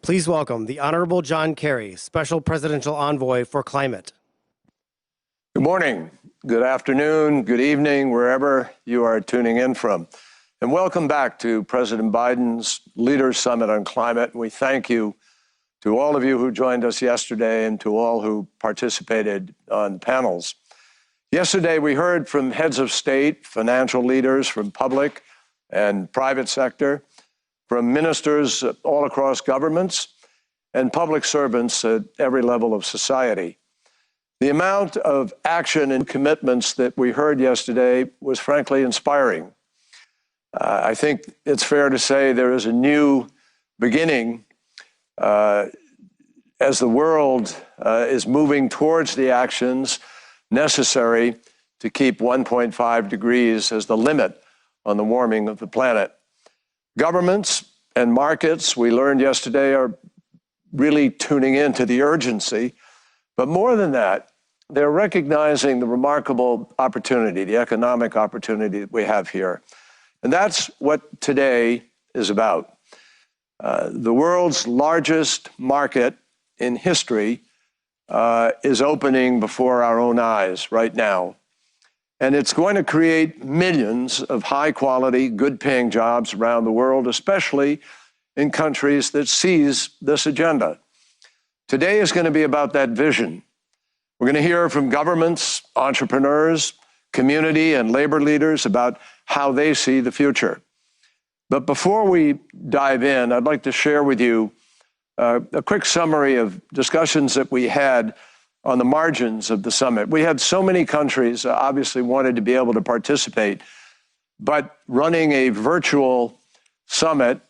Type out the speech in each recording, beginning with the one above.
Please welcome the Honorable John Kerry, Special Presidential Envoy for Climate. Good morning, good afternoon, good evening, wherever you are tuning in from. And welcome back to President Biden's Leaders Summit on Climate. We thank you to all of you who joined us yesterday and to all who participated on panels. Yesterday, we heard from heads of state, financial leaders from public and private sector, from ministers all across governments, and public servants at every level of society. The amount of action and commitments that we heard yesterday was frankly inspiring. I think it's fair to say there is a new beginning as the world is moving towards the actions necessary to keep 1.5 degrees as the limit on the warming of the planet. Governments and markets, we learned yesterday, are really tuning into the urgency. But more than that, they're recognizing the remarkable opportunity, the economic opportunity that we have here. And that's what today is about. The world's largest market in history is opening before our own eyes right now. And it's going to create millions of high-quality, good-paying jobs around the world, especially in countries that seize this agenda. Today is going to be about that vision. We're going to hear from governments, entrepreneurs, community and labor leaders about how they see the future. But before we dive in, I'd like to share with you a quick summary of discussions that we had on the margins of the summit. We had so many countries obviously wanted to be able to participate, but running a virtual summit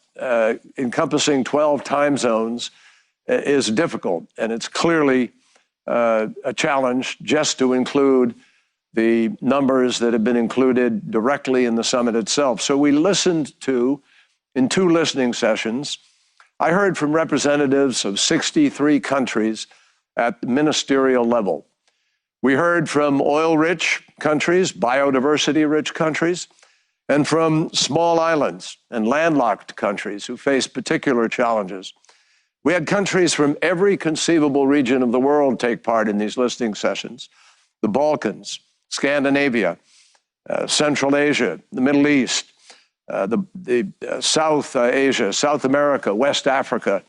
encompassing 12 time zones is difficult, and it's clearly a challenge just to include the numbers that have been included directly in the summit itself. So we listened to, in 2 listening sessions, I heard from representatives of 63 countries at the ministerial level. We heard from oil-rich countries, biodiversity-rich countries, and from small islands and landlocked countries who face particular challenges. We had countries from every conceivable region of the world take part in these listening sessions: the Balkans, Scandinavia, Central Asia, the Middle East, South Asia, South America, West Africa,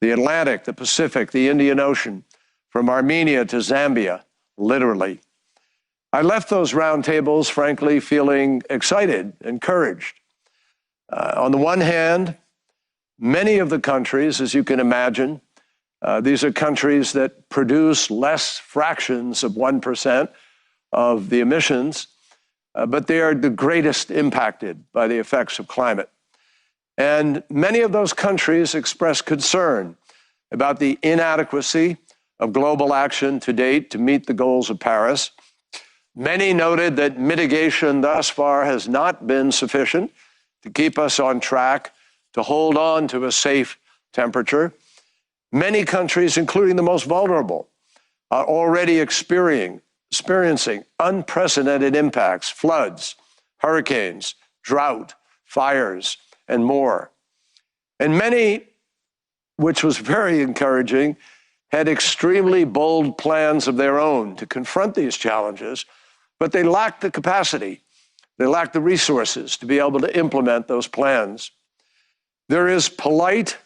the Atlantic, the Pacific, the Indian Ocean, from Armenia to Zambia, literally. I left those roundtables, frankly, feeling excited, encouraged. On the one hand, many of the countries, as you can imagine, these are countries that produce less fractions of 1% of the emissions, but they are the greatest impacted by the effects of climate. And many of those countries express concern about the inadequacy of global action to date to meet the goals of Paris. Many noted that mitigation thus far has not been sufficient to keep us on track to hold on to a safe temperature. Many countries, including the most vulnerable, are already experiencing unprecedented impacts: floods, hurricanes, drought, fires, and more. And many, which was very encouraging, had extremely bold plans of their own to confront these challenges, but they lacked the capacity, they lacked the resources to be able to implement those plans. There is polite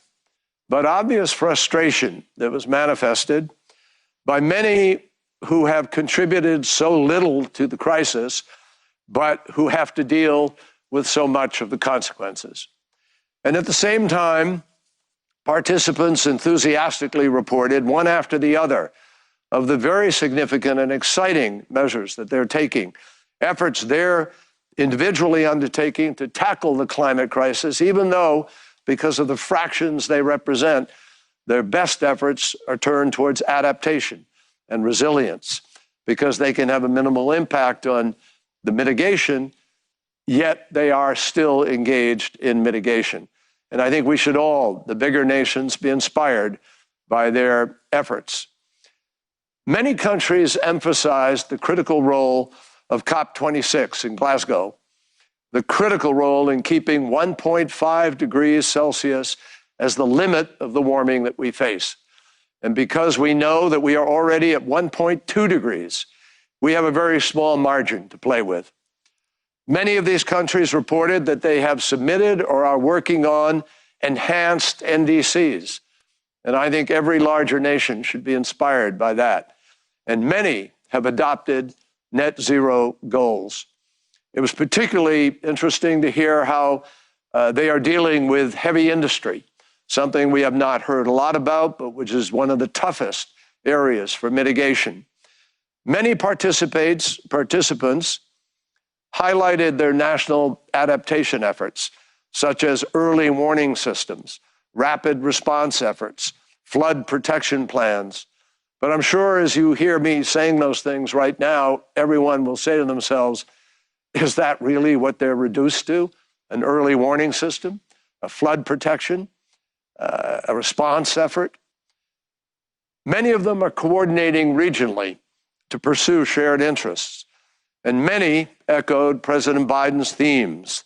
but obvious frustration that was manifested by many who have contributed so little to the crisis, but who have to deal with so much of the consequences. And at the same time, participants enthusiastically reported, one after the other, of the very significant and exciting measures that they're taking, efforts they're individually undertaking to tackle the climate crisis, even though, because of the fractions they represent, their best efforts are turned towards adaptation and resilience, because they can have a minimal impact on the mitigation, yet they are still engaged in mitigation. And I think we should all, the bigger nations, be inspired by their efforts. Many countries emphasized the critical role of COP26 in Glasgow, the critical role in keeping 1.5 degrees Celsius as the limit of the warming that we face. And because we know that we are already at 1.2 degrees, we have a very small margin to play with. Many of these countries reported that they have submitted or are working on enhanced NDCs. And I think every larger nation should be inspired by that. And many have adopted net zero goals. It was particularly interesting to hear how they are dealing with heavy industry, something we have not heard a lot about, but which is one of the toughest areas for mitigation. Many participants highlighted their national adaptation efforts, such as early warning systems, rapid response efforts, flood protection plans. But I'm sure as you hear me saying those things right now, everyone will say to themselves, is that really what they're reduced to? An early warning system, a flood protection, a response effort? Many of them are coordinating regionally to pursue shared interests. And many echoed President Biden's themes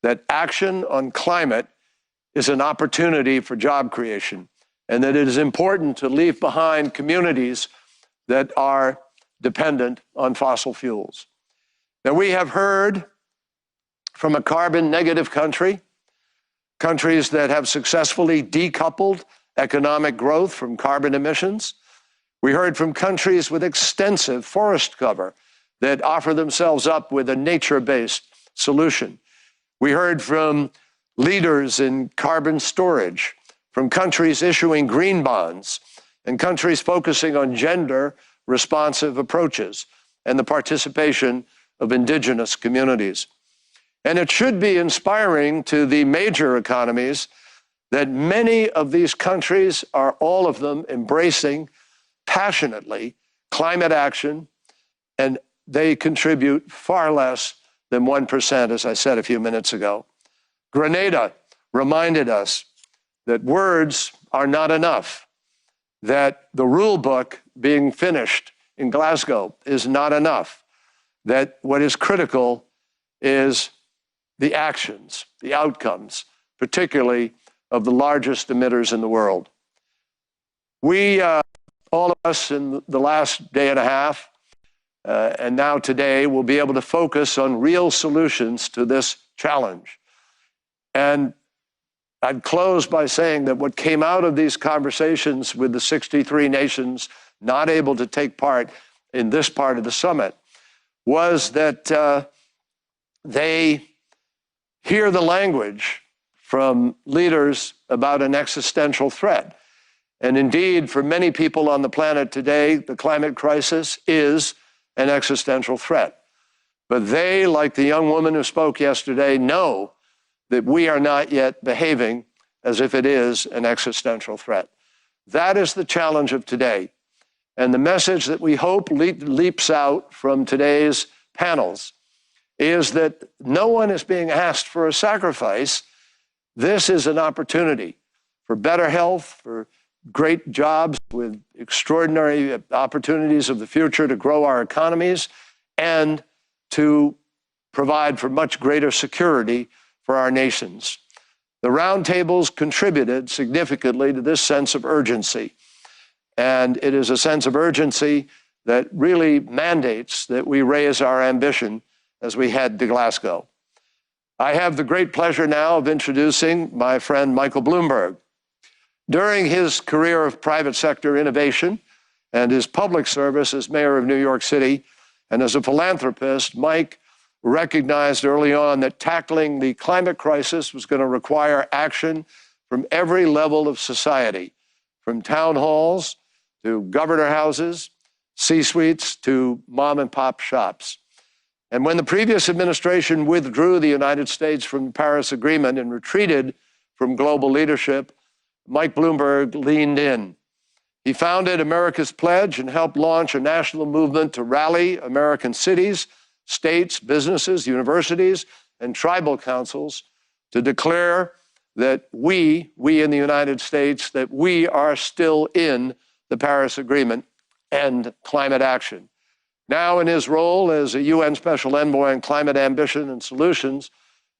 that action on climate is an opportunity for job creation, and that it is important to leave behind communities that are dependent on fossil fuels. Now, we have heard from a carbon negative country, countries that have successfully decoupled economic growth from carbon emissions. We heard from countries with extensive forest cover that offer themselves up with a nature-based solution. We heard from leaders in carbon storage, from countries issuing green bonds, and countries focusing on gender-responsive approaches and the participation of indigenous communities. And it should be inspiring to the major economies that many of these countries are, all of them, embracing passionately climate action, and they contribute far less than 1%, as I said a few minutes ago. Grenada reminded us that words are not enough, that the rule book being finished in Glasgow is not enough, that what is critical is the actions, the outcomes, particularly of the largest emitters in the world. We, all of us in the last day and a half, and now today, will be able to focus on real solutions to this challenge. And I'd close by saying that what came out of these conversations with the 63 nations not able to take part in this part of the summit was that they hear the language from leaders about an existential threat. And indeed, for many people on the planet today, the climate crisis is an existential threat. But they, like the young woman who spoke yesterday, know that we are not yet behaving as if it is an existential threat. That is the challenge of today. And the message that we hope leaps out from today's panels is that no one is being asked for a sacrifice. This is an opportunity for better health, for great jobs with extraordinary opportunities of the future to grow our economies, and to provide for much greater security for our nations. The roundtables contributed significantly to this sense of urgency. And it is a sense of urgency that really mandates that we raise our ambition as we head to Glasgow. I have the great pleasure now of introducing my friend Michael Bloomberg. During his career of private sector innovation and his public service as mayor of New York City and as a philanthropist, Mike recognized early on that tackling the climate crisis was going to require action from every level of society, from town halls to governor houses, C-suites to mom and pop shops. And when the previous administration withdrew the United States from the Paris Agreement and retreated from global leadership, Mike Bloomberg leaned in. He founded America's Pledge and helped launch a national movement to rally American cities, states, businesses, universities, and tribal councils to declare that we in the United States, that we are still in the Paris Agreement and climate action. Now in his role as a UN Special Envoy on Climate Ambition and Solutions,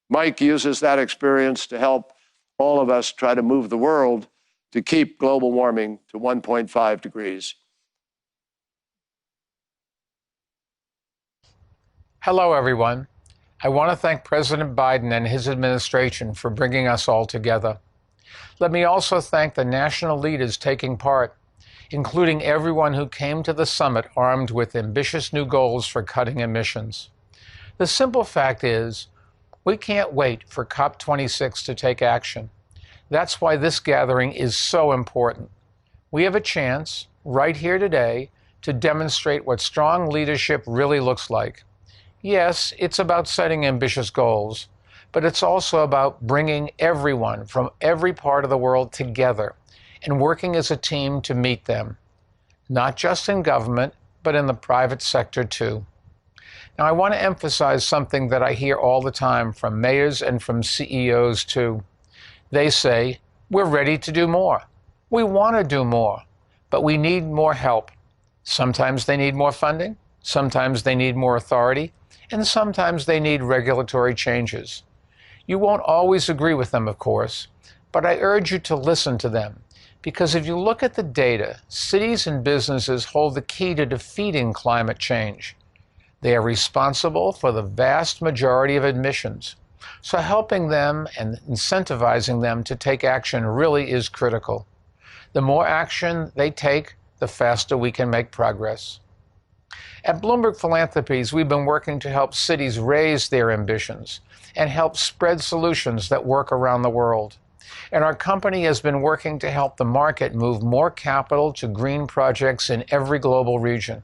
Mike uses that experience to help all of us try to move the world to keep global warming to 1.5 degrees. Hello, everyone. I want to thank President Biden and his administration for bringing us all together. Let me also thank the national leaders taking part, including everyone who came to the summit armed with ambitious new goals for cutting emissions. The simple fact is, we can't wait for COP26 to take action. That's why this gathering is so important. We have a chance, right here today, to demonstrate what strong leadership really looks like. Yes, it's about setting ambitious goals, but it's also about bringing everyone from every part of the world together and working as a team to meet them, not just in government, but in the private sector too. Now, I want to emphasize something that I hear all the time from mayors and from CEOs too. They say, we're ready to do more. We want to do more, but we need more help. Sometimes they need more funding, sometimes they need more authority, and sometimes they need regulatory changes. You won't always agree with them, of course, but I urge you to listen to them, because if you look at the data, cities and businesses hold the key to defeating climate change. They are responsible for the vast majority of emissions, so helping them and incentivizing them to take action really is critical. The more action they take, the faster we can make progress. At Bloomberg Philanthropies, we've been working to help cities raise their ambitions and help spread solutions that work around the world. And our company has been working to help the market move more capital to green projects in every global region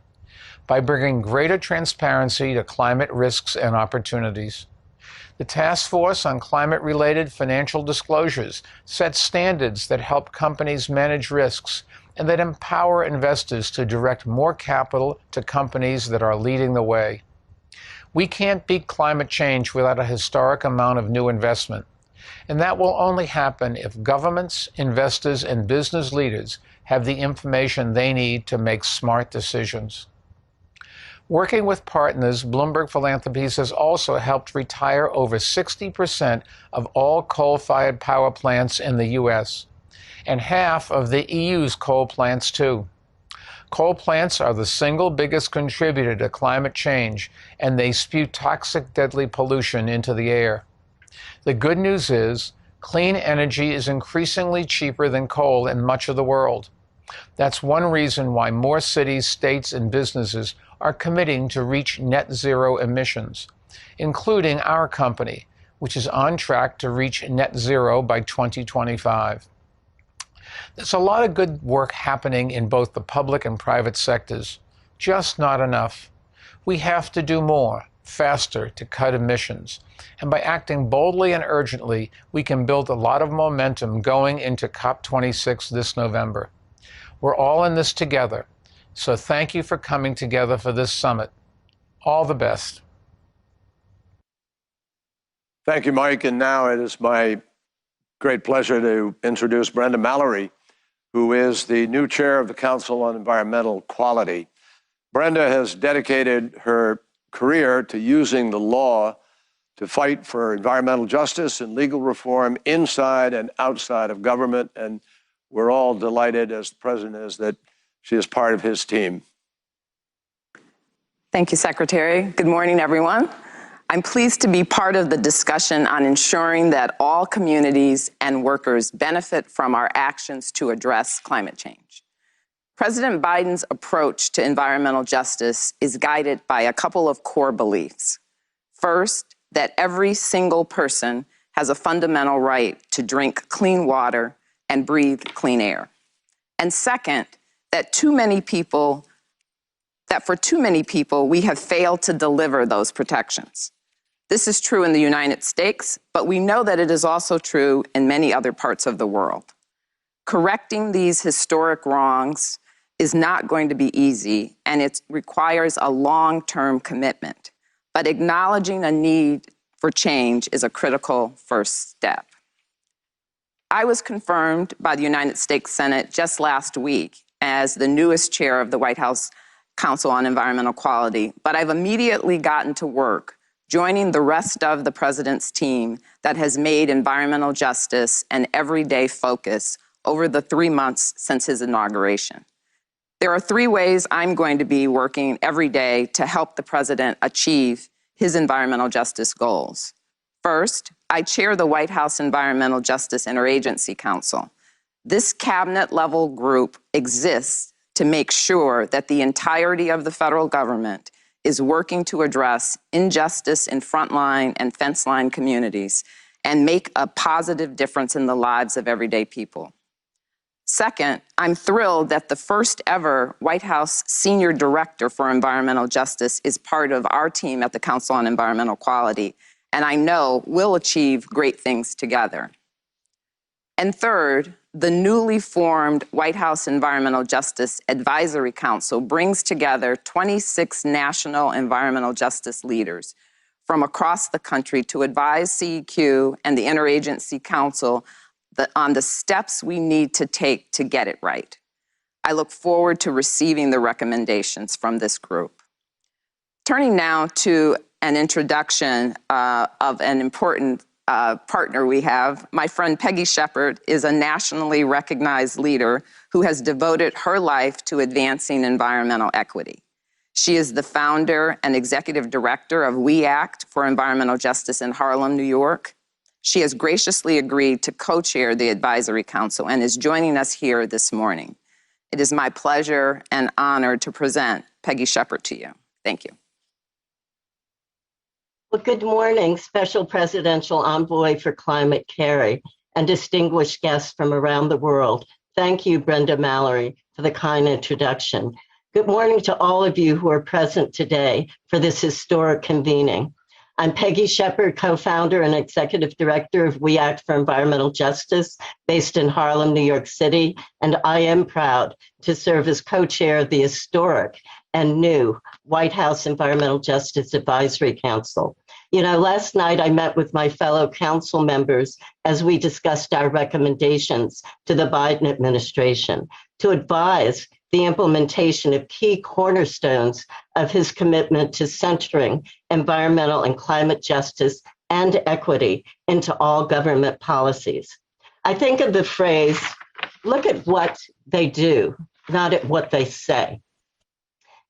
by bringing greater transparency to climate risks and opportunities. The Task Force on Climate-Related Financial Disclosures sets standards that help companies manage risks and that empower investors to direct more capital to companies that are leading the way. We can't beat climate change without a historic amount of new investment, and that will only happen if governments, investors, and business leaders have the information they need to make smart decisions. Working with partners, Bloomberg Philanthropies has also helped retire over 60% of all coal-fired power plants in the U.S., and half of the EU's coal plants, too. Coal plants are the single biggest contributor to climate change, and they spew toxic, deadly pollution into the air. The good news is, clean energy is increasingly cheaper than coal in much of the world. That's one reason why more cities, states, and businesses are committing to reach net zero emissions, including our company, which is on track to reach net zero by 2025. There's a lot of good work happening in both the public and private sectors, just not enough. We have to do more, faster, to cut emissions. And by acting boldly and urgently, we can build a lot of momentum going into COP26 this November. We're all in this together, so thank you for coming together for this summit. All the best. Thank you, Mike. And now it is my great pleasure to introduce Brenda Mallory, who is the new chair of the Council on Environmental Quality. Brenda has dedicated her career to using the law to fight for environmental justice and legal reform inside and outside of government. And we're all delighted, as the president is, that she is part of his team. Thank you, Secretary. Good morning, everyone. I'm pleased to be part of the discussion on ensuring that all communities and workers benefit from our actions to address climate change. President Biden's approach to environmental justice is guided by a couple of core beliefs. First, that every single person has a fundamental right to drink clean water and breathe clean air. And second, that for too many people, we have failed to deliver those protections. This is true in the United States, but we know that it is also true in many other parts of the world. Correcting these historic wrongs is not going to be easy, and it requires a long-term commitment. But acknowledging a need for change is a critical first step. I was confirmed by the United States Senate just last week as the newest chair of the White House Council on Environmental Quality, but I've immediately gotten to work joining the rest of the President's team that has made environmental justice an everyday focus over the 3 months since his inauguration. There are 3 ways I'm going to be working every day to help the President achieve his environmental justice goals. First, I chair the White House Environmental Justice Interagency Council. This cabinet-level group exists to make sure that the entirety of the federal government is working to address injustice in frontline and fence-line communities and make a positive difference in the lives of everyday people. Second, I'm thrilled that the first ever White House Senior Director for Environmental Justice is part of our team at the Council on Environmental Quality, and I know we'll achieve great things together. And third, the newly formed White House Environmental Justice Advisory Council brings together 26 national environmental justice leaders from across the country to advise CEQ and the Interagency Council on the steps we need to take to get it right. I look forward to receiving the recommendations from this group. Turning now to an introduction of an important partner we have. My friend Peggy Shepard is a nationally recognized leader who has devoted her life to advancing environmental equity. She is the founder and executive director of We Act for Environmental Justice in Harlem, New York. She has graciously agreed to co-chair the Advisory Council and is joining us here this morning. It is my pleasure and honor to present Peggy Shepard to you. Thank you. Well, good morning, Special Presidential Envoy for Climate Kerry and distinguished guests from around the world. Thank you, Brenda Mallory, for the kind introduction. Good morning to all of you who are present today for this historic convening. I'm Peggy Shepard, co-founder and executive director of We Act for Environmental Justice, based in Harlem, New York City, and I am proud to serve as co-chair of the historic and new White House Environmental Justice Advisory Council. You know, last night I met with my fellow council members as we discussed our recommendations to the Biden administration to advise the implementation of key cornerstones of his commitment to centering environmental and climate justice and equity into all government policies. I think of the phrase, look at what they do, not at what they say.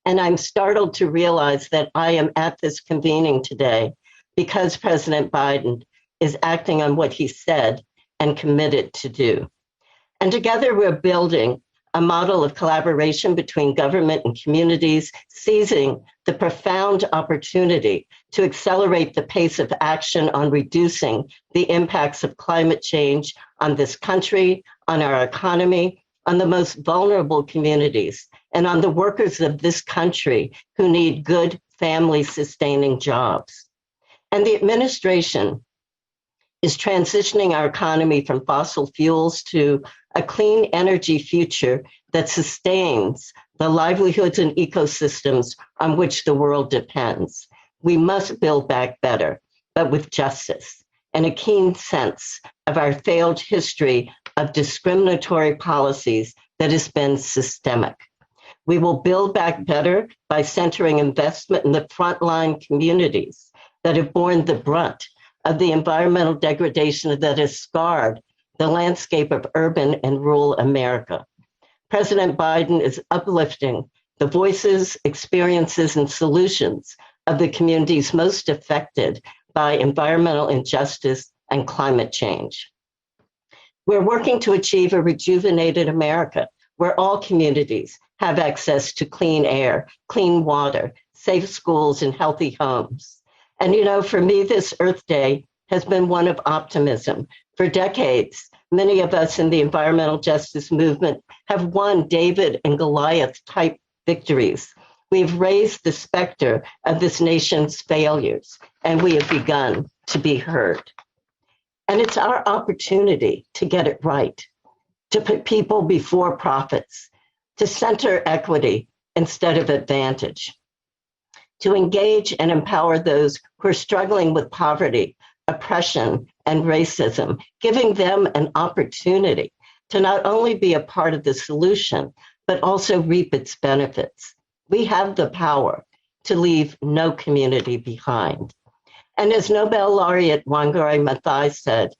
And I'm startled to realize that I am at this convening today because President Biden is acting on what he said and committed to do. And together we're building a model of collaboration between government and communities, seizing the profound opportunity to accelerate the pace of action on reducing the impacts of climate change on this country, on our economy, on the most vulnerable communities, and on the workers of this country who need good family-sustaining jobs. And the administration is transitioning our economy from fossil fuels to a clean energy future that sustains the livelihoods and ecosystems on which the world depends. We must build back better, but with justice and a keen sense of our failed history of discriminatory policies that has been systemic. We will build back better by centering investment in the frontline communities that have borne the brunt of the environmental degradation that has scarred the landscape of urban and rural America. President Biden is uplifting the voices, experiences, and solutions of the communities most affected by environmental injustice and climate change. We're working to achieve a rejuvenated America where all communities have access to clean air, clean water, safe schools, and healthy homes. And you know, for me, this Earth Day has been one of optimism. For decades, many of us in the environmental justice movement have won David and Goliath type victories. We've raised the specter of this nation's failures, and we have begun to be heard. And it's our opportunity to get it right, to put people before profits, to center equity instead of advantage, to engage and empower those who are struggling with poverty, oppression, and racism, giving them an opportunity to not only be a part of the solution, but also reap its benefits. We have the power to leave no community behind. And as Nobel laureate Wangari Maathai said,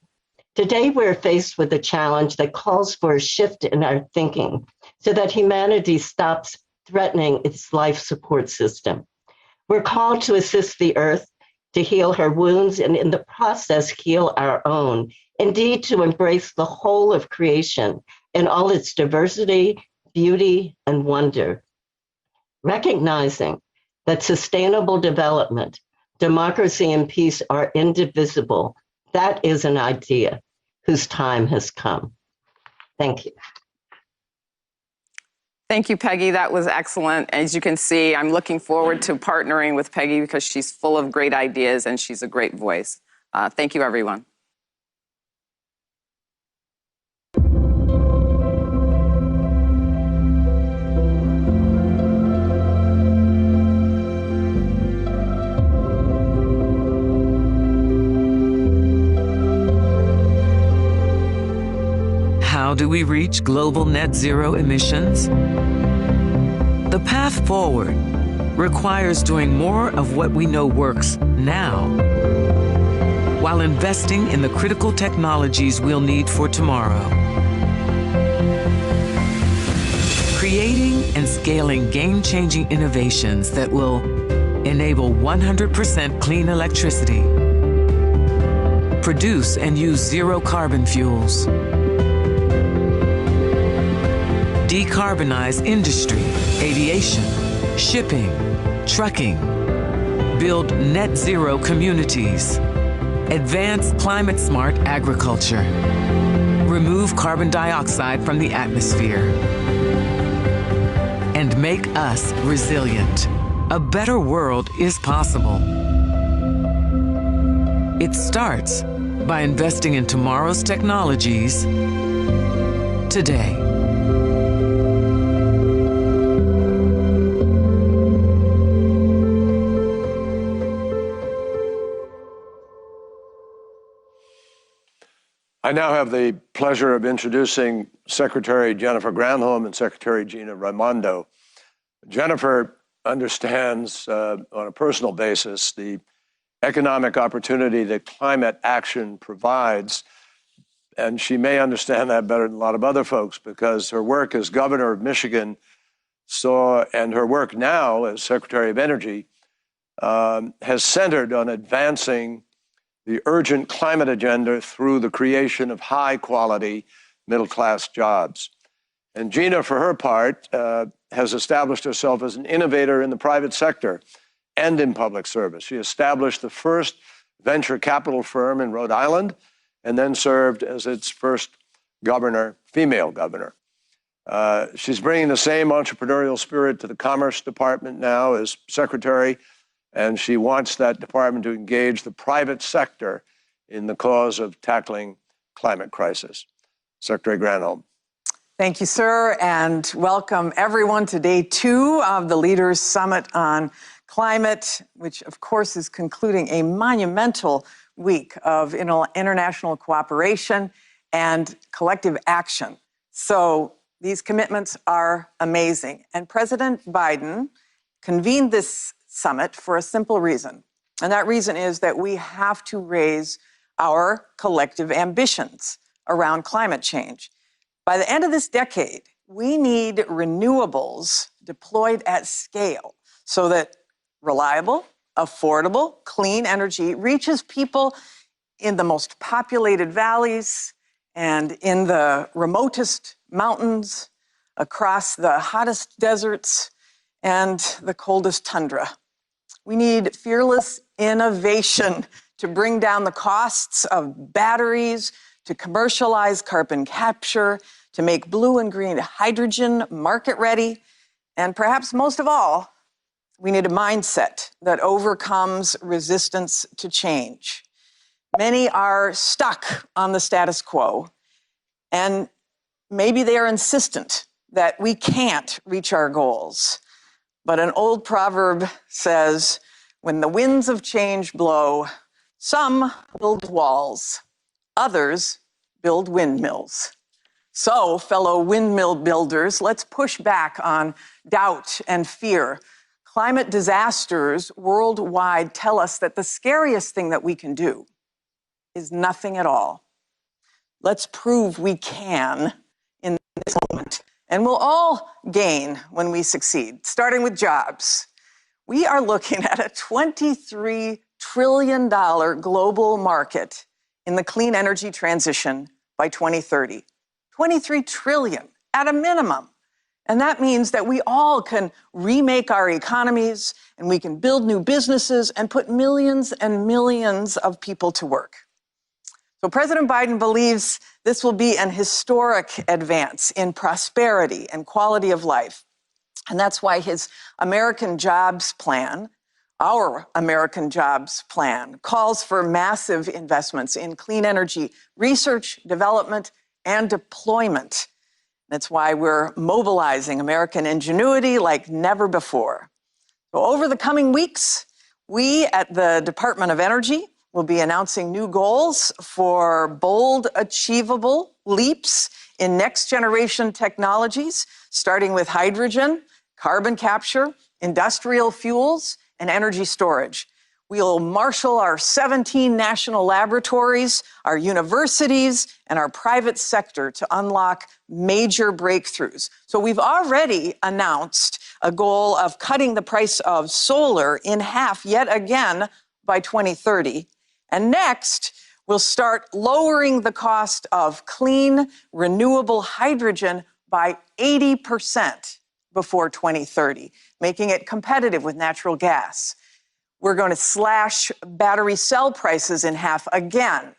today we're faced with a challenge that calls for a shift in our thinking so that humanity stops threatening its life support system. We're called to assist the earth, to heal her wounds, and in the process, heal our own. Indeed, to embrace the whole of creation in all its diversity, beauty, and wonder. Recognizing that sustainable development, democracy, and peace are indivisible, that is an idea whose time has come. Thank you. Thank you, Peggy. That was excellent. As you can see, I'm looking forward to partnering with Peggy because she's full of great ideas and she's a great voice. Thank you, everyone. How do we reach global net zero emissions? The path forward requires doing more of what we know works now, while investing in the critical technologies we'll need for tomorrow. Creating and scaling game-changing innovations that will enable 100% clean electricity, produce and use zero carbon fuels, decarbonize industry, aviation, shipping, trucking, build net zero communities, advance climate-smart agriculture, remove carbon dioxide from the atmosphere, and make us resilient. A better world is possible. It starts by investing in tomorrow's technologies today. I now have the pleasure of introducing Secretary Jennifer Granholm and Secretary Gina Raimondo. Jennifer understands on a personal basis the economic opportunity that climate action provides, and she may understand that better than a lot of other folks because her work as governor of Michigan and her work now as Secretary of Energy has centered on advancing the urgent climate agenda through the creation of high-quality middle-class jobs. And Gina, for her part, has established herself as an innovator in the private sector and in public service. She established the first venture capital firm in Rhode Island and then served as its first governor, female governor. She's bringing the same entrepreneurial spirit to the Commerce Department now as secretary, and she wants that department to engage the private sector in the cause of tackling climate crisis. Secretary Granholm. Thank you, sir, and welcome everyone to day 2 of the Leaders Summit on Climate, which of course is concluding a monumental week of international cooperation and collective action. So these commitments are amazing. And President Biden convened this summit for a simple reason. And that reason is that we have to raise our collective ambitions around climate change. By the end of this decade, we need renewables deployed at scale so that reliable, affordable, clean energy reaches people in the most populated valleys and in the remotest mountains, across the hottest deserts and the coldest tundra. We need fearless innovation to bring down the costs of batteries, to commercialize carbon capture, to make blue and green hydrogen market ready. And perhaps most of all, we need a mindset that overcomes resistance to change. Many are stuck on the status quo, and maybe they are insistent that we can't reach our goals. But an old proverb says, when the winds of change blow, some build walls, others build windmills. So, fellow windmill builders, let's push back on doubt and fear. Climate disasters worldwide tell us that the scariest thing that we can do is nothing at all. Let's prove we can in this moment. And we'll all gain when we succeed, starting with jobs. We are looking at a $23 trillion global market in the clean energy transition by 2030. 23 trillion at a minimum. And that means that we all can remake our economies and we can build new businesses and put millions and millions of people to work. So President Biden believes this will be an historic advance in prosperity and quality of life. And that's why his American Jobs Plan, our American Jobs Plan, calls for massive investments in clean energy research, development, and deployment. That's why we're mobilizing American ingenuity like never before. So over the coming weeks, we at the Department of Energy will be announcing new goals for bold, achievable leaps in next generation technologies, starting with hydrogen, carbon capture, industrial fuels, and energy storage. We'll marshal our 17 national laboratories, our universities, and our private sector to unlock major breakthroughs. So we've already announced a goal of cutting the price of solar in half yet again by 2030. And next, we'll start lowering the cost of clean, renewable hydrogen by 80% before 2030, making it competitive with natural gas. We're going to slash battery cell prices in half again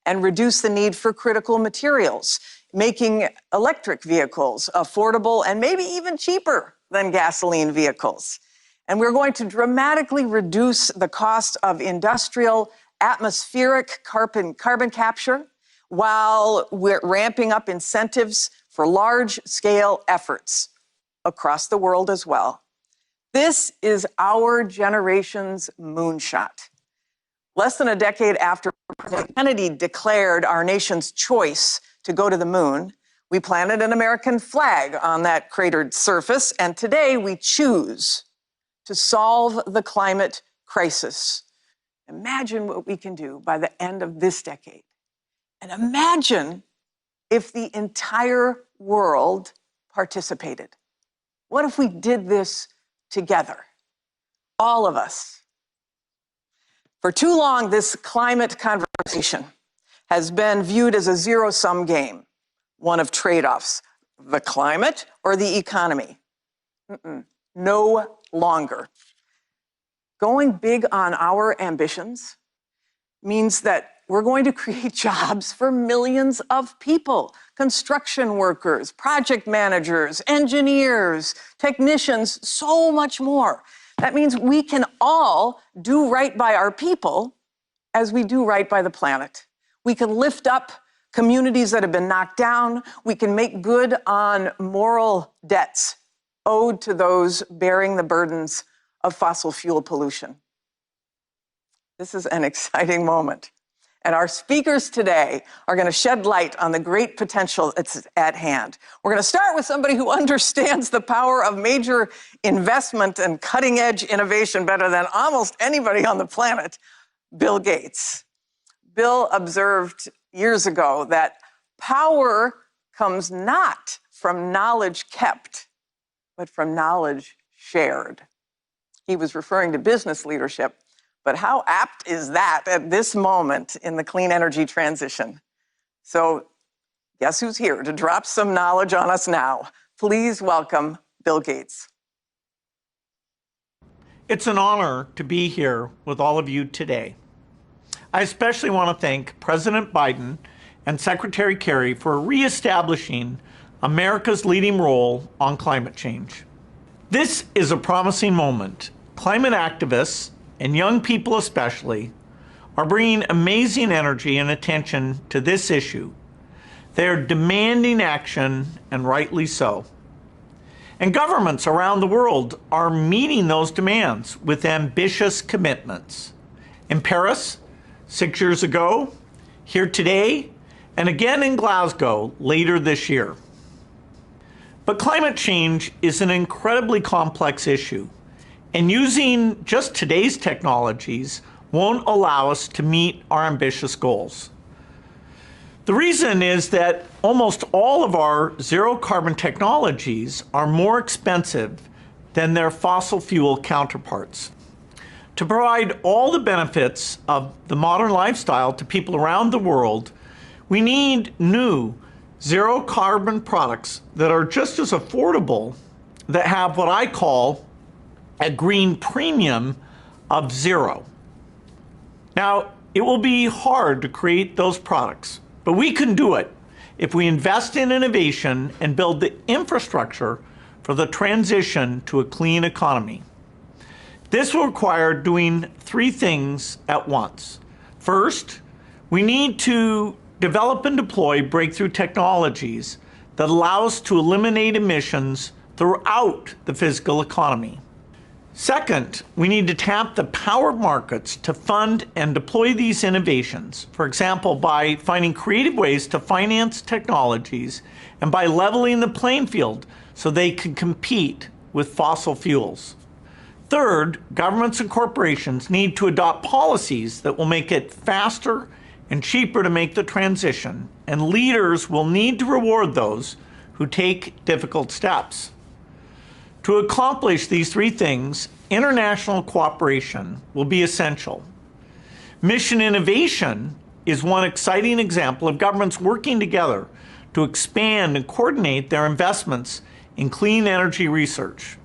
and reduce the need for critical materials, making electric vehicles affordable and maybe even cheaper than gasoline vehicles. And we're going to dramatically reduce the cost of industrial atmospheric carbon capture while we're ramping up incentives for large-scale efforts across the world as well. This is our generation's moonshot. Less than a decade after President Kennedy declared our nation's choice to go to the moon, we planted an American flag on that cratered surface, and today we choose to solve the climate crisis. Imagine what we can do by the end of this decade. And imagine if the entire world participated. What if we did this together? All of us. For too long, this climate conversation has been viewed as a zero-sum game, one of trade-offs, the climate or the economy. No longer. Going big on our ambitions means that we're going to create jobs for millions of people, construction workers, project managers, engineers, technicians, so much more. That means we can all do right by our people as we do right by the planet. We can lift up communities that have been knocked down. We can make good on moral debts owed to those bearing the burdens of fossil fuel pollution. This is an exciting moment. And our speakers today are going to shed light on the great potential that's at hand. We're going to start with somebody who understands the power of major investment and cutting-edge innovation better than almost anybody on the planet, Bill Gates. Bill observed years ago that power comes not from knowledge kept, but from knowledge shared. He was referring to business leadership. But how apt is that at this moment in the clean energy transition? So guess who's here to drop some knowledge on us now? Please welcome Bill Gates. It's an honor to be here with all of you today. I especially want to thank President Biden and Secretary Kerry for reestablishing America's leading role on climate change. This is a promising moment. Climate activists, and young people especially, are bringing amazing energy and attention to this issue. They are demanding action, and rightly so. And governments around the world are meeting those demands with ambitious commitments. In Paris, 6 years ago, here today, and again in Glasgow later this year. But climate change is an incredibly complex issue, And using just today's technologies won't allow us to meet our ambitious goals. The reason is that almost all of our zero carbon technologies are more expensive than their fossil fuel counterparts. To provide all the benefits of the modern lifestyle to people around the world, we need new zero carbon products that are just as affordable, that have what I call a green premium of zero. Now, it will be hard to create those products, but we can do it if we invest in innovation and build the infrastructure for the transition to a clean economy. This will require doing three things at once. First, we need to develop and deploy breakthrough technologies that allow us to eliminate emissions throughout the physical economy. Second, we need to tap the power markets to fund and deploy these innovations, for example, by finding creative ways to finance technologies and by leveling the playing field so they can compete with fossil fuels. Third, governments and corporations need to adopt policies that will make it faster and cheaper to make the transition, and leaders will need to reward those who take difficult steps. To accomplish these three things, international cooperation will be essential. Mission innovation is one exciting example of governments working together to expand and coordinate their investments in clean energy research.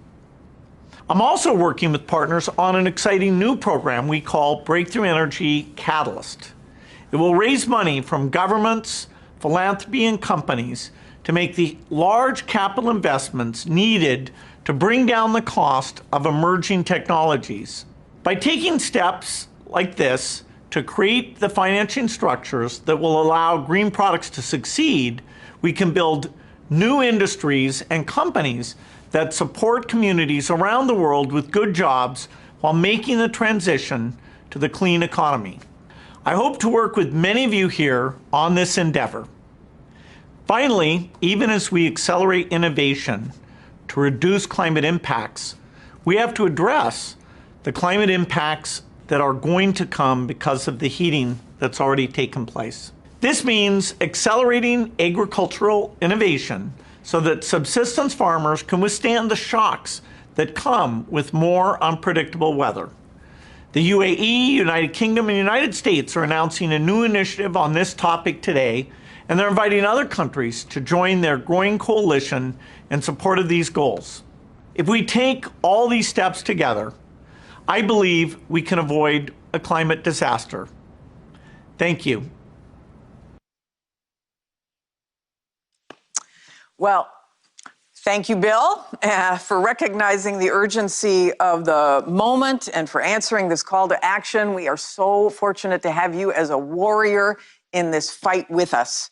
I'm also working with partners on an exciting new program we call Breakthrough Energy Catalyst. It will raise money from governments, philanthropy, and companies to make the large capital investments needed to bring down the cost of emerging technologies. By taking steps like this to create the financing structures that will allow green products to succeed, we can build new industries and companies that support communities around the world with good jobs while making the transition to the clean economy. I hope to work with many of you here on this endeavor. Finally, even as we accelerate innovation to reduce climate impacts, we have to address the climate impacts that are going to come because of the heating that's already taken place. This means accelerating agricultural innovation so that subsistence farmers can withstand the shocks that come with more unpredictable weather. The UAE, United Kingdom, and United States are announcing a new initiative on this topic today, and they're inviting other countries to join their growing coalition in support of these goals. If we take all these steps together, I believe we can avoid a climate disaster. Thank you. Well, thank you, Bill, for recognizing the urgency of the moment and for answering this call to action. We are so fortunate to have you as a warrior in this fight with us.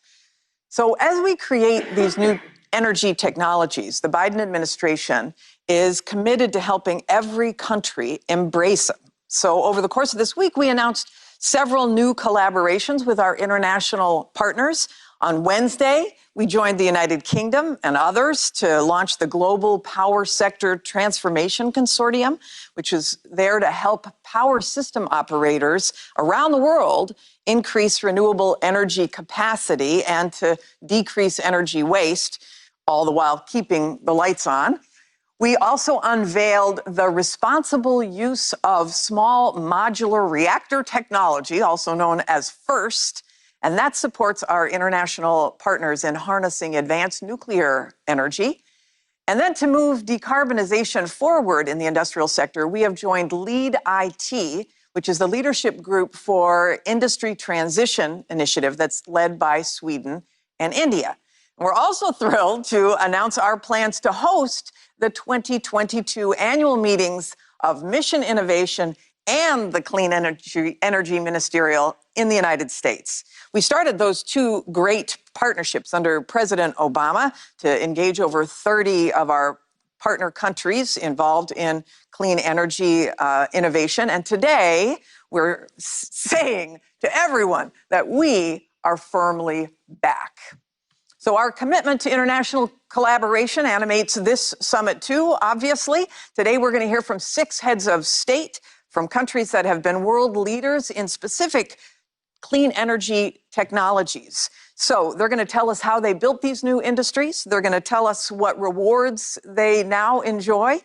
So as we create these new energy technologies, the Biden administration is committed to helping every country embrace them. So over the course of this week, we announced several new collaborations with our international partners. On Wednesday, we joined the United Kingdom and others to launch the Global Power Sector Transformation Consortium, which is there to help power system operators around the world increase renewable energy capacity and to decrease energy waste, all the while keeping the lights on. We also unveiled the responsible use of small modular reactor technology, also known as FIRST, and that supports our international partners in harnessing advanced nuclear energy. And then to move decarbonization forward in the industrial sector, we have joined LEAD IT, which is the leadership group for Industry Transition Initiative that's led by Sweden and India. We're also thrilled to announce our plans to host the 2022 annual meetings of Mission Innovation and the Clean Energy Ministerial in the United States. We started those two great partnerships under President Obama to engage over 30 of our partner countries involved in clean energy innovation. And today, we're saying to everyone that we are firmly back. So our commitment to international collaboration animates this summit too, obviously. Today we're going to hear from 6 heads of state from countries that have been world leaders in specific clean energy technologies. So they're going to tell us how they built these new industries. They're going to tell us what rewards they now enjoy.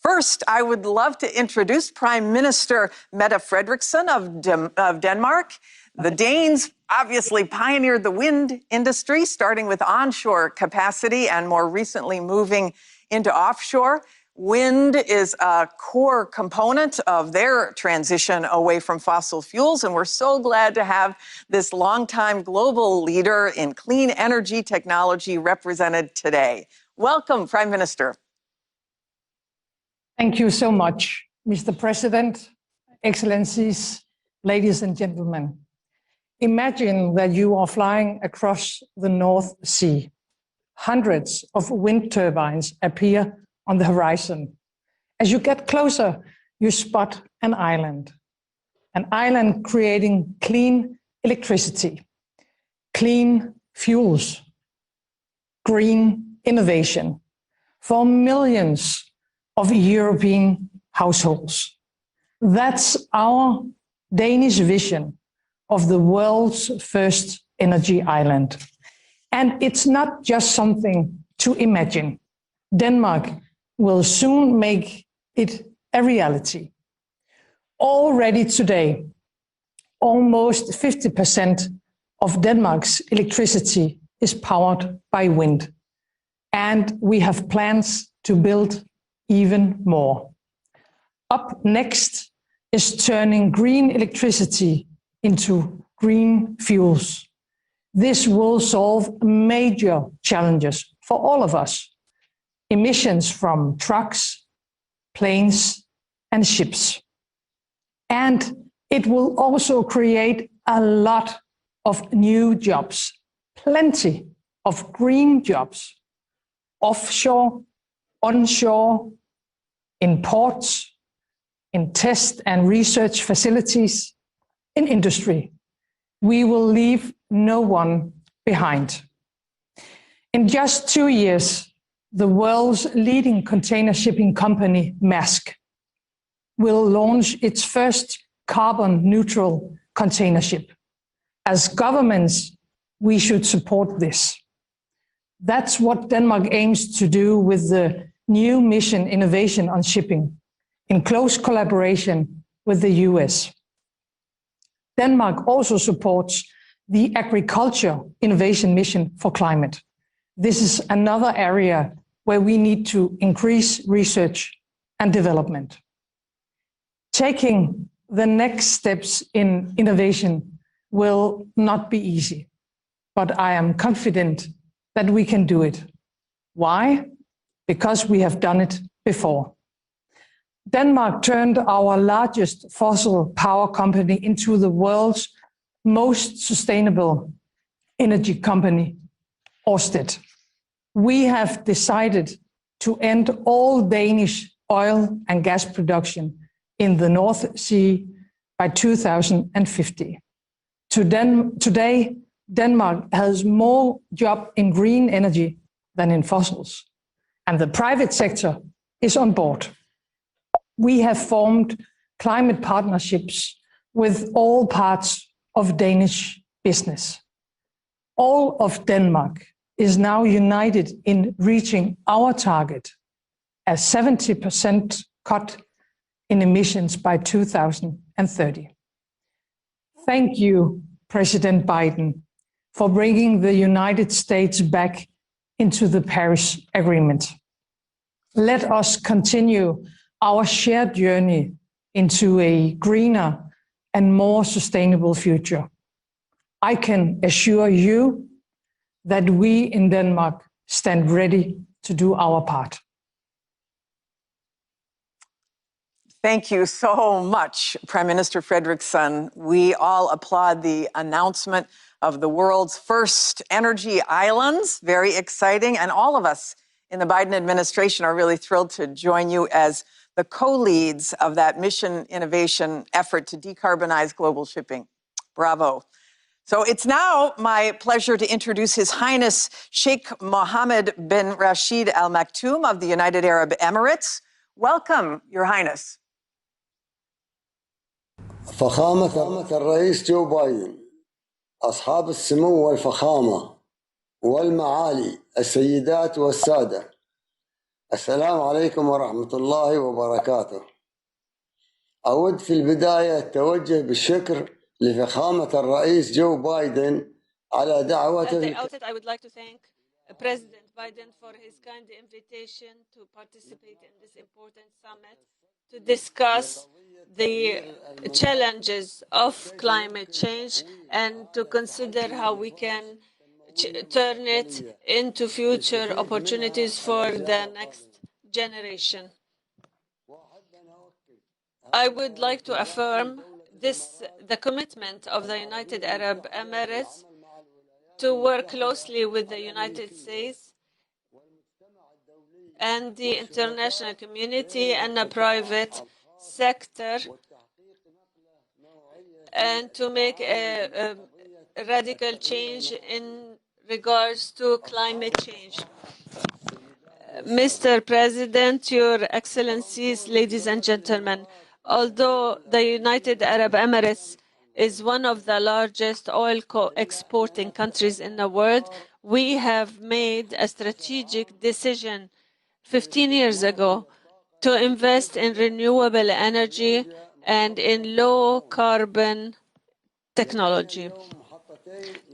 First, I would love to introduce Prime Minister Metta Frederickson of Denmark. The Danes obviously pioneered the wind industry, starting with onshore capacity and more recently moving into offshore. Wind is a core component of their transition away from fossil fuels, and we're so glad to have this longtime global leader in clean energy technology represented today. Welcome, Prime Minister. Thank you so much, Mr. President, Excellencies, ladies and gentlemen. Imagine that you are flying across the North Sea. Hundreds of wind turbines appear on the horizon. As you get closer, you spot an island creating clean electricity, clean fuels, green innovation for millions of European households. That's our Danish vision of the world's first energy island. And it's not just something to imagine. Denmark will soon make it a reality. Already today, almost 50% of Denmark's electricity is powered by wind. And we have plans to build even more. Up next is turning green electricity into green fuels. This will solve major challenges for all of us. Emissions from trucks, planes, and ships. And it will also create a lot of new jobs, plenty of green jobs, offshore, onshore, in ports, in test and research facilities, in industry. We will leave no one behind. In just 2 years, the world's leading container shipping company, Maersk, will launch its first carbon-neutral container ship. As governments, we should support this. That's what Denmark aims to do with the new mission Innovation on Shipping, in close collaboration with the US. Denmark also supports the Agriculture Innovation Mission for Climate. This is another area where we need to increase research and development. Taking the next steps in innovation will not be easy, but I am confident that we can do it. Why? Because we have done it before. Denmark turned our largest fossil power company into the world's most sustainable energy company, Ørsted. We have decided to end all Danish oil and gas production in the North Sea by 2050. Today, Denmark has more jobs in green energy than in fossils, and the private sector is on board. We have formed climate partnerships with all parts of Danish business. All of Denmark is now united in reaching our target, a 70% cut in emissions by 2030. Thank you, President Biden, for bringing the United States back into the Paris Agreement. Let us continue our shared journey into a greener and more sustainable future. I can assure you that we in Denmark stand ready to do our part. Thank you so much, Prime Minister Frederickson. We all applaud the announcement of the world's first energy islands. Very exciting. And all of us in the Biden administration are really thrilled to join you as the co-leads of that mission innovation effort to decarbonize global shipping. Bravo. So it's now my pleasure to introduce His Highness Sheikh Mohammed bin Rashid Al Maktoum of the United Arab Emirates. Welcome, Your Highness. فخامة الرئيس جو بايدن، أصحاب السمو والفخامة والمعالي السيدات والسادة، السلام عليكم ورحمة الله وبركاته. أود في البداية التوجه بالشكر لفخامة الرئيس جو بايدن على دعوته. I would like to thank President Biden for his kind invitation to participate in this important summit to discuss the challenges of climate change and to consider how we can turn it into future opportunities for the next generation. I would like to affirm the commitment of the United Arab Emirates to work closely with the United States and the international community and the private sector, and to make a radical change in regards to climate change. Mr. President, Your Excellencies, ladies and gentlemen, although the United Arab Emirates is one of the largest oil exporting countries in the world, we have made a strategic decision 15 years ago to invest in renewable energy and in low carbon technology.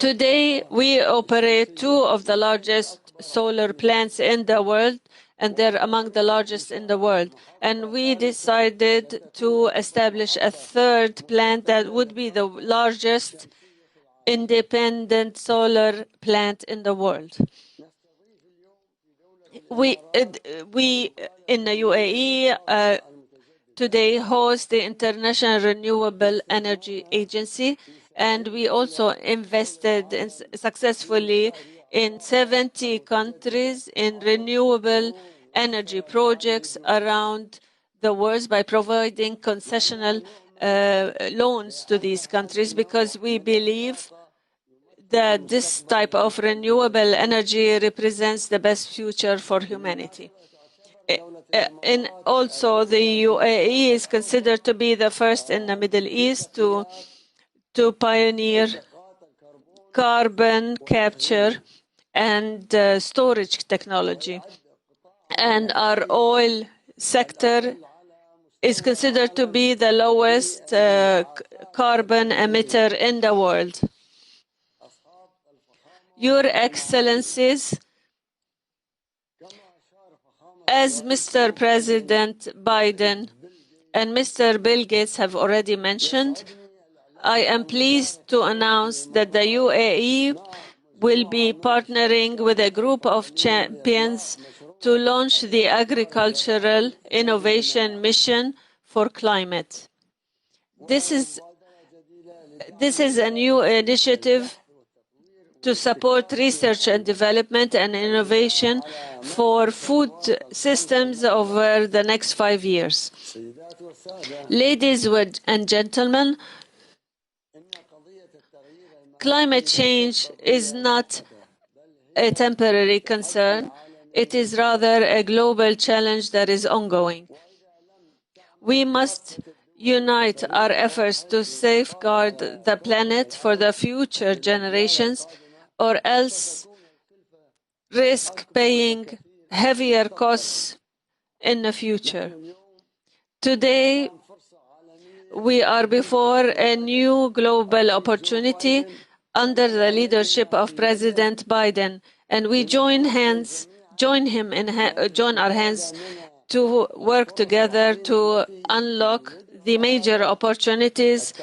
Today, we operate two of the largest solar plants in the world, and they're among the largest in the world. And we decided to establish a third plant that would be the largest independent solar plant in the world. We in the UAE today host the International Renewable Energy Agency, and we also invested successfully in 70 countries in renewable energy projects around the world by providing concessional loans to these countries, because we believe that this type of renewable energy represents the best future for humanity. And also, the UAE is considered to be the first in the Middle East to pioneer carbon capture and storage technology. And our oil sector is considered to be the lowest carbon emitter in the world. Your Excellencies, as Mr. President Biden and Mr. Bill Gates have already mentioned, I am pleased to announce that the UAE will be partnering with a group of champions to launch the Agricultural Innovation Mission for Climate. This is a new initiative to support research and development and innovation for food systems over the next 5 years. Ladies and gentlemen, climate change is not a temporary concern. It is rather a global challenge that is ongoing. We must unite our efforts to safeguard the planet for the future generations, or else risk paying heavier costs in the future. Today, we are before a new global opportunity under the leadership of President Biden, and we join our hands to work together to unlock the major opportunities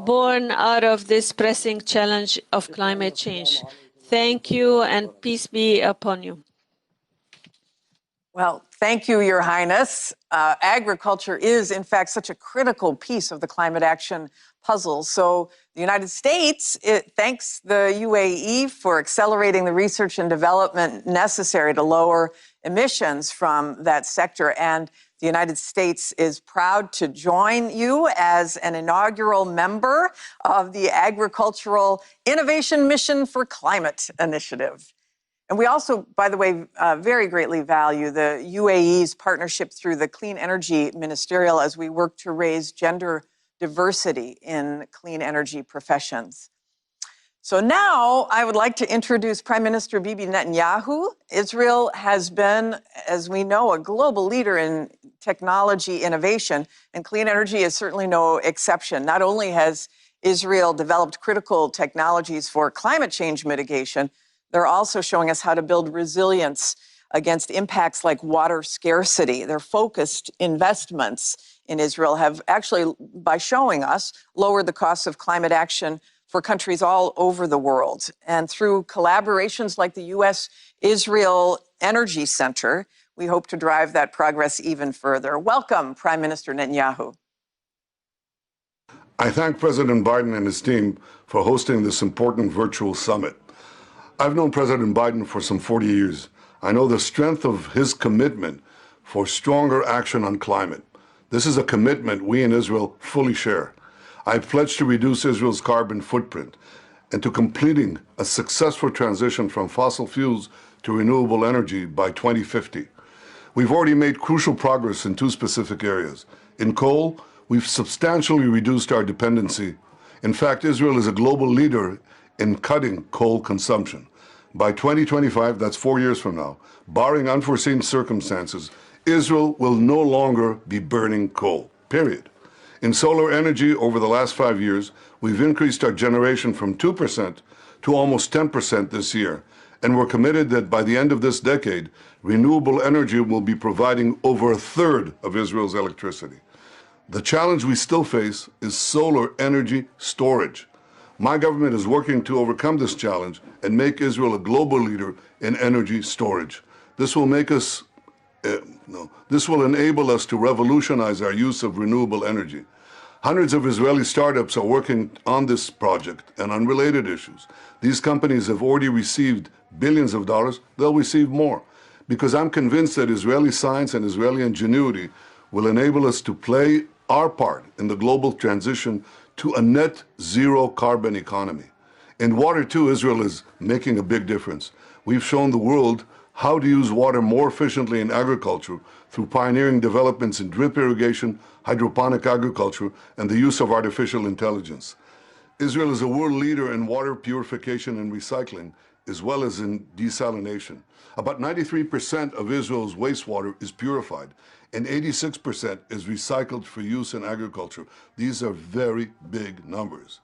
born out of this pressing challenge of climate change. Thank you, and peace be upon you. Well, thank you, Your Highness. Agriculture is, in fact, such a critical piece of the climate action puzzle. So the United States thanks the UAE for accelerating the research and development necessary to lower emissions from that sector. And The United States is proud to join you as an inaugural member of the Agricultural Innovation Mission for Climate Initiative. And we also, by the way, very greatly value the UAE's partnership through the Clean Energy Ministerial as we work to raise gender diversity in clean energy professions. So now I would like to introduce Prime Minister Bibi Netanyahu. Israel has been, as we know, a global leader in technology innovation, and clean energy is certainly no exception. Not only has Israel developed critical technologies for climate change mitigation, they're also showing us how to build resilience against impacts like water scarcity. Their focused investments in Israel have actually, by showing us, lowered the costs of climate action for countries all over the world. And through collaborations like the U.S.-Israel Energy Center, we hope to drive that progress even further. Welcome, Prime Minister Netanyahu. I thank President Biden and his team for hosting this important virtual summit. I've known President Biden for some 40 years. I know the strength of his commitment for stronger action on climate. This is a commitment we in Israel fully share. I pledge to reduce Israel's carbon footprint and to completing a successful transition from fossil fuels to renewable energy by 2050. We've already made crucial progress in two specific areas. In coal, we've substantially reduced our dependency. In fact, Israel is a global leader in cutting coal consumption. By 2025, that's 4 years from now, barring unforeseen circumstances, Israel will no longer be burning coal, period. In solar energy, over the last 5 years, we've increased our generation from 2% to almost 10% this year. And we're committed that by the end of this decade, renewable energy will be providing over a third of Israel's electricity. The challenge we still face is solar energy storage. My government is working to overcome this challenge and make Israel a global leader in energy storage. This will enable us to revolutionize our use of renewable energy. Hundreds of Israeli startups are working on this project and on related issues. These companies have already received billions of dollars. They'll receive more, because I'm convinced that Israeli science and Israeli ingenuity will enable us to play our part in the global transition to a net zero carbon economy. In water, too, Israel is making a big difference. We've shown the world how to use water more efficiently in agriculture through pioneering developments in drip irrigation, hydroponic agriculture, and the use of artificial intelligence. Israel is a world leader in water purification and recycling, as well as in desalination. About 93% of Israel's wastewater is purified, and 86% is recycled for use in agriculture. These are very big numbers.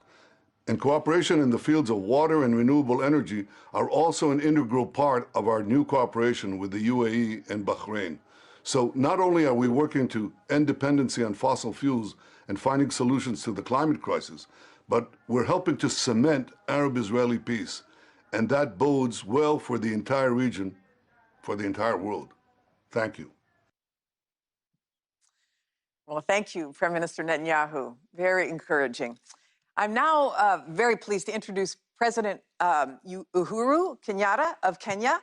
And cooperation in the fields of water and renewable energy are also an integral part of our new cooperation with the UAE and Bahrain. So not only are we working to end dependency on fossil fuels and finding solutions to the climate crisis, but we're helping to cement Arab-Israeli peace. And that bodes well for the entire region, for the entire world. Thank you. Well, thank you, Prime Minister Netanyahu. Very encouraging. I'm now very pleased to introduce President Uhuru Kenyatta of Kenya.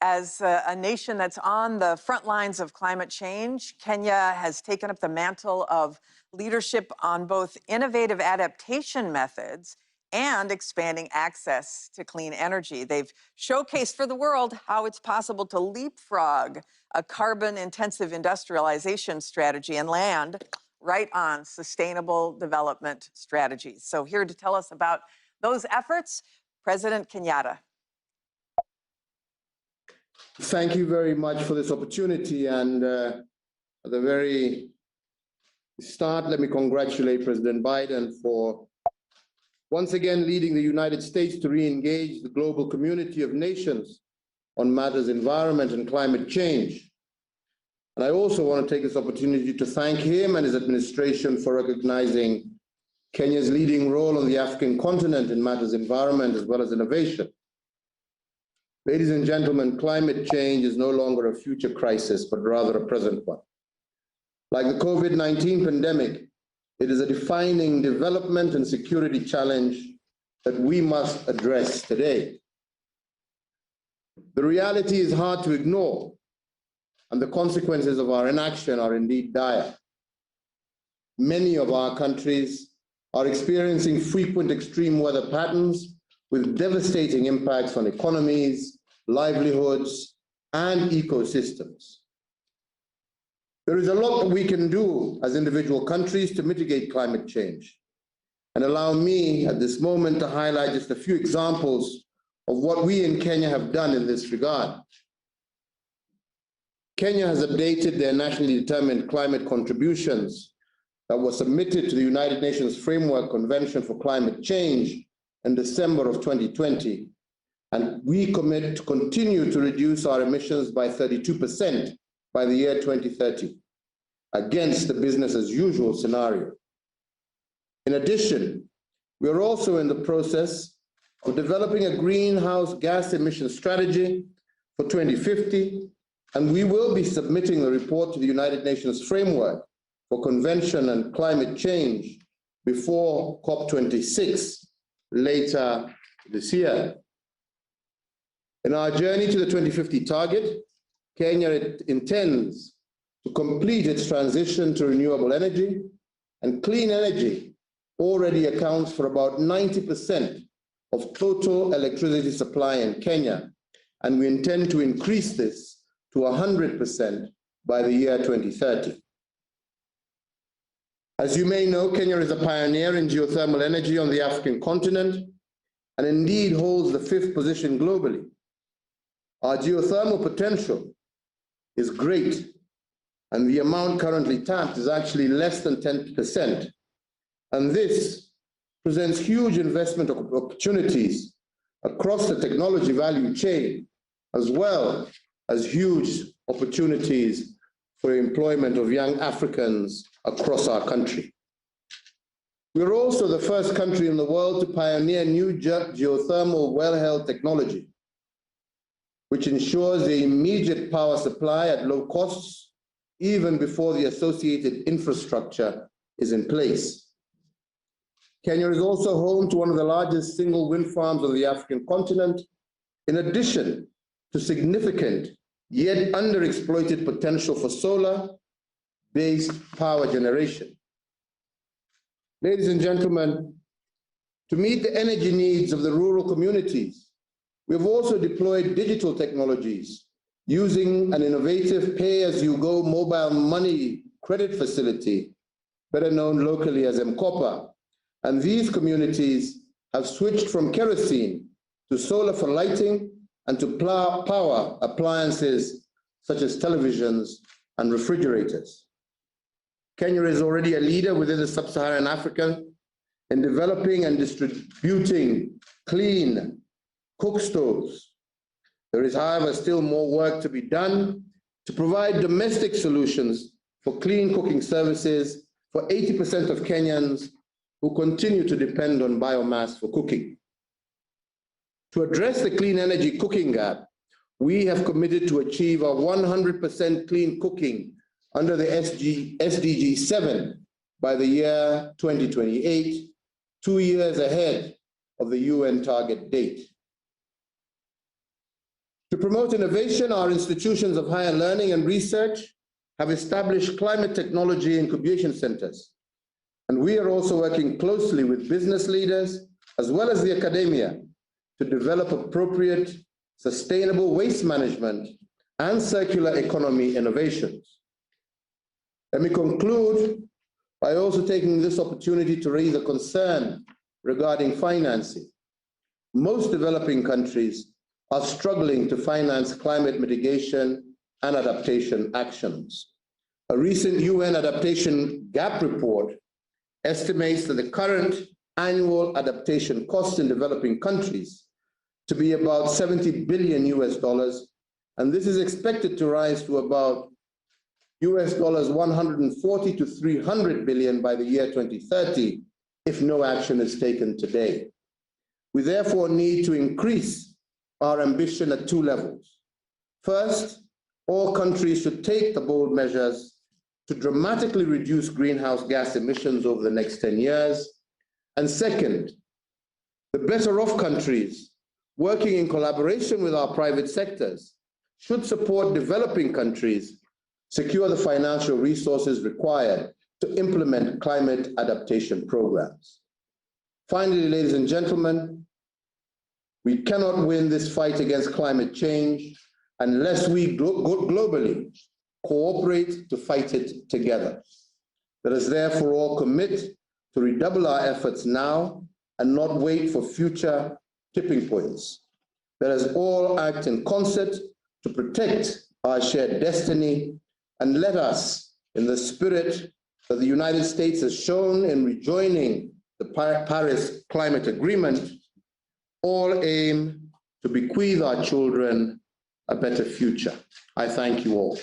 As a nation that's on the front lines of climate change, Kenya has taken up the mantle of leadership on both innovative adaptation methods and expanding access to clean energy. They've showcased for the world how it's possible to leapfrog a carbon-intensive industrialization strategy and land right on sustainable development strategies. So here to tell us about those efforts, President Kenyatta. Thank you very much for this opportunity. And at the very start, let me congratulate President Biden for once again leading the United States to re-engage the global community of nations on matters environment and climate change. And I also want to take this opportunity to thank him and his administration for recognizing Kenya's leading role on the African continent in matters environment as well as innovation. Ladies and gentlemen, climate change is no longer a future crisis, but rather a present one. Like the COVID-19 pandemic, it is a defining development and security challenge that we must address today. The reality is hard to ignore. and the consequences of our inaction are indeed dire. Many of our countries are experiencing frequent extreme weather patterns with devastating impacts on economies, livelihoods, and ecosystems. There is a lot that we can do as individual countries to mitigate climate change. And allow me at this moment to highlight just a few examples of what we in Kenya have done in this regard. Kenya has updated their nationally determined climate contributions that were submitted to the United Nations Framework Convention for Climate Change in December of 2020. And we commit to continue to reduce our emissions by 32% by the year 2030, against the business as usual scenario. In addition, we are also in the process of developing a greenhouse gas emission strategy for 2050, and we will be submitting a report to the United Nations Framework for Convention and Climate Change before COP26 later this year. In our journey to the 2050 target, Kenya intends to complete its transition to renewable energy, and clean energy already accounts for about 90% of total electricity supply in Kenya, and we intend to increase this to 100% by the year 2030. As you may know, Kenya is a pioneer in geothermal energy on the African continent, and indeed holds the 5th position globally. Our geothermal potential is great, and the amount currently tapped is actually less than 10%. And this presents huge investment opportunities across the technology value chain, as well as huge opportunities for employment of young Africans across our country. We're also the first country in the world to pioneer new geothermal wellhead technology, which ensures the immediate power supply at low costs, even before the associated infrastructure is in place. Kenya is also home to one of the largest single wind farms on the African continent, in addition to significant yet underexploited potential for solar-based power generation. Ladies and gentlemen, to meet the energy needs of the rural communities, we have also deployed digital technologies using an innovative pay-as-you-go mobile money credit facility, better known locally as M-Kopa. And these communities have switched from kerosene to solar for lighting and to power appliances such as televisions and refrigerators. Kenya is already a leader within the sub-Saharan Africa in developing and distributing clean cook stoves. There is, however, still more work to be done to provide domestic solutions for clean cooking services for 80% of Kenyans who continue to depend on biomass for cooking. To address the clean energy cooking gap, we have committed to achieve a 100% clean cooking under the SDG 7 by the year 2028, 2 years ahead of the UN target date. To promote innovation, our institutions of higher learning and research have established climate technology incubation centers. And we are also working closely with business leaders as well as the academia to develop appropriate, sustainable waste management and circular economy innovations. Let me conclude by also taking this opportunity to raise a concern regarding financing. Most developing countries are struggling to finance climate mitigation and adaptation actions. A recent UN adaptation gap report estimates that the current annual adaptation costs in developing countries to be about $70 billion US, and this is expected to rise to about US $140 to 300 billion by the year 2030 if no action is taken today. We therefore need to increase our ambition at 2 levels. First, all countries should take the bold measures to dramatically reduce greenhouse gas emissions over the next 10 years. And second, the better off countries, working in collaboration with our private sectors, should support developing countries secure the financial resources required to implement climate adaptation programs. Finally, ladies and gentlemen, we cannot win this fight against climate change unless we globally cooperate to fight it together. Let us therefore all commit to redouble our efforts now and not wait for future tipping points. Let us all act in concert to protect our shared destiny, and let us, in the spirit that the United States has shown in rejoining the Paris Climate Agreement, all aim to bequeath our children a better future. I thank you all.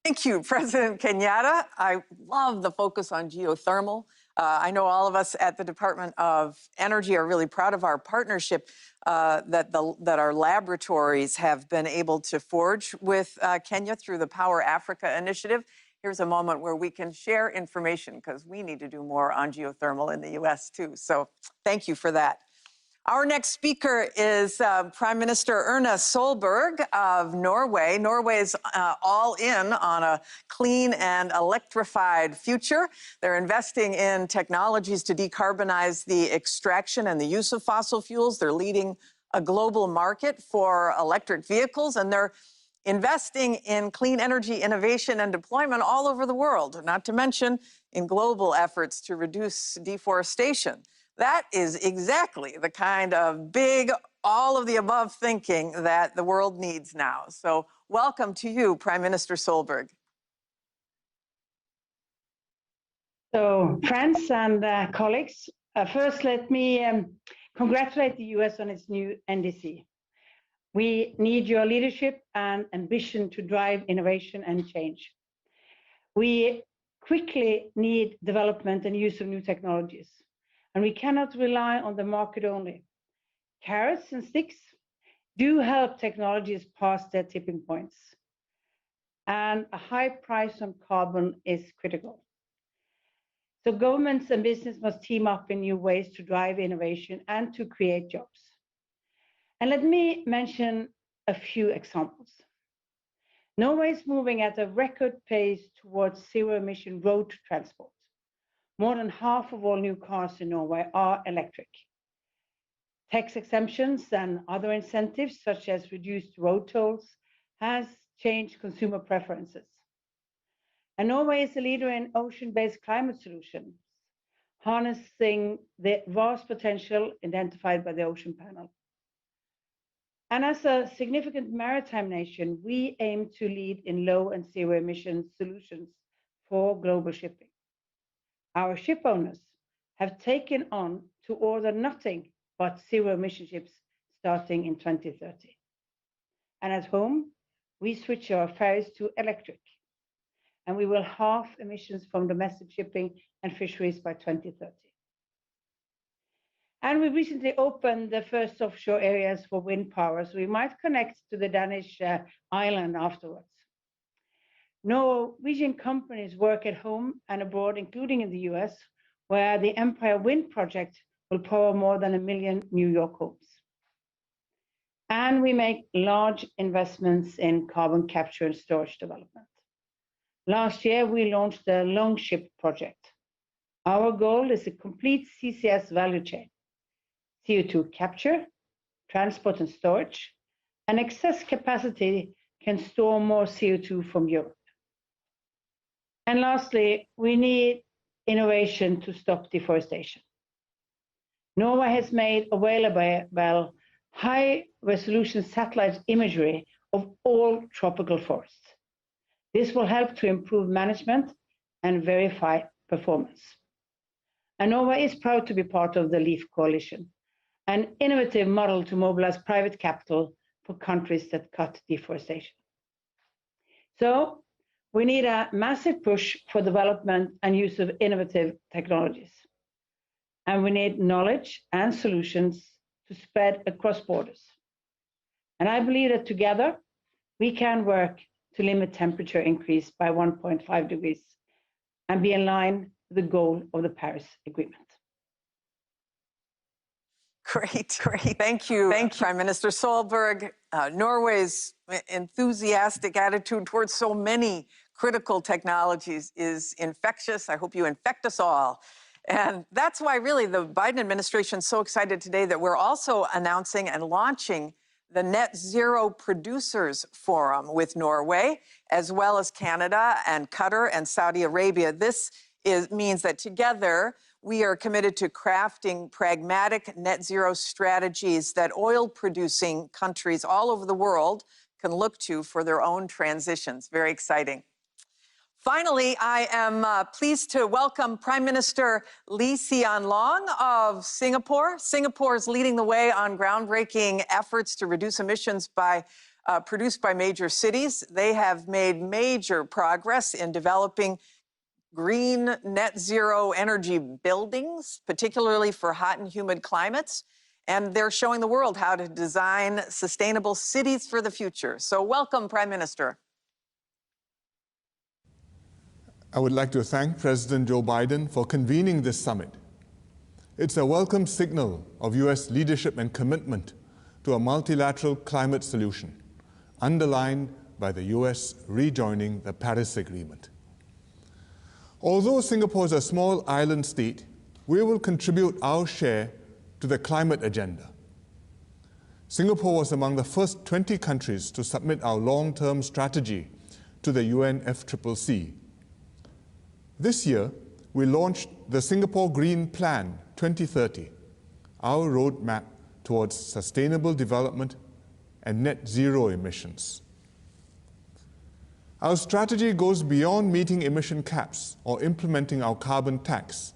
Thank you, President Kenyatta. I love the focus on geothermal. I know all of us at the Department of Energy are really proud of our partnership that our laboratories have been able to forge with Kenya through the Power Africa initiative. Here's a moment where we can share information because we need to do more on geothermal in the US too. So thank you for that. Our next speaker is Prime Minister Erna Solberg of Norway. Norway is all in on a clean and electrified future. They're investing in technologies to decarbonize the extraction and the use of fossil fuels. They're leading a global market for electric vehicles, and they're investing in clean energy innovation and deployment all over the world, not to mention in global efforts to reduce deforestation. That is exactly the kind of big, all of the above thinking that the world needs now. So welcome to you, Prime Minister Solberg. So friends and colleagues, first let me congratulate the US on its new NDC. We need your leadership and ambition to drive innovation and change. We quickly need development and use of new technologies, and we cannot rely on the market only. Carrots and sticks do help technologies pass their tipping points, and a high price on carbon is critical. So governments and business must team up in new ways to drive innovation and to create jobs. And let me mention a few examples. Norway is moving at a record pace towards zero-emission road transport. More than half of all new cars in Norway are electric. Tax exemptions and other incentives, such as reduced road tolls, has changed consumer preferences. And Norway is a leader in ocean-based climate solutions, harnessing the vast potential identified by the Ocean Panel. And as a significant maritime nation, we aim to lead in low and zero emission solutions for global shipping. Our ship owners have taken on to order nothing but zero emission ships starting in 2030. And at home, we switch our ferries to electric, and we will halve emissions from domestic shipping and fisheries by 2030. And we recently opened the first offshore areas for wind power, so we might connect to the Danish island afterwards. Norwegian companies work at home and abroad, including in the US, where the Empire Wind Project will power more than 1 million New York homes. And we make large investments in carbon capture and storage development. Last year, we launched the Longship project. Our goal is a complete CCS value chain: CO2 capture, transport and storage, and excess capacity can store more CO2 from Europe. And lastly, we need innovation to stop deforestation. Norway has made available high-resolution satellite imagery of all tropical forests. This will help to improve management and verify performance. And Norway is proud to be part of the LEAF Coalition, an innovative model to mobilize private capital for countries that cut deforestation. So we need a massive push for development and use of innovative technologies. And we need knowledge and solutions to spread across borders. And I believe that together we can work to limit temperature increase by 1.5 degrees and be in line with the goal of the Paris Agreement. Great. Thank you, Prime Minister Solberg. Norway's enthusiastic attitude towards so many critical technologies is infectious. I hope you infect us all. And that's why really the Biden administration is so excited today that we're also announcing and launching the Net Zero Producers Forum with Norway, as well as Canada and Qatar and Saudi Arabia. This means that together we are committed to crafting pragmatic net zero strategies that oil-producing countries all over the world can look to for their own transitions. Very exciting. Finally, I am pleased to welcome Prime Minister Lee Hsien Loong of Singapore. Singapore is leading the way on groundbreaking efforts to reduce emissions produced by major cities. They have made major progress in developing green net zero energy buildings, particularly for hot and humid climates. And they're showing the world how to design sustainable cities for the future. So welcome, Prime Minister. I would like to thank President Joe Biden for convening this summit. It's a welcome signal of U.S. leadership and commitment to a multilateral climate solution, underlined by the U.S. rejoining the Paris Agreement. Although Singapore is a small island state, we will contribute our share to the climate agenda. Singapore was among the first 20 countries to submit our long-term strategy to the UNFCCC. This year, we launched the Singapore Green Plan 2030, our roadmap towards sustainable development and net zero emissions. Our strategy goes beyond meeting emission caps or implementing our carbon tax.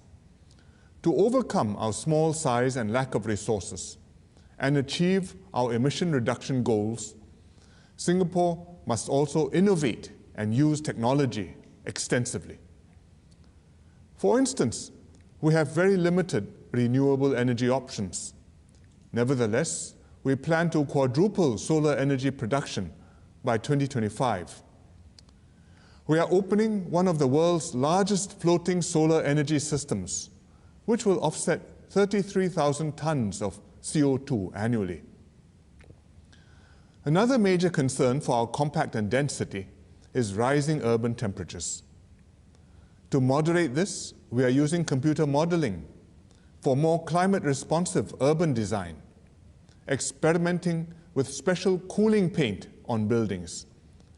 To overcome our small size and lack of resources and achieve our emission reduction goals, Singapore must also innovate and use technology extensively. For instance, we have very limited renewable energy options. Nevertheless, we plan to quadruple solar energy production by 2025. We are opening one of the world's largest floating solar energy systems, which will offset 33,000 tons of CO2 annually. Another major concern for our compact and dense city is rising urban temperatures. To moderate this, we are using computer modeling for more climate-responsive urban design, experimenting with special cooling paint on buildings,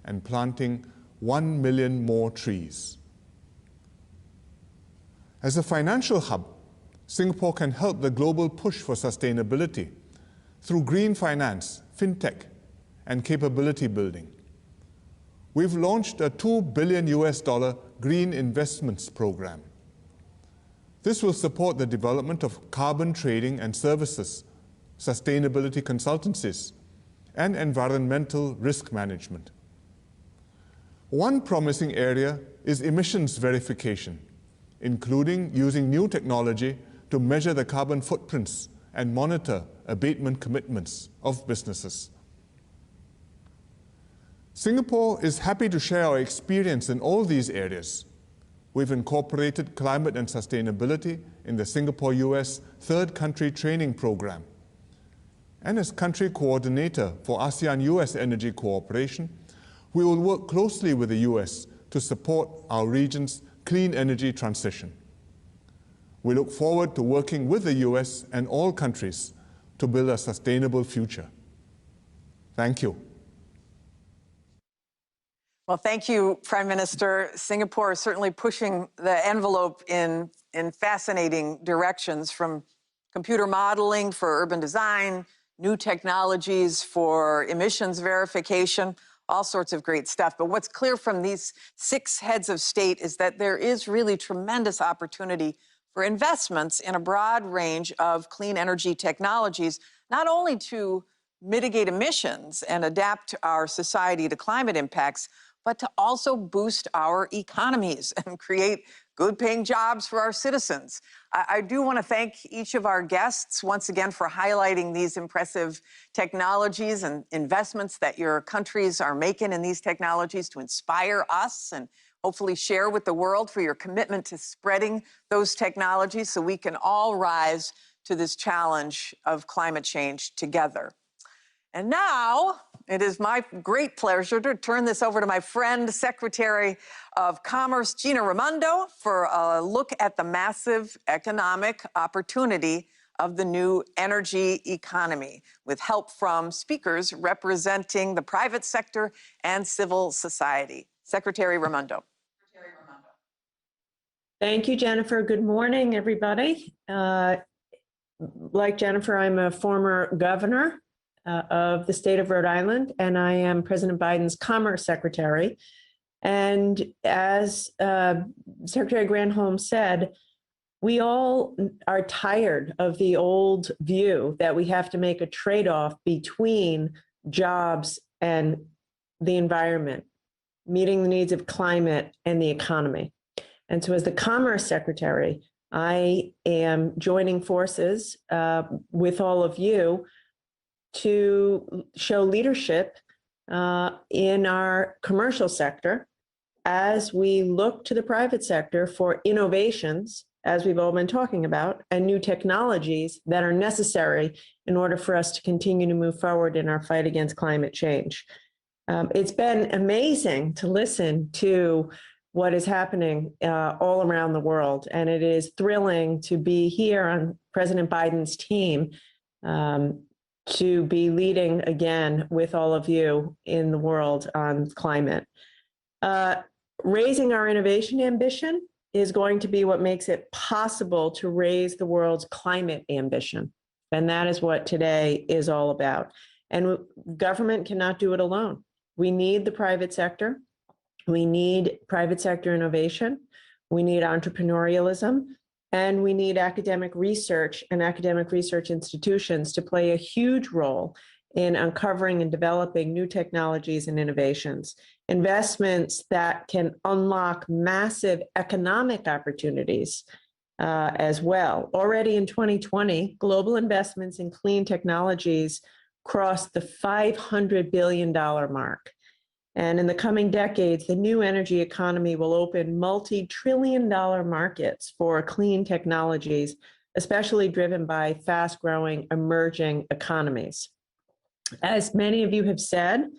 and planting 1 million more trees. As a financial hub, Singapore can help the global push for sustainability through green finance, fintech, and capability building. We've launched a $2 billion Green Investments Program. This will support the development of carbon trading and services, sustainability consultancies, and environmental risk management. One promising area is emissions verification, including using new technology to measure the carbon footprints and monitor abatement commitments of businesses. Singapore is happy to share our experience in all these areas. We've incorporated climate and sustainability in the Singapore-US Third Country Training Program. And as country coordinator for ASEAN-US Energy Cooperation, we will work closely with the US to support our region's clean energy transition. We look forward to working with the US and all countries to build a sustainable future. Thank you. Well, thank you, Prime Minister. Singapore is certainly pushing the envelope in fascinating directions, from computer modeling for urban design, new technologies for emissions verification, all sorts of great stuff. But what's clear from these 6 heads of state is that there is really tremendous opportunity for investments in a broad range of clean energy technologies, not only to mitigate emissions and adapt our society to climate impacts, but to also boost our economies and create good-paying jobs for our citizens. I do want to thank each of our guests once again for highlighting these impressive technologies and investments that your countries are making in these technologies to inspire us and hopefully share with the world, for your commitment to spreading those technologies so we can all rise to this challenge of climate change together. And now it is my great pleasure to turn this over to my friend, Secretary of Commerce, Gina Raimondo, for a look at the massive economic opportunity of the new energy economy, with help from speakers representing the private sector and civil society. Secretary Raimondo. Thank you, Jennifer. Good morning, everybody. Like Jennifer, I'm a former governor of the state of Rhode Island, and I am President Biden's Commerce Secretary. And as Secretary Granholm said, we all are tired of the old view that we have to make a trade-off between jobs and the environment, meeting the needs of climate and the economy. And so as the Commerce Secretary, I am joining forces with all of you to show leadership in our commercial sector as we look to the private sector for innovations, as we've all been talking about, and new technologies that are necessary in order for us to continue to move forward in our fight against climate change. It's been amazing to listen to what is happening all around the world, and it is thrilling to be here on President Biden's team to be leading again with all of you in the world on climate. Raising our innovation ambition is going to be what makes it possible to raise the world's climate ambition. And that is what today is all about. And government cannot do it alone. We need the private sector. We need private sector innovation. We need entrepreneurialism. And we need academic research and academic research institutions to play a huge role in uncovering and developing new technologies and innovations, investments that can unlock massive economic opportunities as well. Already in 2020, global investments in clean technologies crossed the $500 billion mark. And in the coming decades, the new energy economy will open multi-trillion-dollar markets for clean technologies, especially driven by fast-growing emerging economies. As many of you have said,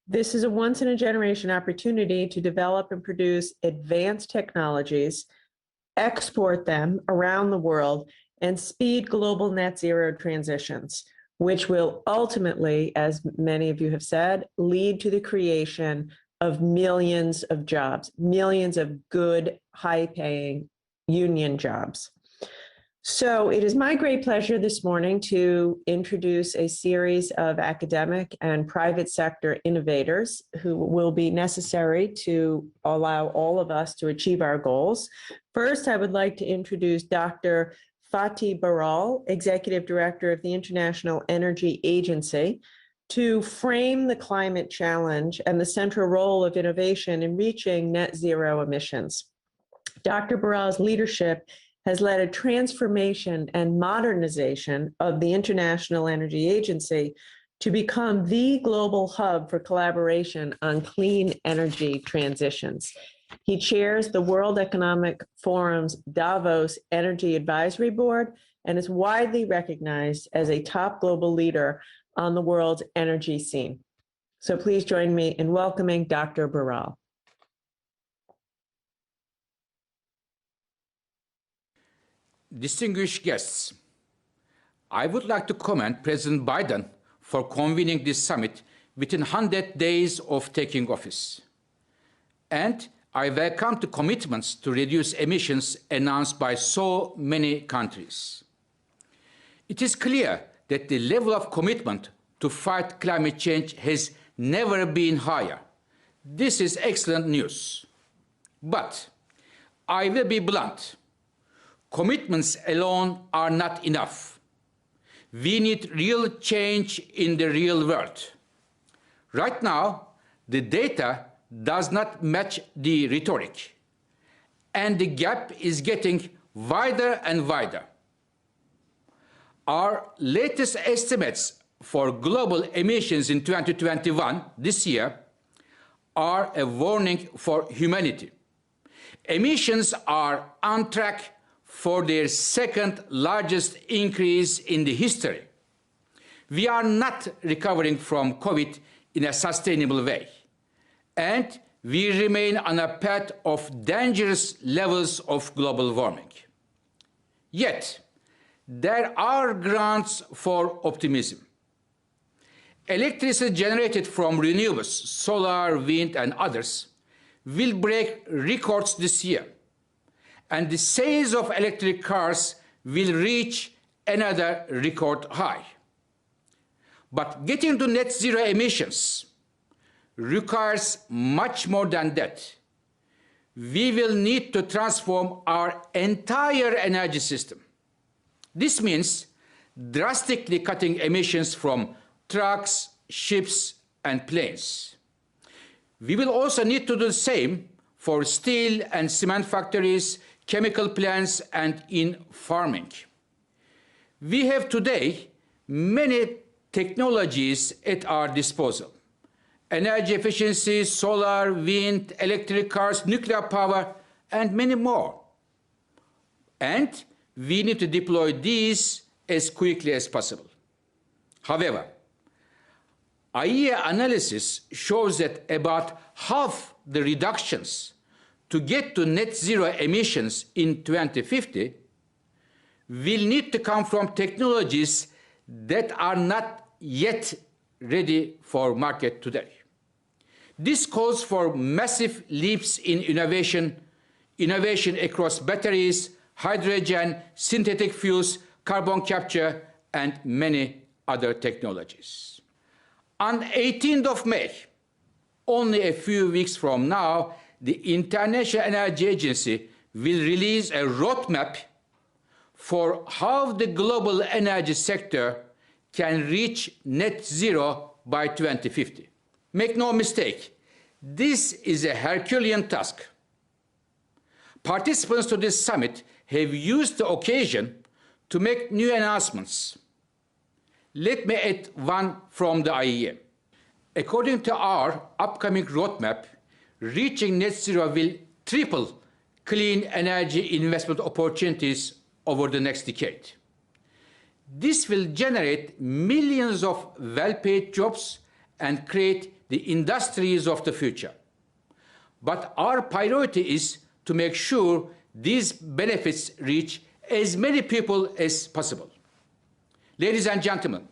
this is a once-in-a-generation opportunity to develop and produce advanced technologies, export them around the world, and speed global net zero transitions, which will ultimately, as many of you have said, lead to the creation of millions of jobs, millions of good, high-paying union jobs. So it is my great pleasure this morning to introduce a series of academic and private sector innovators who will be necessary to allow all of us to achieve our goals. First, I would like to introduce Dr. Fatih Birol, Executive Director of the International Energy Agency, to frame the climate challenge and the central role of innovation in reaching net zero emissions. Dr. Birol's leadership has led a transformation and modernization of the International Energy Agency to become the global hub for collaboration on clean energy transitions. He chairs the World Economic Forum's Davos Energy Advisory Board and is widely recognized as a top global leader on the world's energy scene. So please join me in welcoming Dr. Birol. Distinguished guests, I would like to commend President Biden for convening this summit within 100 days of taking office. And I welcome the commitments to reduce emissions announced by so many countries. It is clear that the level of commitment to fight climate change has never been higher. This is excellent news. But I will be blunt. Commitments alone are not enough. We need real change in the real world. Right now, the data does not match the rhetoric, and the gap is getting wider and wider. Our latest estimates for global emissions in 2021, this year, are a warning for humanity. Emissions are on track for their second largest increase in the history. We are not recovering from COVID in a sustainable way, and we remain on a path of dangerous levels of global warming. Yet, there are grounds for optimism. Electricity generated from renewables, solar, wind, and others, will break records this year, and the sales of electric cars will reach another record high. But getting to net zero emissions requires much more than that. We will need to transform our entire energy system. This means drastically cutting emissions from trucks, ships, and planes. We will also need to do the same for steel and cement factories, chemical plants, and in farming. We have today many technologies at our disposal: energy efficiency, solar, wind, electric cars, nuclear power, and many more. And we need to deploy these as quickly as possible. However, IEA analysis shows that about half the reductions to get to net zero emissions in 2050 will need to come from technologies that are not yet ready for market today. This calls for massive leaps in innovation across batteries, hydrogen, synthetic fuels, carbon capture, and many other technologies. On 18th of May, only a few weeks from now, the International Energy Agency will release a roadmap for how the global energy sector can reach net zero by 2050. Make no mistake, this is a Herculean task. Participants to this summit have used the occasion to make new announcements. Let me add one from the IEA. According to our upcoming roadmap, reaching net zero will triple clean energy investment opportunities over the next decade. This will generate millions of well-paid jobs and create the industries of the future. But our priority is to make sure these benefits reach as many people as possible. Ladies and gentlemen,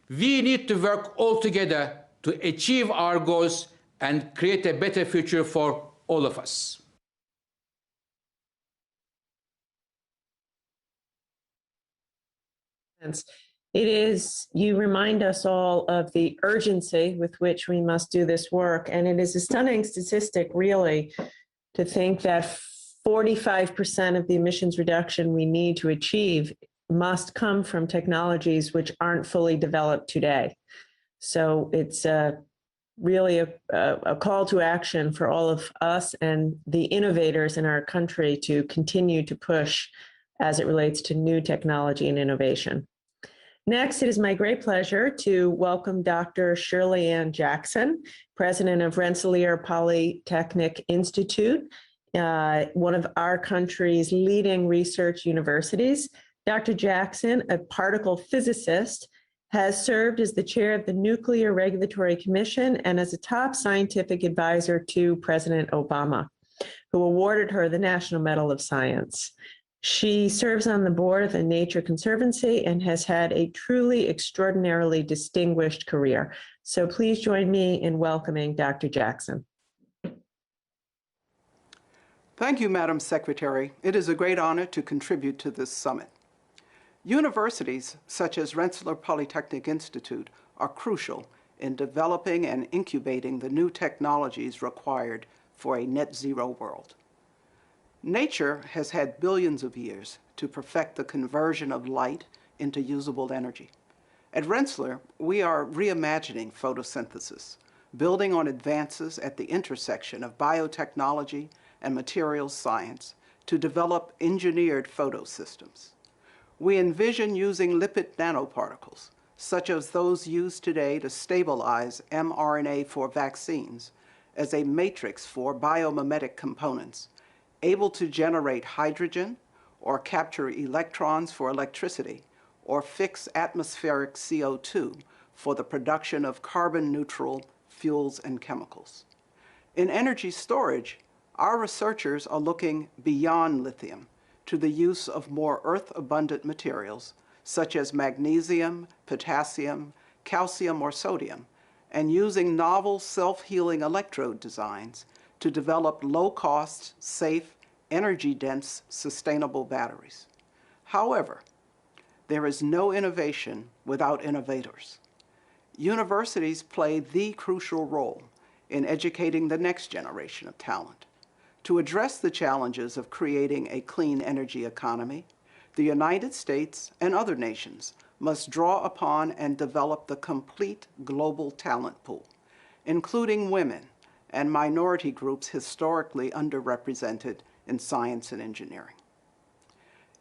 we need to work all together to achieve our goals and create a better future for all of us. You remind us all of the urgency with which we must do this work. And it is a stunning statistic, really, to think that 45% of the emissions reduction we need to achieve must come from technologies which aren't fully developed today. So it's really a call to action for all of us and the innovators in our country to continue to push as it relates to new technology and innovation. Next, it is my great pleasure to welcome Dr. Shirley Ann Jackson, president of Rensselaer Polytechnic Institute, one of our country's leading research universities. Dr. Jackson, a particle physicist, has served as the chair of the Nuclear Regulatory Commission and as a top scientific advisor to President Obama, who awarded her the National Medal of Science. She serves on the board of the Nature Conservancy and has had a truly extraordinarily distinguished career. So please join me in welcoming Dr. Jackson. Thank you, Madam Secretary. It is a great honor to contribute to this summit. Universities such as Rensselaer Polytechnic Institute are crucial in developing and incubating the new technologies required for a net zero world. Nature has had billions of years to perfect the conversion of light into usable energy. At Rensselaer, we are reimagining photosynthesis, building on advances at the intersection of biotechnology and materials science to develop engineered photosystems. We envision using lipid nanoparticles, such as those used today to stabilize mRNA for vaccines, as a matrix for biomimetic components, able to generate hydrogen or capture electrons for electricity, or fix atmospheric CO2 for the production of carbon-neutral fuels and chemicals. In energy storage, our researchers are looking beyond lithium to the use of more earth-abundant materials such as magnesium, potassium, calcium, or sodium, and using novel self-healing electrode designs to develop low-cost, safe, energy-dense, sustainable batteries. However, there is no innovation without innovators. Universities play the crucial role in educating the next generation of talent. To address the challenges of creating a clean energy economy, the United States and other nations must draw upon and develop the complete global talent pool, including women and minority groups historically underrepresented in science and engineering.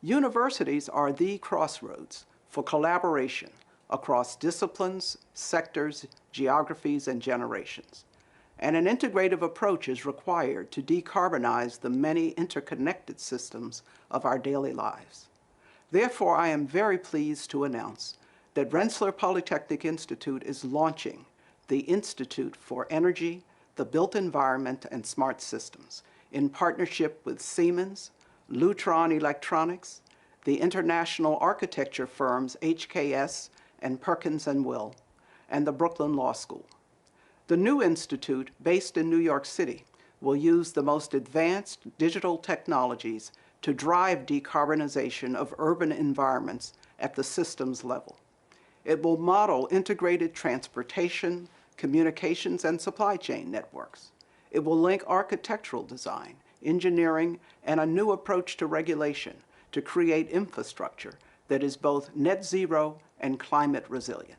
Universities are the crossroads for collaboration across disciplines, sectors, geographies, and generations. And an integrative approach is required to decarbonize the many interconnected systems of our daily lives. Therefore, I am very pleased to announce that Rensselaer Polytechnic Institute is launching the Institute for Energy, the Built Environment, and Smart Systems in partnership with Siemens, Lutron Electronics, the international architecture firms HKS and Perkins & Will, and the Brooklyn Law School. The new institute, based in New York City, will use the most advanced digital technologies to drive decarbonization of urban environments at the systems level. It will model integrated transportation, communications, and supply chain networks. It will link architectural design, engineering, and a new approach to regulation to create infrastructure that is both net zero and climate resilient.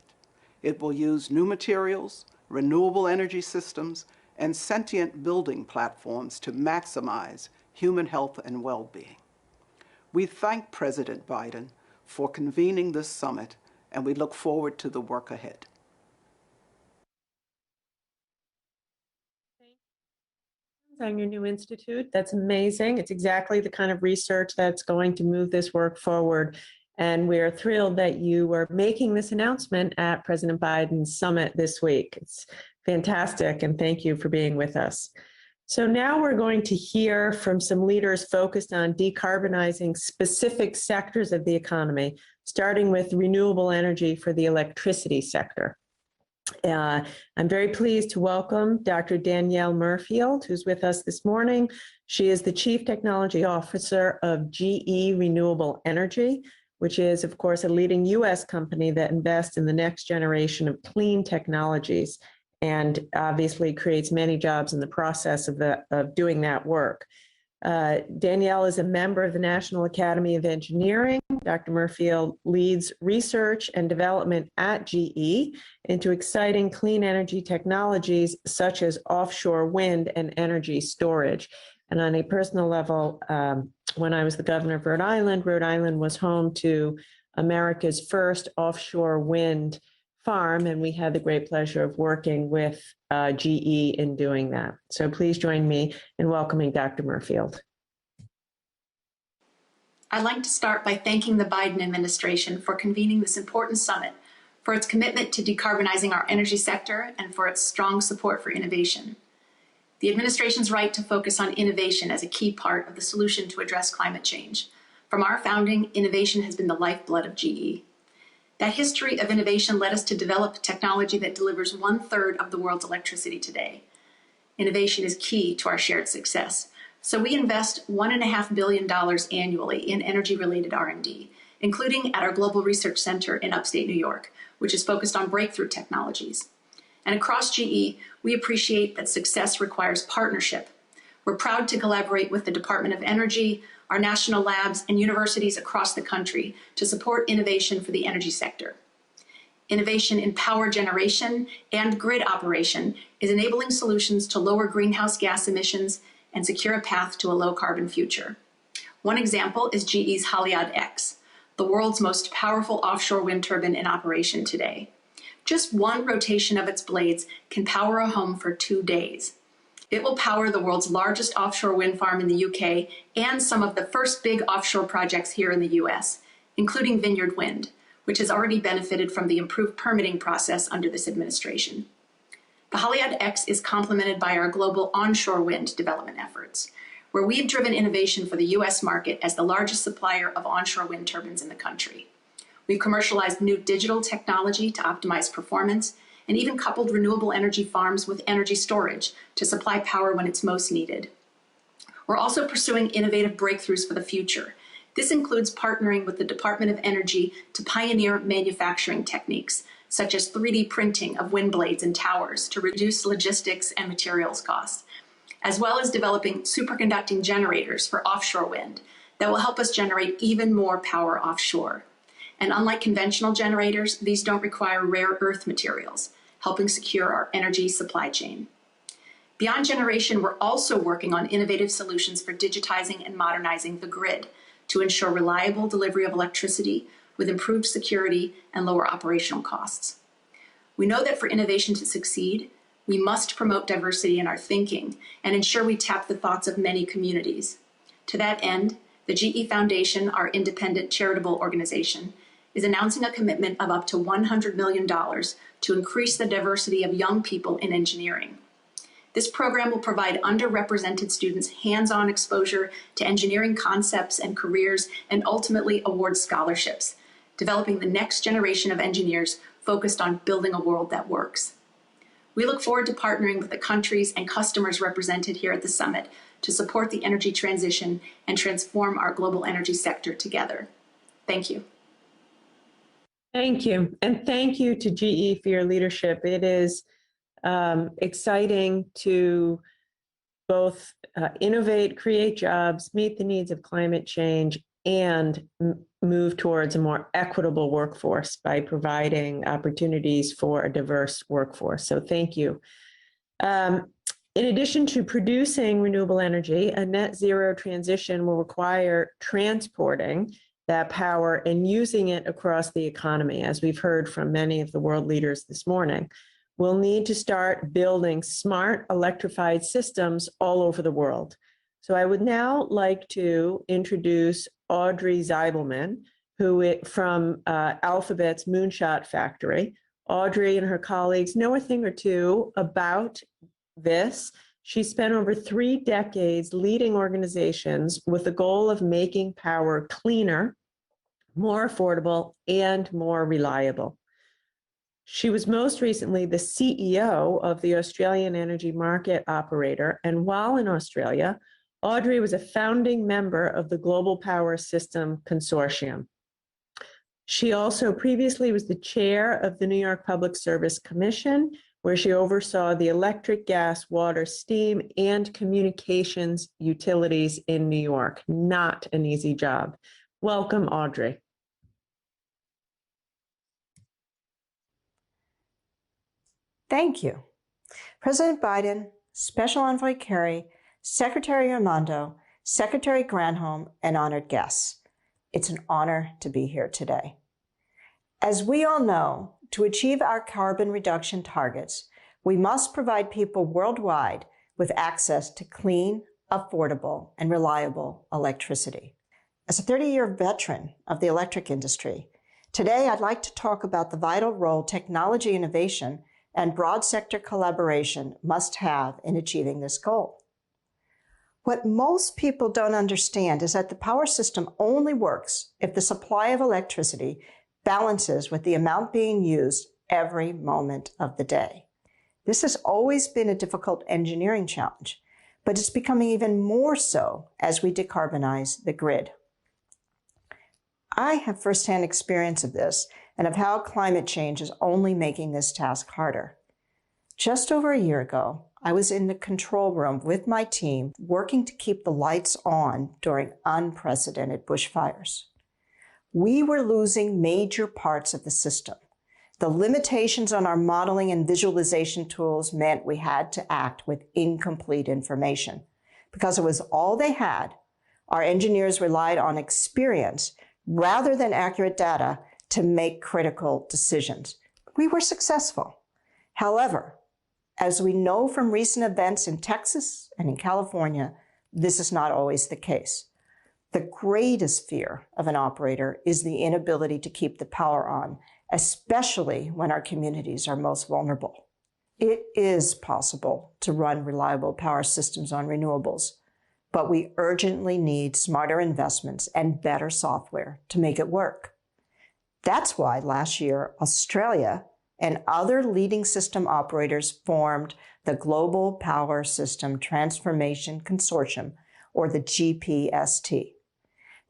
It will use new materials, renewable energy systems, and sentient building platforms to maximize human health and well-being. We thank President Biden for convening this summit, and we look forward to the work ahead. On your new institute. That's amazing. It's exactly the kind of research that's going to move this work forward. And we're thrilled that you are making this announcement at President Biden's summit this week. It's fantastic, and thank you for being with us. So now we're going to hear from some leaders focused on decarbonizing specific sectors of the economy, starting with renewable energy for the electricity sector. I'm very pleased to welcome Dr. Danielle Murfield, who's with us this morning. She is the Chief Technology Officer of GE Renewable Energy, which is, of course, a leading U.S. company that invests in the next generation of clean technologies and obviously creates many jobs in the process of doing that work. Danielle is a member of the National Academy of Engineering. Dr. Murfield leads research and development at GE into exciting clean energy technologies such as offshore wind and energy storage. And on a personal level, when I was the governor of Rhode Island was home to America's first offshore wind farm, and we had the great pleasure of working with GE in doing that. So please join me in welcoming Dr. Murfield. I'd like to start by thanking the Biden administration for convening this important summit, for its commitment to decarbonizing our energy sector, and for its strong support for innovation. The administration's right to focus on innovation as a key part of the solution to address climate change. From our founding, innovation has been the lifeblood of GE. That history of innovation led us to develop technology that delivers 1/3 of the world's electricity today. Innovation is key to our shared success. So we invest $1.5 billion annually in energy-related R&D, including at our Global Research Center in upstate New York, which is focused on breakthrough technologies. And across GE, we appreciate that success requires partnership. We're proud to collaborate with the Department of Energy, our national labs, and universities across the country to support innovation for the energy sector. Innovation in power generation and grid operation is enabling solutions to lower greenhouse gas emissions and secure a path to a low-carbon future. One example is GE's Haliade X, the world's most powerful offshore wind turbine in operation today. Just one rotation of its blades can power a home for 2 days. It will power the world's largest offshore wind farm in the UK and some of the first big offshore projects here in the US, including Vineyard Wind, which has already benefited from the improved permitting process under this administration. The Haliade X is complemented by our global onshore wind development efforts, where we've driven innovation for the US market as the largest supplier of onshore wind turbines in the country. We've commercialized new digital technology to optimize performance and even coupled renewable energy farms with energy storage to supply power when it's most needed. We're also pursuing innovative breakthroughs for the future. This includes partnering with the Department of Energy to pioneer manufacturing techniques, such as 3D printing of wind blades and towers to reduce logistics and materials costs, as well as developing superconducting generators for offshore wind that will help us generate even more power offshore. And unlike conventional generators, these don't require rare earth materials, helping secure our energy supply chain. Beyond generation, we're also working on innovative solutions for digitizing and modernizing the grid to ensure reliable delivery of electricity with improved security and lower operational costs. We know that for innovation to succeed, we must promote diversity in our thinking and ensure we tap the thoughts of many communities. To that end, the GE Foundation, our independent charitable organization, is announcing a commitment of up to $100 million to increase the diversity of young people in engineering. This program will provide underrepresented students hands-on exposure to engineering concepts and careers and ultimately award scholarships, developing the next generation of engineers focused on building a world that works. We look forward to partnering with the countries and customers represented here at the summit to support the energy transition and transform our global energy sector together. Thank you. Thank you. And thank you to GE for your leadership. It is exciting to both innovate, create jobs, meet the needs of climate change, and move towards a more equitable workforce by providing opportunities for a diverse workforce. So thank you. In addition to producing renewable energy, a net zero transition will require transporting that power and using it across the economy, as we've heard from many of the world leaders this morning. We'll need to start building smart electrified systems all over the world. So I would now like to introduce Audrey Zeibelman, from Alphabet's Moonshot Factory. Audrey and her colleagues know a thing or two about this. She spent over 3 decades leading organizations with the goal of making power cleaner, more affordable, and more reliable. She was most recently the CEO of the Australian Energy Market Operator, and while in Australia, Audrey was a founding member of the Global Power System Consortium. She also previously was the chair of the New York Public Service Commission, where she oversaw the electric, gas, water, steam, and communications utilities in New York. Not an easy job. Welcome, Audrey. Thank you. President Biden, Special Envoy Kerry, Secretary Armando, Secretary Granholm, and honored guests. It's an honor to be here today. As we all know, to achieve our carbon reduction targets, we must provide people worldwide with access to clean, affordable, and reliable electricity. As a 30-year veteran of the electric industry, today I'd like to talk about the vital role technology innovation and broad sector collaboration must have in achieving this goal. What most people don't understand is that the power system only works if the supply of electricity balances with the amount being used every moment of the day. This has always been a difficult engineering challenge, but it's becoming even more so as we decarbonize the grid. I have firsthand experience of this and of how climate change is only making this task harder. Just over a year ago, I was in the control room with my team working to keep the lights on during unprecedented bushfires. We were losing major parts of the system. The limitations on our modeling and visualization tools meant we had to act with incomplete information. Because it was all they had, our engineers relied on experience rather than accurate data to make critical decisions. We were successful. However, As we know from recent events in Texas and in California, this is not always the case. The greatest fear of an operator is the inability to keep the power on, especially when our communities are most vulnerable. It is possible to run reliable power systems on renewables, but we urgently need smarter investments and better software to make it work. That's why last year, Australia and other leading system operators formed the Global Power System Transformation Consortium, or the GPST.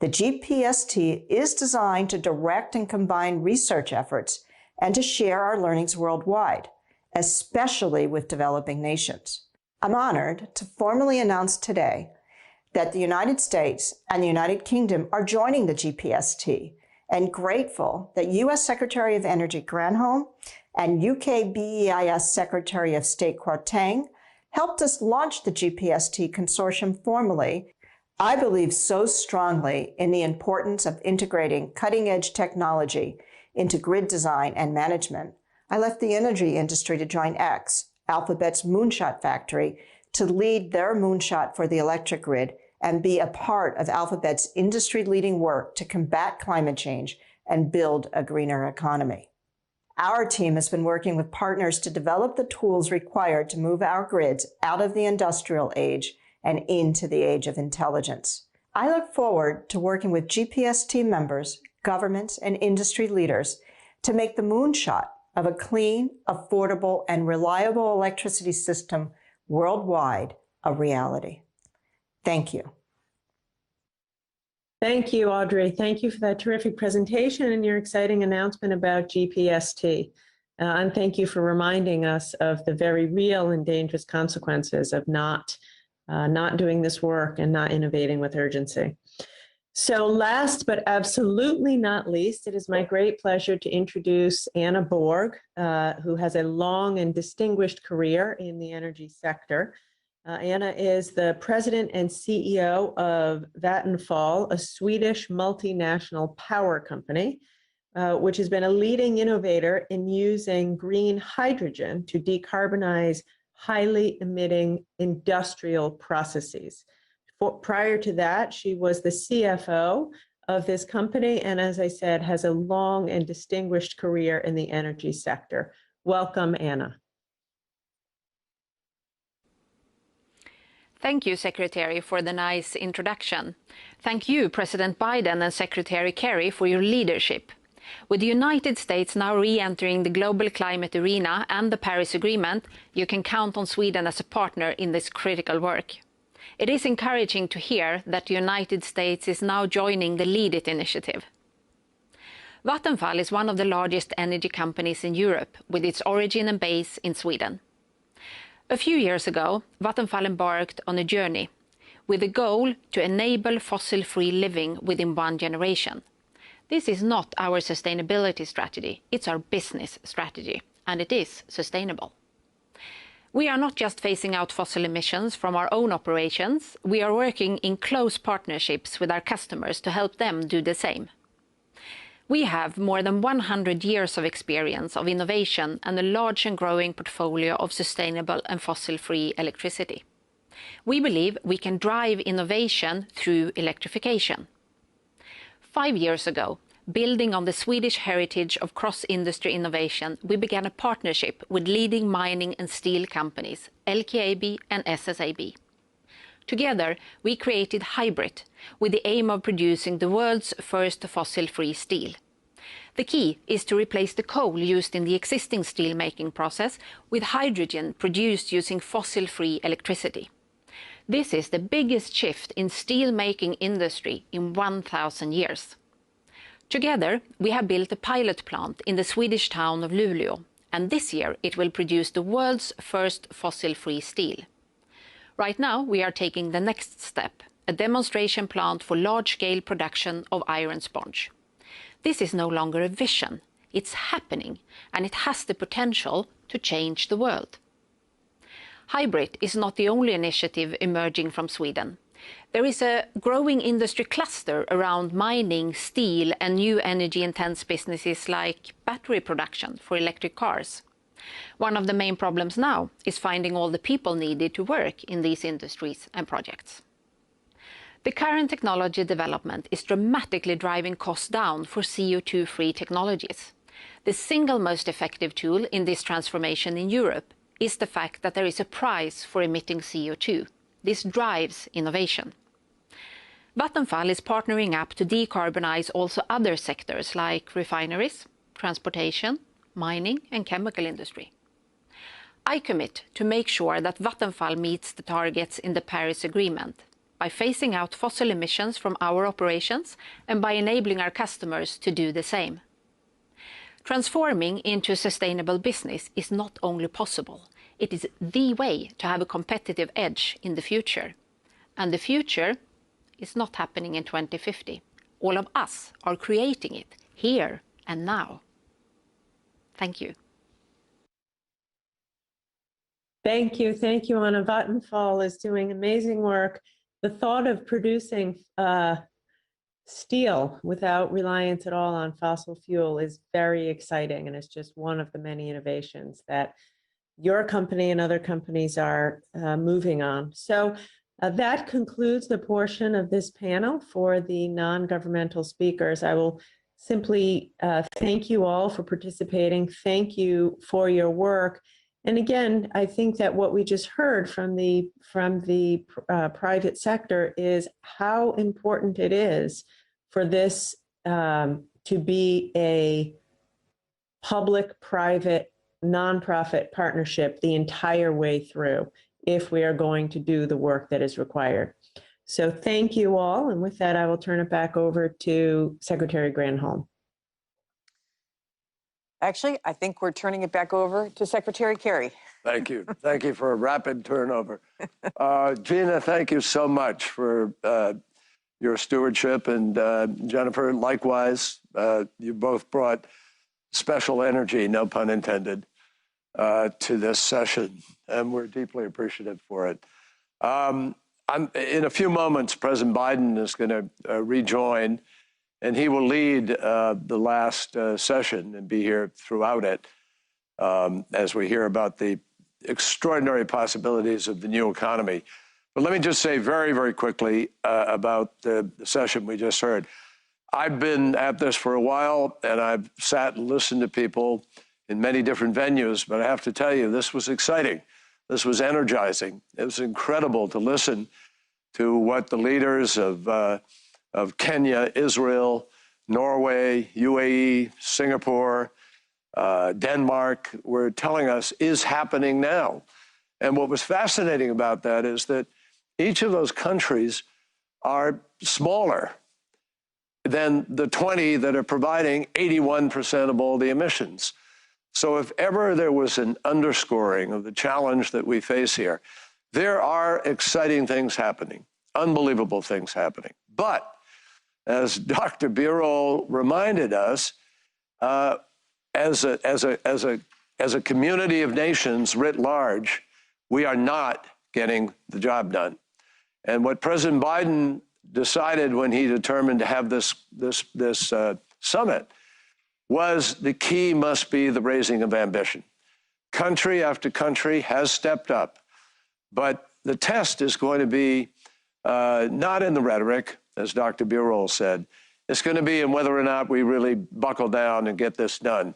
The GPST is designed to direct and combine research efforts and to share our learnings worldwide, especially with developing nations. I'm honored to formally announce today that the United States and the United Kingdom are joining the GPST, and grateful that U.S. Secretary of Energy Granholm and UK BEIS Secretary of State Kwarteng helped us launch the GPST consortium formally. I believe so strongly in the importance of integrating cutting-edge technology into grid design and management. I left the energy industry to join X, Alphabet's moonshot factory, to lead their moonshot for the electric grid and be a part of Alphabet's industry-leading work to combat climate change and build a greener economy. Our team has been working with partners to develop the tools required to move our grids out of the industrial age and into the age of intelligence. I look forward to working with GPST members, governments, and industry leaders to make the moonshot of a clean, affordable, and reliable electricity system worldwide a reality. Thank you. Thank you, Audrey. Thank you for that terrific presentation and your exciting announcement about GPST. And thank you for reminding us of the very real and dangerous consequences of not doing this work and not innovating with urgency. So last but absolutely not least, it is my great pleasure to introduce Anna Borg, who has a long and distinguished career in the energy sector. Anna is the president and CEO of Vattenfall, a Swedish multinational power company, which has been a leading innovator in using green hydrogen to decarbonize highly emitting industrial processes. Prior to that, she was the CFO of this company, and as I said, has a long and distinguished career in the energy sector. Welcome, Anna. Thank you, Secretary, for the nice introduction. Thank you, President Biden and Secretary Kerry, for your leadership. With the United States now re-entering the global climate arena and the Paris Agreement, you can count on Sweden as a partner in this critical work. It is encouraging to hear that the United States is now joining the Lead It initiative. Vattenfall is one of the largest energy companies in Europe, with its origin and base in Sweden. A few years ago, Vattenfall embarked on a journey with a goal to enable fossil-free living within one generation. This is not our sustainability strategy, it's our business strategy, and it is sustainable. We are not just phasing out fossil emissions from our own operations, we are working in close partnerships with our customers to help them do the same. We have more than 100 years of experience of innovation and a large and growing portfolio of sustainable and fossil-free electricity. We believe we can drive innovation through electrification. 5 years ago, building on the Swedish heritage of cross-industry innovation, we began a partnership with leading mining and steel companies, LKAB and SSAB. Together, we created Hybrid, with the aim of producing the world's first fossil-free steel. The key is to replace the coal used in the existing steel-making process with hydrogen produced using fossil-free electricity. This is the biggest shift in steel-making industry in 1,000 years. Together, we have built a pilot plant in the Swedish town of Luleå, and this year it will produce the world's first fossil-free steel. Right now, we are taking the next step, a demonstration plant for large-scale production of iron sponge. This is no longer a vision, it's happening, and it has the potential to change the world. Hybrid is not the only initiative emerging from Sweden. There is a growing industry cluster around mining, steel, and new energy-intense businesses like battery production for electric cars. One of the main problems now is finding all the people needed to work in these industries and projects. The current technology development is dramatically driving costs down for CO2-free technologies. The single most effective tool in this transformation in Europe is the fact that there is a price for emitting CO2. This drives innovation. Vattenfall is partnering up to decarbonize also other sectors like refineries, transportation, mining and chemical industry. I commit to make sure that Vattenfall meets the targets in the Paris Agreement by phasing out fossil emissions from our operations and by enabling our customers to do the same. Transforming into a sustainable business is not only possible, it is the way to have a competitive edge in the future. And the future is not happening in 2050. All of us are creating it here and now. Thank you. Thank you. Thank you, Anna. Vattenfall is doing amazing work. The thought of producing steel without reliance at all on fossil fuel is very exciting, and it's just one of the many innovations that your company and other companies are moving on. So that concludes the portion of this panel for the non-governmental speakers. I will simply thank you all for participating. Thank you for your work. And again, I think that what we just heard from the private sector is how important it is for this to be a public-private nonprofit partnership the entire way through if we are going to do the work that is required. So thank you all. And with that, I will turn it back over to Secretary Granholm. Actually, I think we're turning it back over to Secretary Kerry. Thank you. Thank you for a rapid turnover. Gina, thank you so much for your stewardship. And Jennifer, likewise, you both brought special energy, no pun intended, to this session. And we're deeply appreciative for it. In a few moments, President Biden is going to rejoin, and he will lead the last session and be here throughout it as we hear about the extraordinary possibilities of the new economy. But let me just say very, very quickly about the session we just heard. I've been at this for a while, and I've sat and listened to people in many different venues, but I have to tell you, this was exciting. This was energizing. It was incredible to listen to what the leaders of Kenya, Israel, Norway, UAE, Singapore, Denmark were telling us is happening now. And what was fascinating about that is that each of those countries are smaller than the 20 that are providing 81% of all the emissions. So if ever there was an underscoring of the challenge that we face here, there are exciting things happening, unbelievable things happening. But as Dr. Birol reminded us, as a community of nations writ large, we are not getting the job done. And what President Biden decided when he determined to have this summit was the key must be the raising of ambition. Country after country has stepped up, but the test is going to be not in the rhetoric, as Dr. Birol said. It's going to be in whether or not we really buckle down and get this done.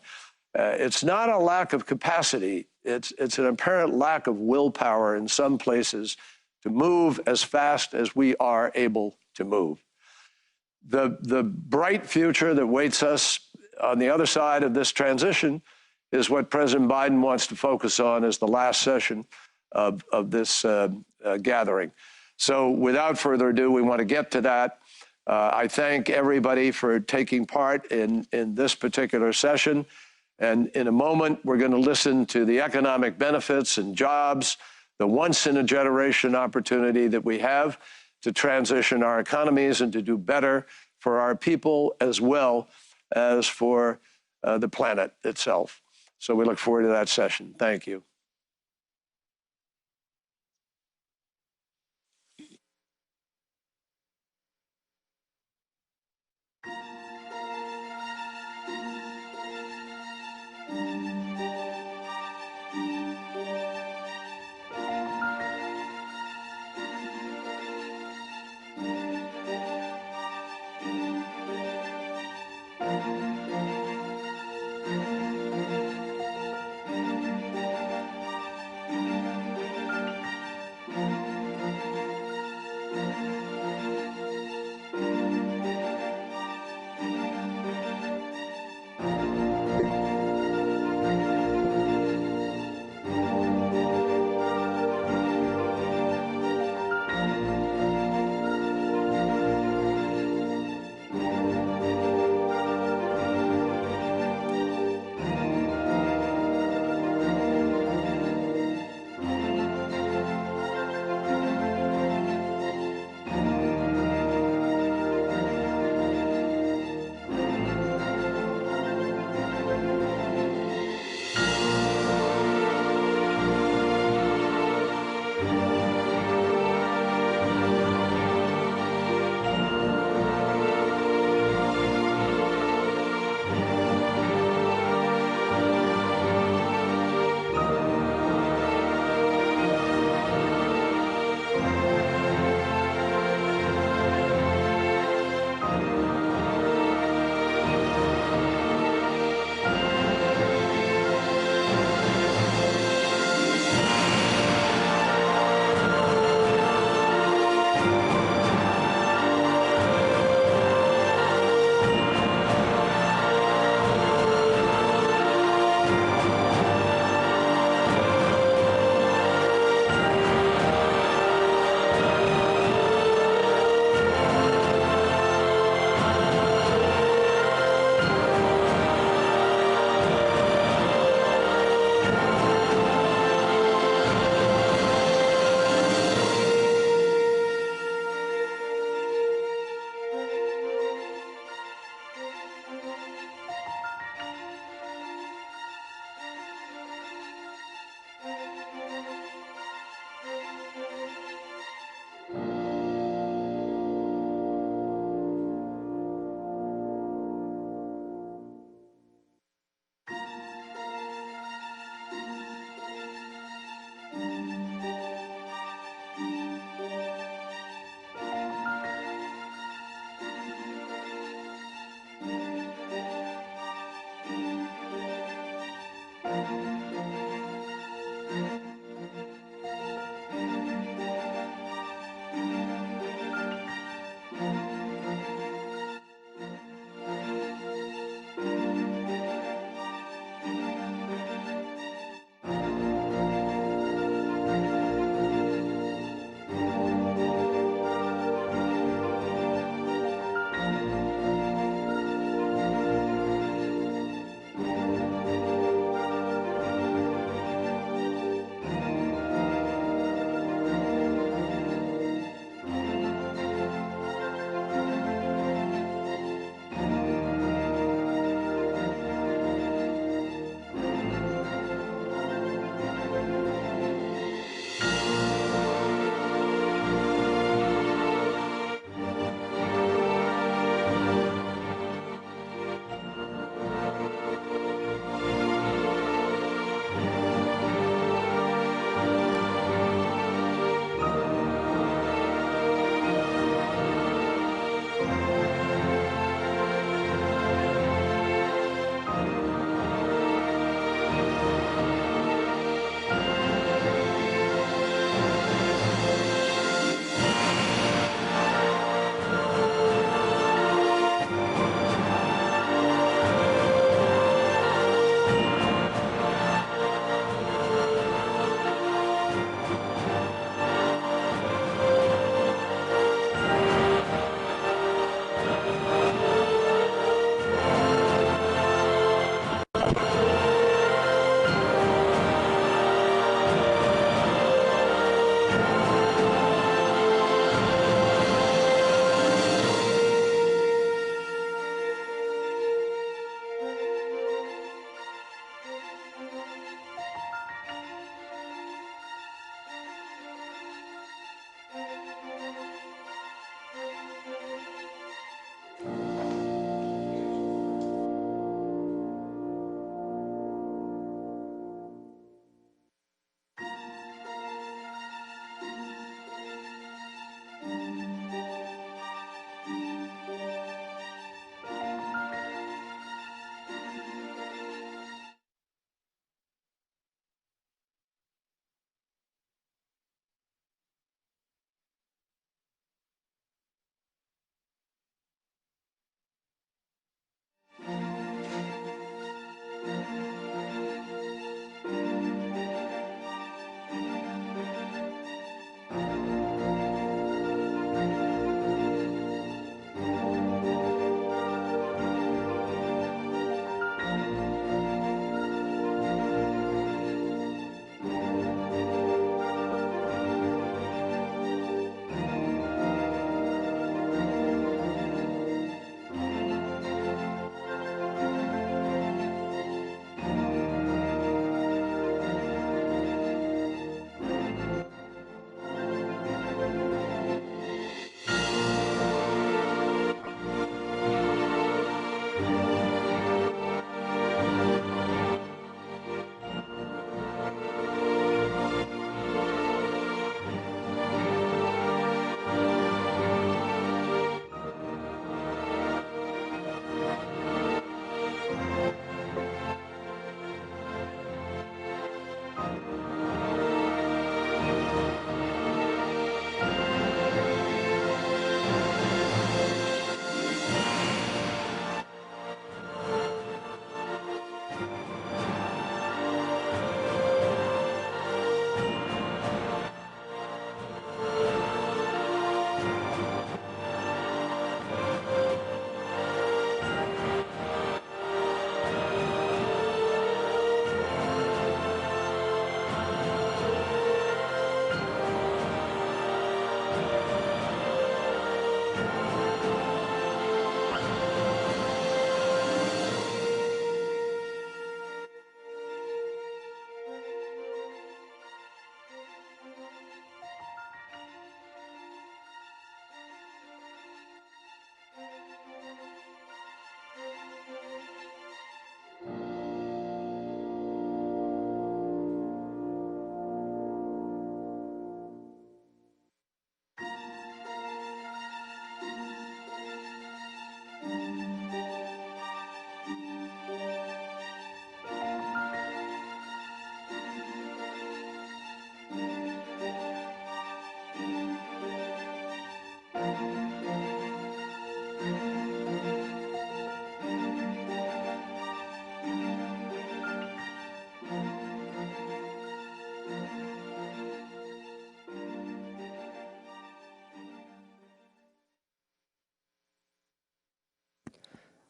It's not a lack of capacity. It's an apparent lack of willpower in some places to move as fast as we are able to move. The bright future that waits us on the other side of this transition is what President Biden wants to focus on as the last session of this gathering. So without further ado, we want to get to that. I thank everybody for taking part in this particular session. And in a moment, we're going to listen to the economic benefits and jobs, the once-in-a-generation opportunity that we have to transition our economies and to do better for our people as well as for the planet itself. So we look forward to that session. Thank you.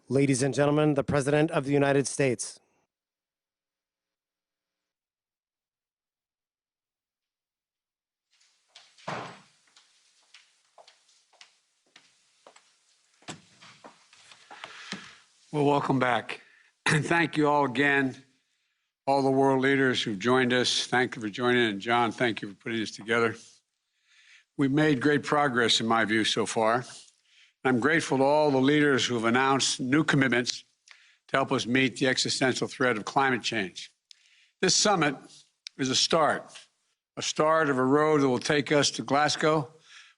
Ladies and gentlemen, the President of the United States. Well, welcome back. And thank you all again, all the world leaders who've joined us. Thank you for joining. And John, thank you for putting this together. We've made great progress, in my view, so far. I'm grateful to all the leaders who've announced new commitments to help us meet the existential threat of climate change. This summit is a start of a road that will take us to Glasgow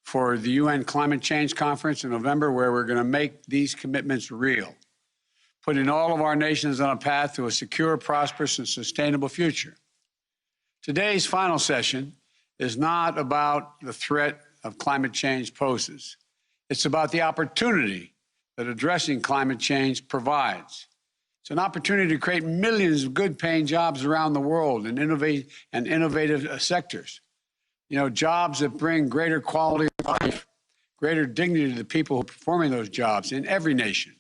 for the UN Climate Change Conference in November, where we're going to make these commitments real, putting all of our nations on a path to a secure, prosperous, and sustainable future. Today's final session is not about the threat of climate change poses. It's about the opportunity that addressing climate change provides. It's an opportunity to create millions of good-paying jobs around the world in innovative sectors. You know, jobs that bring greater quality of life, greater dignity to the people who are performing those jobs in every nation.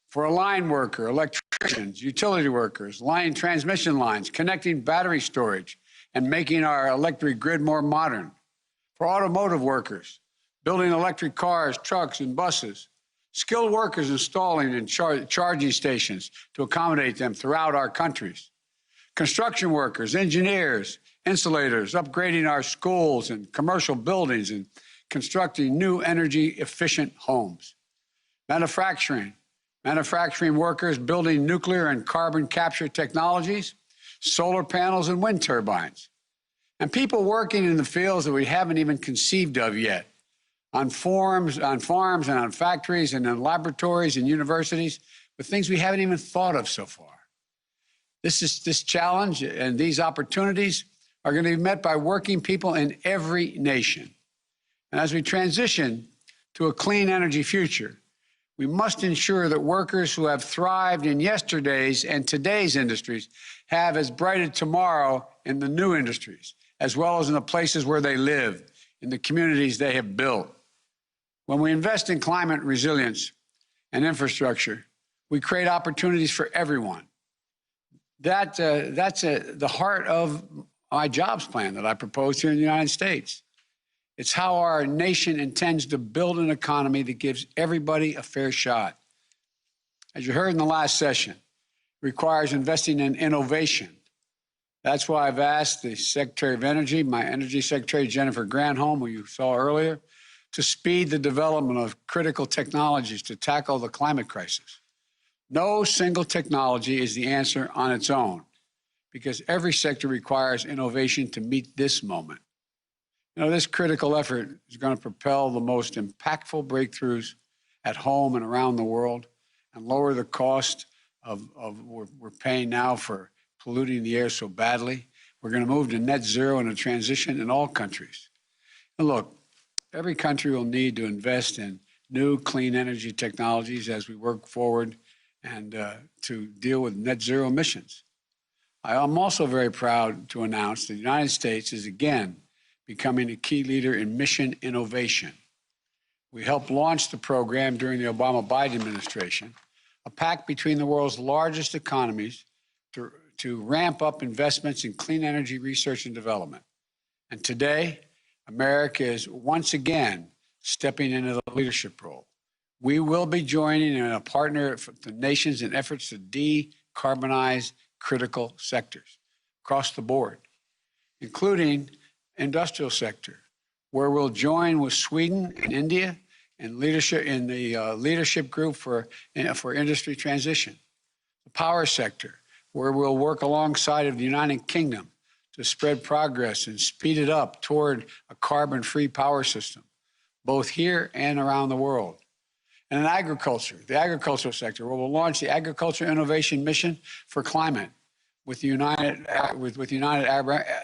For a line worker, electricians, utility workers, line transmission lines, connecting battery storage, and making our electric grid more modern. For automotive workers, building electric cars, trucks, and buses. Skilled workers installing and charging stations to accommodate them throughout our countries. Construction workers, engineers, insulators, upgrading our schools and commercial buildings and constructing new energy-efficient homes. Manufacturing workers building nuclear and carbon capture technologies, solar panels and wind turbines. And people working in the fields that we haven't even conceived of yet. On farms and on factories and in laboratories and universities, with things we haven't even thought of so far. This challenge and these opportunities are going to be met by working people in every nation. And as we transition to a clean energy future, we must ensure that workers who have thrived in yesterday's and today's industries have as bright a tomorrow in the new industries, as well as in the places where they live, in the communities they have built. When we invest in climate resilience and infrastructure, we create opportunities for everyone. That's the heart of my jobs plan that I proposed here in the United States. It's how our nation intends to build an economy that gives everybody a fair shot. As you heard in the last session, it requires investing in innovation. That's why I've asked the Secretary of Energy, my Energy Secretary, Jennifer Granholm, who you saw earlier, to speed the development of critical technologies to tackle the climate crisis. No single technology is the answer on its own, because every sector requires innovation to meet this moment. You know, this critical effort is going to propel the most impactful breakthroughs at home and around the world and lower the cost of we're paying now for polluting the air so badly. We're going to move to net zero and a transition in all countries. And look, every country will need to invest in new clean energy technologies as we work forward and to deal with net zero emissions. I am also very proud to announce that the United States is again becoming a key leader in mission innovation. We helped launch the program during the Obama-Biden administration, a pact between the world's largest economies to ramp up investments in clean energy research and development. And today, America is once again stepping into the leadership role. We will be joining in a partner for the nations in efforts to decarbonize critical sectors across the board, including industrial sector, where we'll join with Sweden and India in leadership in the leadership group for industry transition. The power sector, where we'll work alongside of the United Kingdom to spread progress and speed it up toward a carbon-free power system, both here and around the world. And in agriculture, the agricultural sector, where we'll launch the Agriculture Innovation Mission for Climate with the United Arab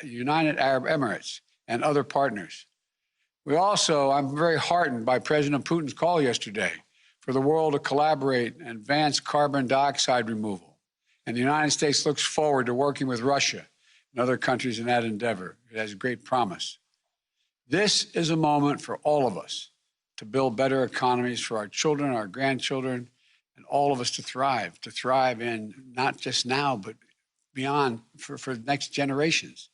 Emirates and other partners. I'm very heartened by President Putin's call yesterday for the world to collaborate and advance carbon dioxide removal. And the United States looks forward to working with Russia and other countries in that endeavor. It has great promise. This is a moment for all of us to build better economies for our children, our grandchildren, and all of us to thrive in not just now, but beyond for the next generations.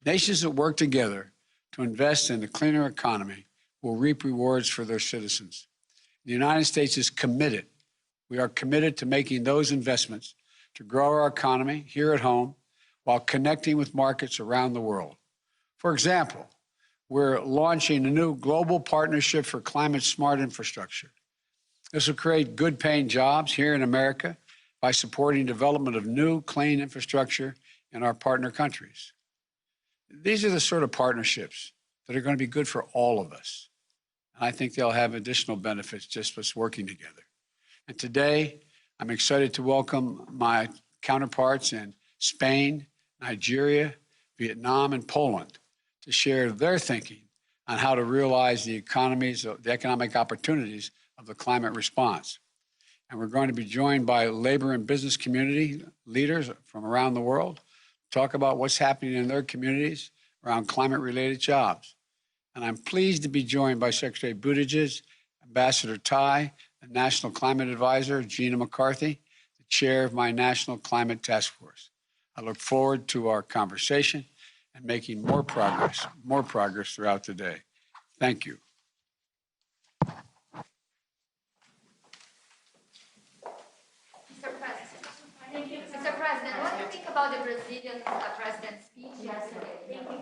Nations that work together to invest in a cleaner economy will reap rewards for their citizens. The United States is committed. We are committed to making those investments to grow our economy here at home while connecting with markets around the world. For example, we're launching a new global partnership for climate-smart infrastructure. This will create good-paying jobs here in America by supporting development of new, clean infrastructure in our partner countries. These are the sort of partnerships that are going to be good for all of us. And I think they'll have additional benefits just us working together. And today, I'm excited to welcome my counterparts in Spain, Nigeria, Vietnam, and Poland to share their thinking on how to realize the economic opportunities of the climate response. And we're going to be joined by labor and business community leaders from around the world to talk about what's happening in their communities around climate-related jobs. And I'm pleased to be joined by Secretary Buttigieg, Ambassador Tai, the National Climate Advisor, Gina McCarthy, the chair of my National Climate Task Force. I look forward to our conversation and making more progress throughout the day. Thank you. Mr. President, what do you think about the Brazilian president's speech yesterday? Thank you,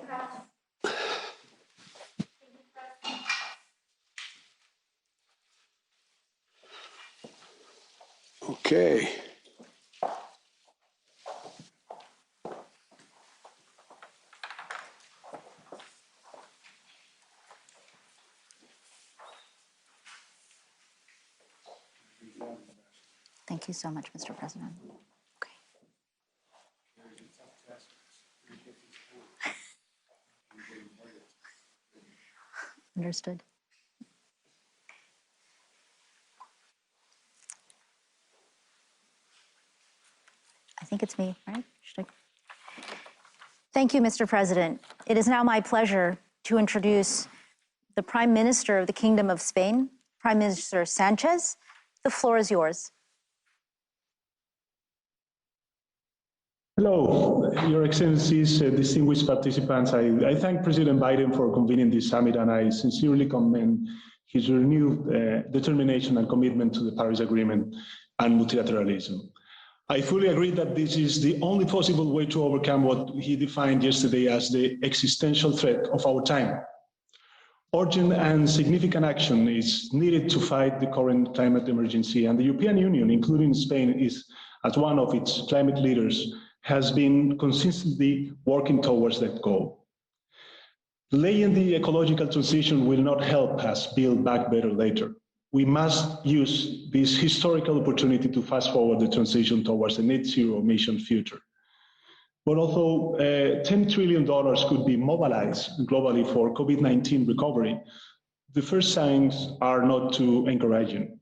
Okay. Thank you so much, Mr. President. Okay. Understood. I think it's me, right? Thank you, Mr. President. It is now my pleasure to introduce the Prime Minister of the Kingdom of Spain, Prime Minister Sanchez. The floor is yours. Hello, Your Excellencies, distinguished participants. I thank President Biden for convening this summit, and I sincerely commend his renewed determination and commitment to the Paris Agreement and multilateralism. I fully agree that this is the only possible way to overcome what he defined yesterday as the existential threat of our time. Urgent and significant action is needed to fight the current climate emergency, and the European Union, including Spain, is, as one of its climate leaders, has been consistently working towards that goal. Delaying the ecological transition will not help us build back better later. We must use this historical opportunity to fast forward the transition towards a net zero emission future. But although $10 trillion could be mobilized globally for COVID-19 recovery, the first signs are not too encouraging.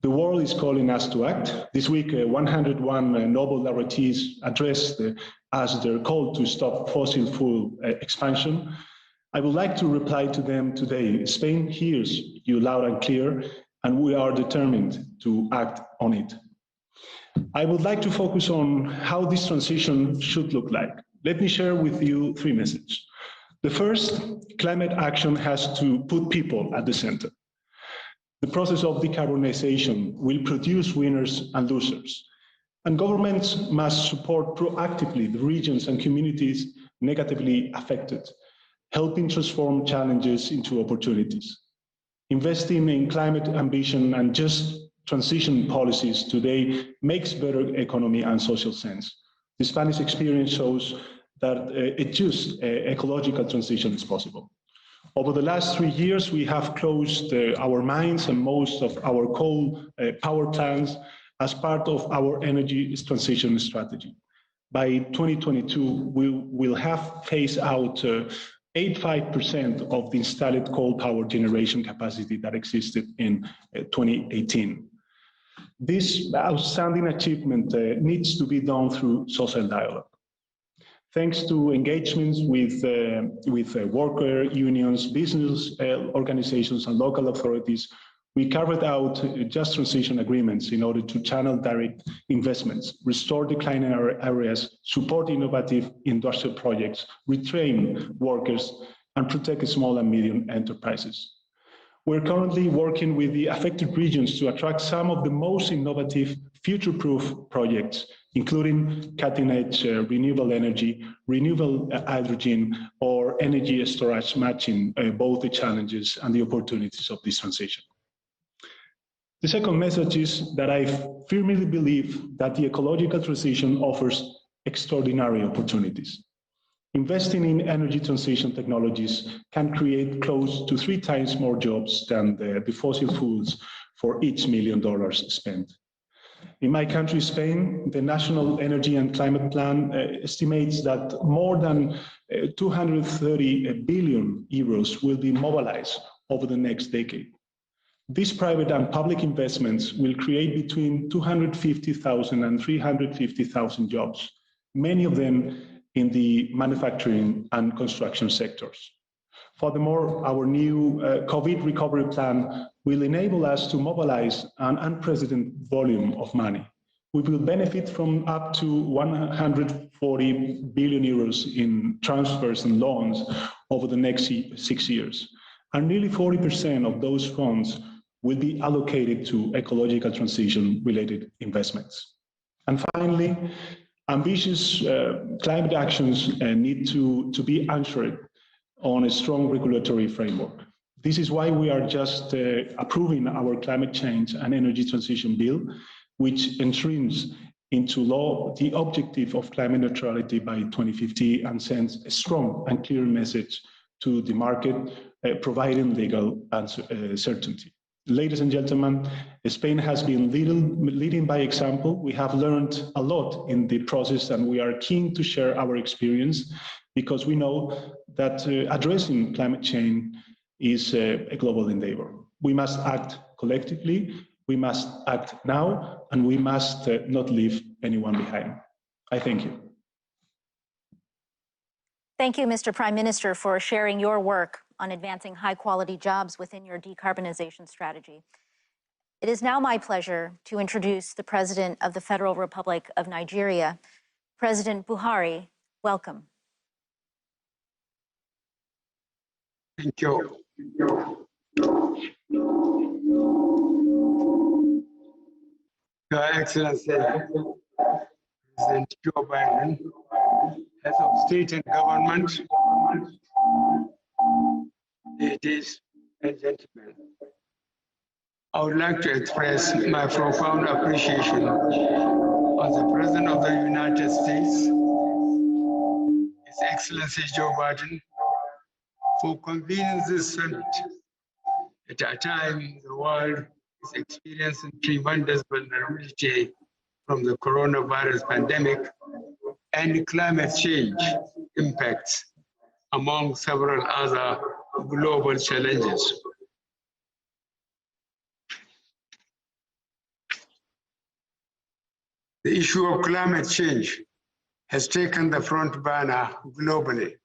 The world is calling us to act. This week, 101 Nobel laureates addressed as their call to stop fossil fuel expansion. I would like to reply to them today. Spain hears you loud and clear, and we are determined to act on it. I would like to focus on how this transition should look like. Let me share with you three messages. The first, climate action has to put people at the center. The process of decarbonization will produce winners and losers, and governments must support proactively the regions and communities negatively affected, helping transform challenges into opportunities. Investing in climate ambition and just transition policies today makes better economy and social sense. The Spanish experience shows that a just ecological transition is possible. Over the last 3 years, we have closed our mines and most of our coal power plants as part of our energy transition strategy. By 2022, we will have phased out 85% of the installed coal power generation capacity that existed in 2018. This outstanding achievement needs to be done through social dialogue. Thanks to engagements with worker unions, business organizations, and local authorities, We carved out just transition agreements in order to channel direct investments, restore declining areas, support innovative industrial projects, retrain workers, and protect small and medium enterprises. We're currently working with the affected regions to attract some of the most innovative, future-proof projects, including cutting-edge renewable energy, renewable hydrogen, or energy storage, matching both the challenges and the opportunities of this transition. The second message is that I firmly believe that the ecological transition offers extraordinary opportunities. Investing in energy transition technologies can create close to 3 times more jobs than the fossil fuels for each $1 million spent. In my country, Spain, the National Energy and Climate Plan estimates that more than 230 billion euros will be mobilized over the next decade. These private and public investments will create between 250,000 and 350,000 jobs, many of them in the manufacturing and construction sectors. Furthermore, our new COVID recovery plan will enable us to mobilize an unprecedented volume of money. We will benefit from up to 140 billion euros in transfers and loans over the next 6 years. And nearly 40% of those funds will be allocated to ecological transition-related investments. And finally, ambitious climate actions need to be anchored on a strong regulatory framework. This is why we are just approving our climate change and energy transition bill, which enshrines into law the objective of climate neutrality by 2050 and sends a strong and clear message to the market, providing legal certainty. Ladies and gentlemen, Spain has been leading by example. We have learned a lot in the process, and we are keen to share our experience because we know that addressing climate change is a global endeavor. We must act collectively, we must act now, and we must not leave anyone behind. I thank you. Thank you, Mr. Prime Minister, for sharing your work on advancing high-quality jobs within your decarbonization strategy. It is now my pleasure to introduce the President of the Federal Republic of Nigeria, President Buhari. Welcome. Thank you. Your Excellency, President Joe Biden, Head of State and Government, ladies and gentlemen, I would like to express my profound appreciation of the President of the United States, His Excellency Joe Biden, for convening this summit at a time the world is experiencing tremendous vulnerability from the coronavirus pandemic and climate change impacts, among several other global challenges. The issue of climate change has taken the front burner globally,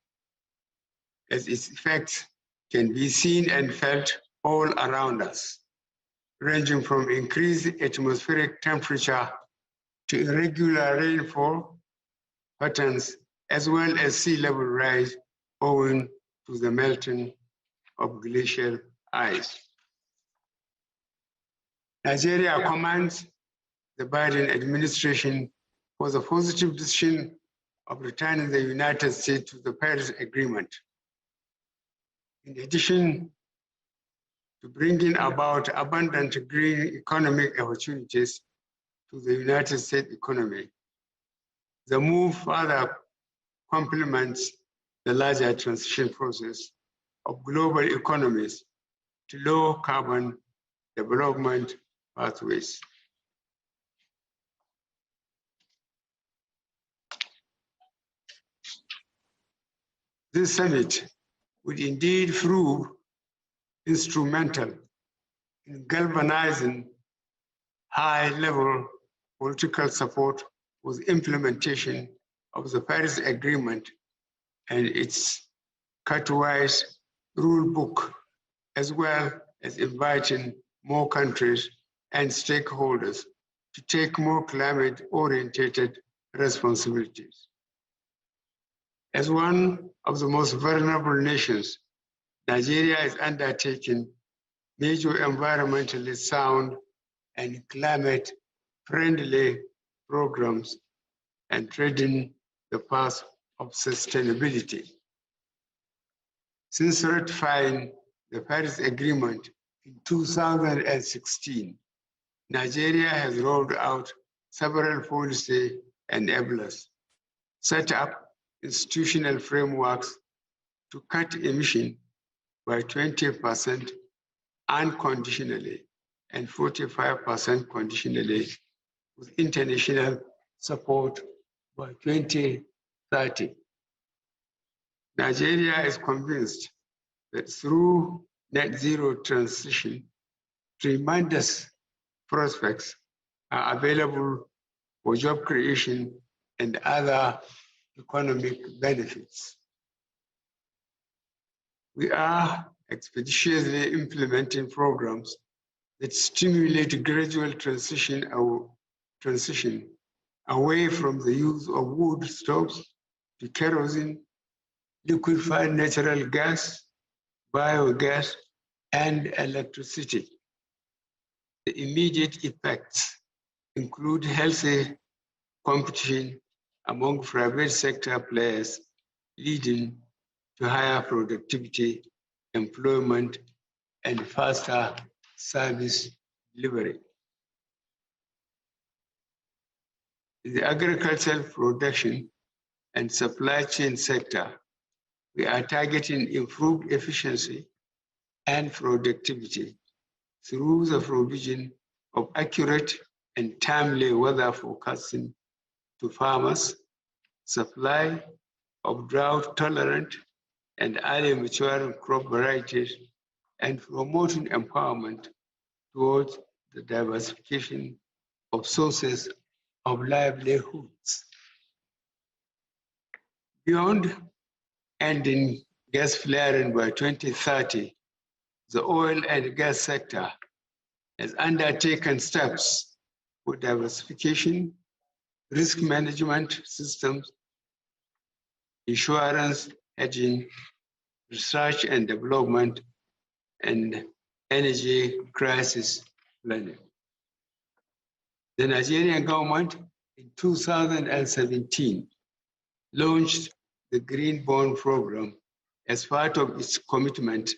as its effects can be seen and felt all around us, ranging from increased atmospheric temperature to irregular rainfall patterns, as well as sea level rise owing to the melting of glacial ice. Nigeria commends the Biden administration for the positive decision of returning the United States to the Paris Agreement. In addition to bringing about abundant green economic opportunities to the United States economy, the move further complements the larger transition process of global economies to low carbon development pathways. This summit would indeed prove instrumental in galvanizing high-level political support for the implementation of the Paris Agreement and its cut-wise rule book, as well as inviting more countries and stakeholders to take more climate-oriented responsibilities. As one of the most vulnerable nations, Nigeria is undertaking major environmentally sound and climate-friendly programs and treading the path of sustainability. Since ratifying the Paris Agreement in 2016, Nigeria has rolled out several policy enablers, set up institutional frameworks to cut emissions by 20% unconditionally and 45% conditionally, with international support by 2030. Nigeria is convinced that through net zero transition, tremendous prospects are available for job creation and other economic benefits. We are expeditiously implementing programs that stimulate gradual transition away from the use of wood stoves to kerosene, liquefied natural gas, biogas, and electricity. The immediate effects include healthy competition among private sector players, leading to higher productivity, employment, and faster service delivery. In the agricultural production and supply chain sector, we are targeting improved efficiency and productivity through the provision of accurate and timely weather forecasting to farmers, supply of drought-tolerant and early maturing crop varieties, and promoting empowerment towards the diversification of sources of livelihoods. Beyond ending gas flaring by 2030, the oil and gas sector has undertaken steps for diversification, risk management systems, insurance, hedging, research and development, and energy crisis planning. The Nigerian government in 2017 launched the Green Bond Program as part of its commitment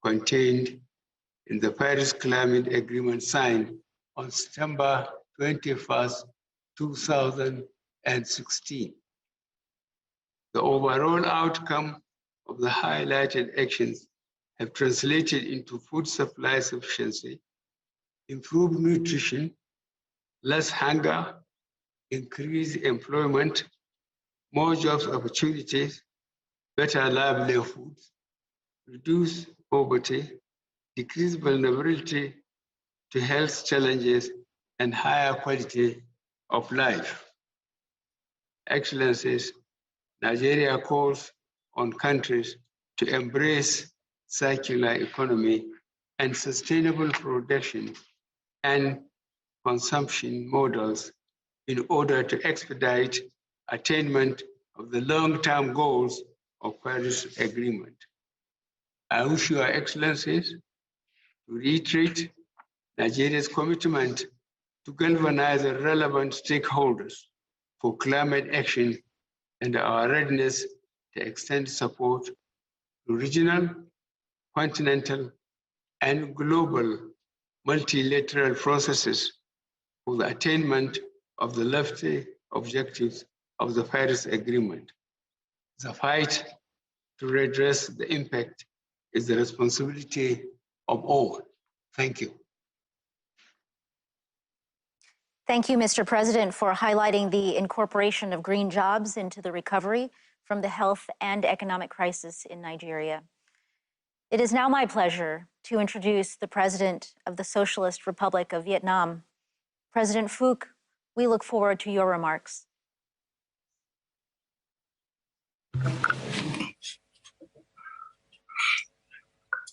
contained in the Paris Climate Agreement signed on September 21st, 2016. The overall outcome of the highlighted actions have translated into food supply sufficiency, improved nutrition, less hunger, increased employment, more jobs opportunities, better livelihoods, reduced poverty, decreased vulnerability to health challenges, and higher quality of life. Excellencies, Nigeria calls on countries to embrace circular economy and sustainable production and consumption models in order to expedite attainment of the long-term goals of Paris Agreement. I wish Your Excellencies to reiterate Nigeria's commitment to galvanize the relevant stakeholders for climate action and our readiness to extend support to regional, continental, and global multilateral processes for the attainment of the lofty objectives of the Paris Agreement. The fight to redress the impact is the responsibility of all. Thank you. Thank you, Mr. President, for highlighting the incorporation of green jobs into the recovery from the health and economic crisis in Nigeria. It is now my pleasure to introduce the President of the Socialist Republic of Vietnam. President Phuc, we look forward to your remarks.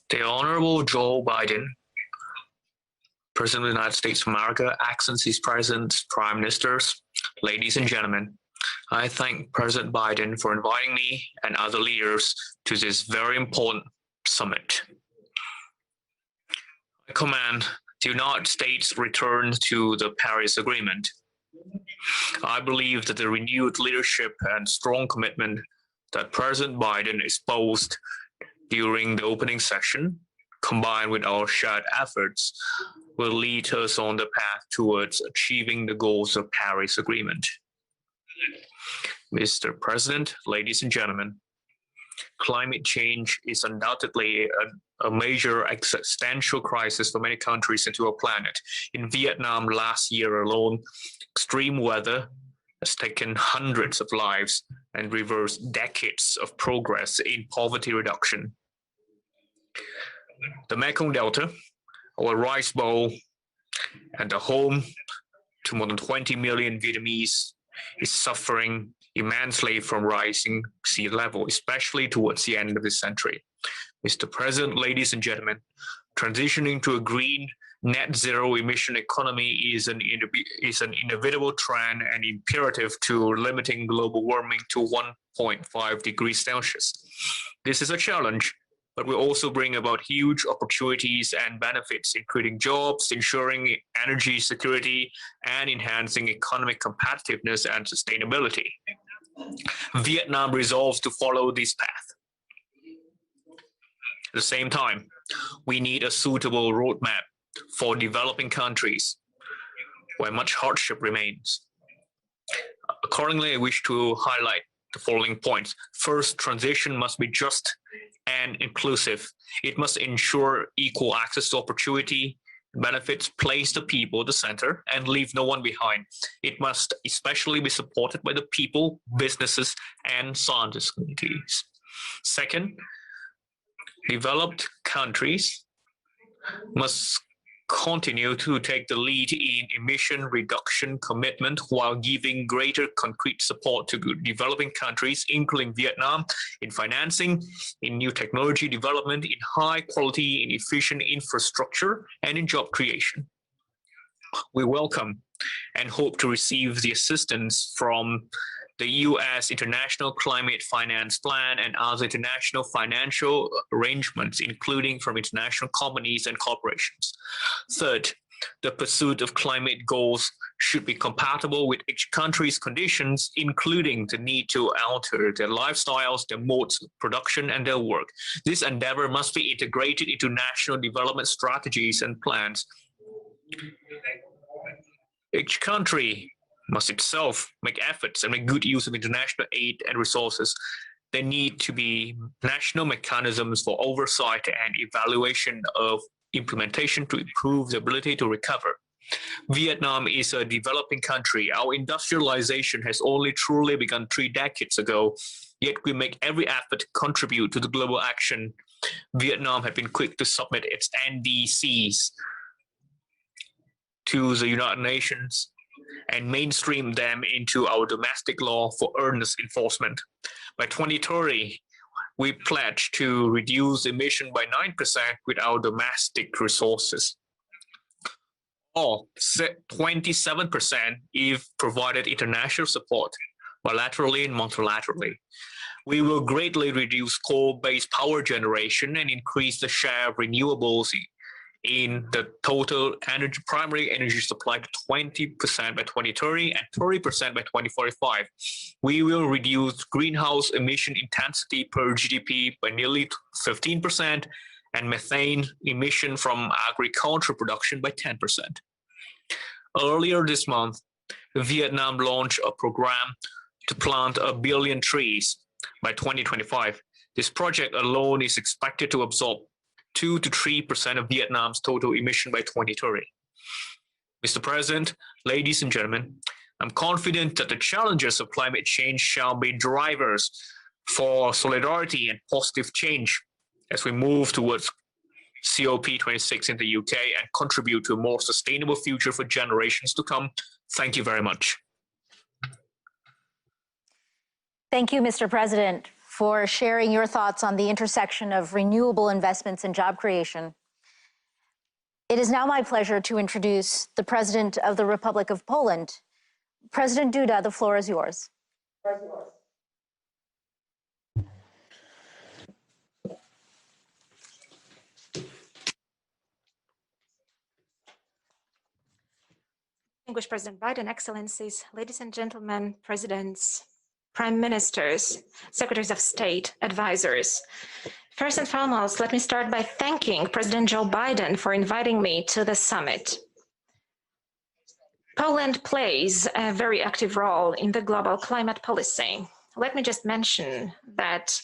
The Honorable Joe Biden, President of the United States of America, Excellencies, Presidents, Prime Ministers, ladies and gentlemen, I thank President Biden for inviting me and other leaders to this very important summit. I command the United States return to the Paris Agreement. I believe that the renewed leadership and strong commitment that President Biden espoused during the opening session, combined with our shared efforts, will lead us on the path towards achieving the goals of Paris Agreement. Mr. President, ladies and gentlemen, climate change is undoubtedly a major existential crisis for many countries and to our planet. In Vietnam last year alone, extreme weather has taken hundreds of lives and reversed decades of progress in poverty reduction. The Mekong Delta, our rice bowl, and the home to more than 20 million Vietnamese, is suffering immensely from rising sea level, especially towards the end of this century. Mr. President, ladies and gentlemen, transitioning to a green net zero emission economy is an inevitable trend and imperative to limiting global warming to 1.5 degrees Celsius. This is a challenge, but will also bring about huge opportunities and benefits, including jobs, ensuring energy security, and enhancing economic competitiveness and sustainability. Vietnam resolves to follow this path. At the same time, we need a suitable roadmap for developing countries where much hardship remains. Accordingly, I wish to highlight the following points. First, transition must be just and inclusive. It must ensure equal access to opportunity, benefits, place the people at the center, and leave no one behind. It must especially be supported by the people, businesses, and scientist communities. Second, developed countries must continue to take the lead in emission reduction commitment while giving greater concrete support to developing countries, including Vietnam, in financing, in new technology development, in high quality and efficient infrastructure, and in job creation. We welcome and hope to receive the assistance from the U.S. International Climate Finance Plan and other international financial arrangements, including from international companies and corporations. Third, the pursuit of climate goals should be compatible with each country's conditions, including the need to alter their lifestyles, their modes of production, and their work. This endeavor must be integrated into national development strategies and plans. Each country must itself make efforts and make good use of international aid and resources. There need to be national mechanisms for oversight and evaluation of implementation to improve the ability to recover. Vietnam is a developing country. Our industrialization has only truly begun 3 decades ago, yet we make every effort to contribute to the global action. Vietnam has been quick to submit its NDCs to the United Nations and mainstream them into our domestic law for earnest enforcement. By 2030, we pledge to reduce emission by 9% with our domestic resources, or 27% if provided international support, bilaterally and multilaterally. We will greatly reduce coal-based power generation and increase the share of renewables in the total primary energy supply to 20% by 2030 and 30% by 2045. We will reduce greenhouse emission intensity per GDP by nearly 15% and methane emission from agricultural production by 10%. Earlier this month, Vietnam launched a program to plant 1 billion trees by 2025. This project alone is expected to absorb 2 to 3% of Vietnam's total emission by 2030. Mr. President, ladies and gentlemen, I'm confident that the challenges of climate change shall be drivers for solidarity and positive change as we move towards COP26 in the UK and contribute to a more sustainable future for generations to come. Thank you very much. Thank you, Mr. President, for sharing your thoughts on the intersection of renewable investments and job creation. It is now my pleasure to introduce the President of the Republic of Poland. President Duda, the floor is yours. Distinguished President Biden, Excellencies, ladies and gentlemen, presidents, prime ministers, secretaries of state, advisors. First and foremost, let me start by thanking President Joe Biden for inviting me to the summit. Poland plays a very active role in the global climate policy. Let me just mention that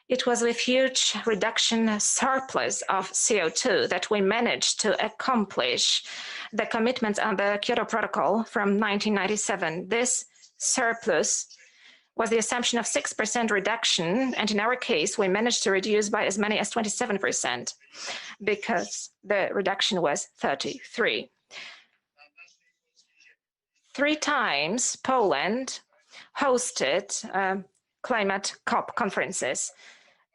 it was with huge reduction surplus of CO2 that we managed to accomplish the commitments on the Kyoto Protocol from 1997. This surplus was the assumption of 6% reduction, and in our case, we managed to reduce by as many as 27% because the reduction was 33. 3 times Poland hosted climate COP conferences.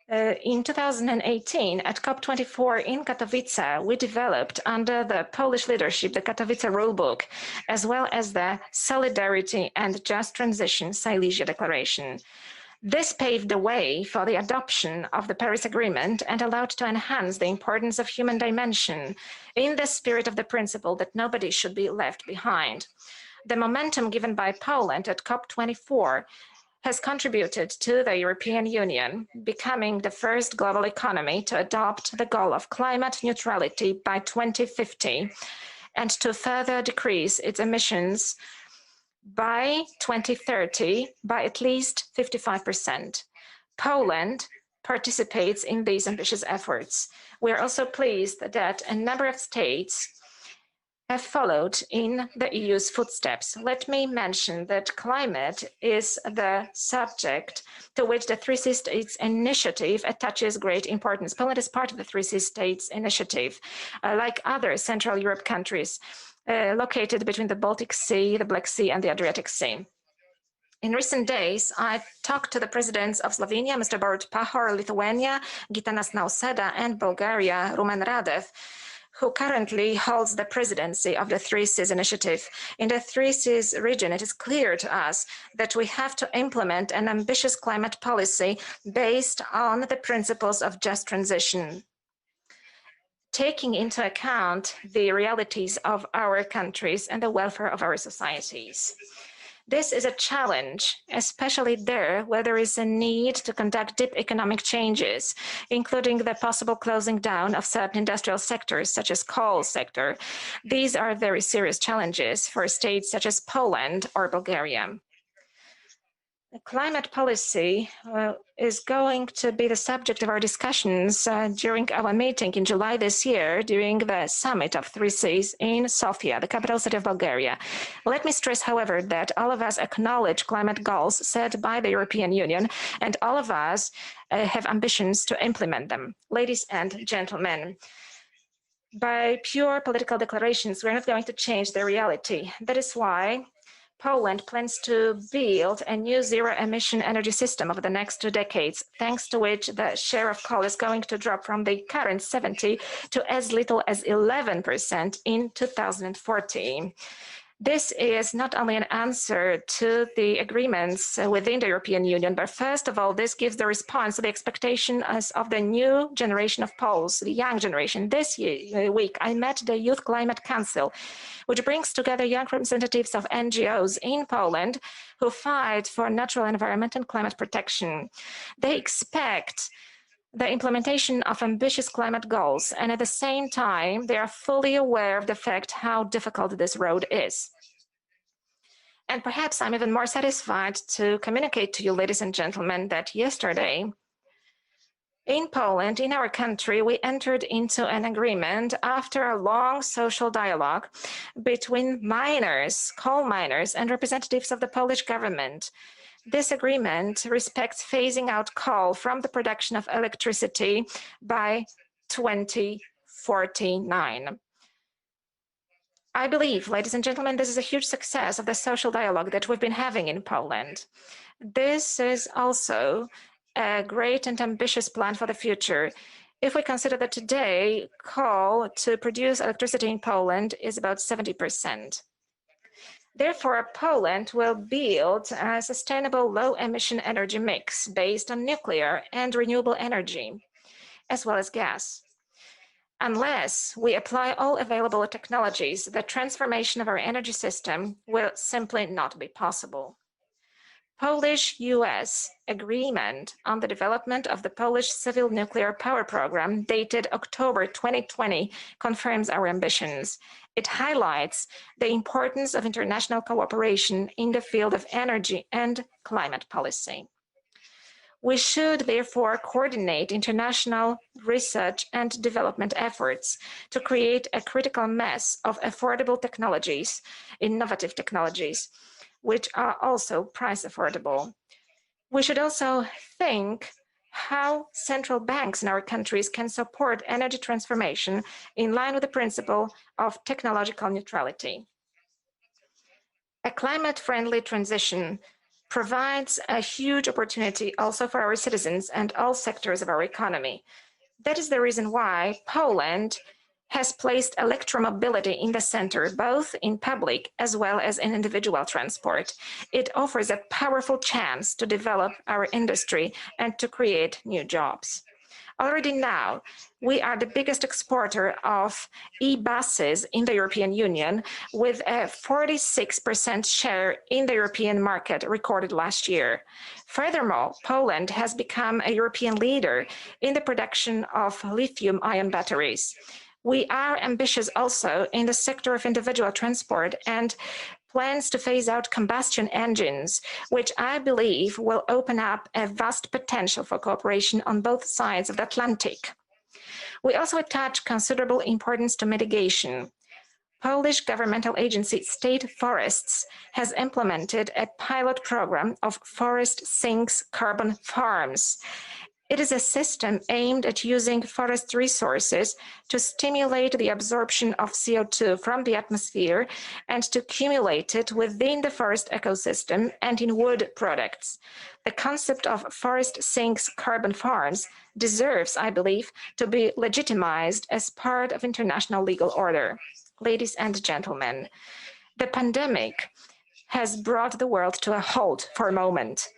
In 2018, at COP24 in Katowice, we developed under the Polish leadership the Katowice Rulebook, as well as the Solidarity and Just Transition Silesia Declaration. This paved the way for the adoption of the Paris Agreement and allowed to enhance the importance of human dimension in the spirit of the principle that nobody should be left behind. The momentum given by Poland at COP24 has contributed to the European Union becoming the first global economy to adopt the goal of climate neutrality by 2050 and to further decrease its emissions by 2030 by at least 55%. Poland participates in these ambitious efforts. We are also pleased that a number of states have followed in the EU's footsteps. Let me mention that climate is the subject to which the 3C States Initiative attaches great importance. Poland is part of the 3C States Initiative, like other Central Europe countries located between the Baltic Sea, the Black Sea, and the Adriatic Sea. In recent days, I talked to the presidents of Slovenia, Mr. Borut Pahor, Lithuania, Gitanas Nauseda, and Bulgaria, Rumen Radev, who currently holds the presidency of the 3Cs initiative. In the 3Cs region, it is clear to us that we have to implement an ambitious climate policy based on the principles of just transition, taking into account the realities of our countries and the welfare of our societies. This is a challenge, especially there where there is a need to conduct deep economic changes, including the possible closing down of certain industrial sectors, such as coal sector. These are very serious challenges for states such as Poland or Bulgaria. The climate policy is going to be the subject of our discussions during our meeting in July this year, during the summit of 3Cs in Sofia, the capital city of Bulgaria. Let me stress, however, that all of us acknowledge climate goals set by the European Union, and all of us have ambitions to implement them. Ladies and gentlemen, by pure political declarations, we're not going to change the reality. That is why Poland plans to build a new zero-emission energy system over the next 2 decades, thanks to which the share of coal is going to drop from the current 70% to as little as 11% in 2040. This is not only an answer to the agreements within the European Union, but first of all, this gives the response to the expectations of the new generation of Poles, the young generation. This week, I met the Youth Climate Council, which brings together young representatives of NGOs in Poland who fight for natural environment and climate protection. They expect the implementation of ambitious climate goals, and at the same time, they are fully aware of the fact how difficult this road is. And perhaps I'm even more satisfied to communicate to you, ladies and gentlemen, that yesterday, in Poland, in our country, we entered into an agreement after a long social dialogue between miners, coal miners, and representatives of the Polish government. This agreement respects phasing out coal from the production of electricity by 2049. I believe, ladies and gentlemen, this is a huge success of the social dialogue that we've been having in Poland. This is also a great and ambitious plan for the future. if we consider that today coal to produce electricity in Poland is about 70%. Therefore, Poland will build a sustainable low-emission energy mix based on nuclear and renewable energy, as well as gas. Unless we apply all available technologies, the transformation of our energy system will simply not be possible. Polish-US agreement on the development of the Polish civil nuclear power program dated October 2020 confirms our ambitions. It highlights the importance of international cooperation in the field of energy and climate policy. We should therefore coordinate international research and development efforts to create a critical mass of affordable technologies, innovative technologies, which are also price affordable. We should also think how central banks in our countries can support energy transformation in line with the principle of technological neutrality. A climate-friendly transition provides a huge opportunity also for our citizens and all sectors of our economy. That is the reason why Poland has placed electromobility in the center, both in public as well as in individual transport. It offers a powerful chance to develop our industry and to create new jobs. Already now, we are the biggest exporter of e-buses in the European Union, with a 46% share in the European market recorded last year. Furthermore, Poland has become a European leader in the production of lithium-ion batteries. We are ambitious also in the sector of individual transport and plans to phase out combustion engines, which I believe will open up a vast potential for cooperation on both sides of the Atlantic. We also attach considerable importance to mitigation. Polish governmental agency State Forests has implemented a pilot program of forest sinks carbon farms. It is a system aimed at using forest resources to stimulate the absorption of CO2 from the atmosphere and to accumulate it within the forest ecosystem and in wood products. The concept of forest sinks carbon farms deserves, I believe, to be legitimized as part of international legal order. Ladies and gentlemen, the pandemic has brought the world to a halt for a moment.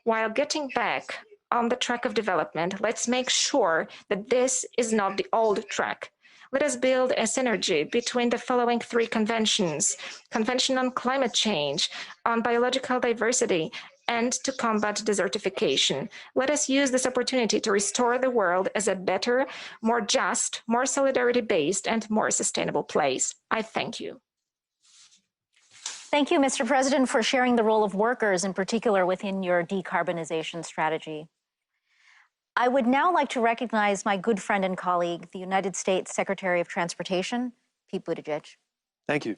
While getting back on the track of development, let's make sure that this is not the old track. Let us build a synergy between the following three conventions: Convention on Climate Change, on Biological Diversity, and to combat desertification. Let us use this opportunity to restore the world as a better, more just, more solidarity-based, and more sustainable place. I thank you. Thank you, Mr. President, for sharing the role of workers, in particular within your decarbonization strategy. I would now like to recognize my good friend and colleague, the United States Secretary of Transportation, Pete Buttigieg. Thank you.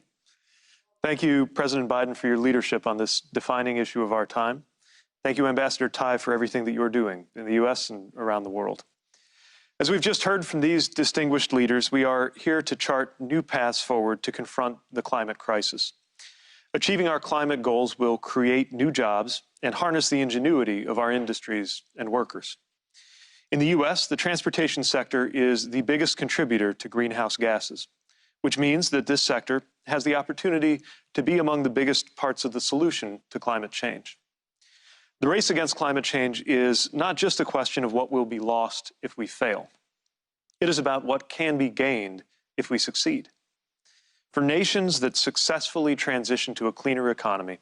Thank you, President Biden, for your leadership on this defining issue of our time. Thank you, Ambassador Tai, for everything that you're doing in the U.S. and around the world. As we've just heard from these distinguished leaders, we are here to chart new paths forward to confront the climate crisis. Achieving our climate goals will create new jobs and harness the ingenuity of our industries and workers. In the U.S., the transportation sector is the biggest contributor to greenhouse gases, which means that this sector has the opportunity to be among the biggest parts of the solution to climate change. The race against climate change is not just a question of what will be lost if we fail. It is about what can be gained if we succeed. For nations that successfully transition to a cleaner economy,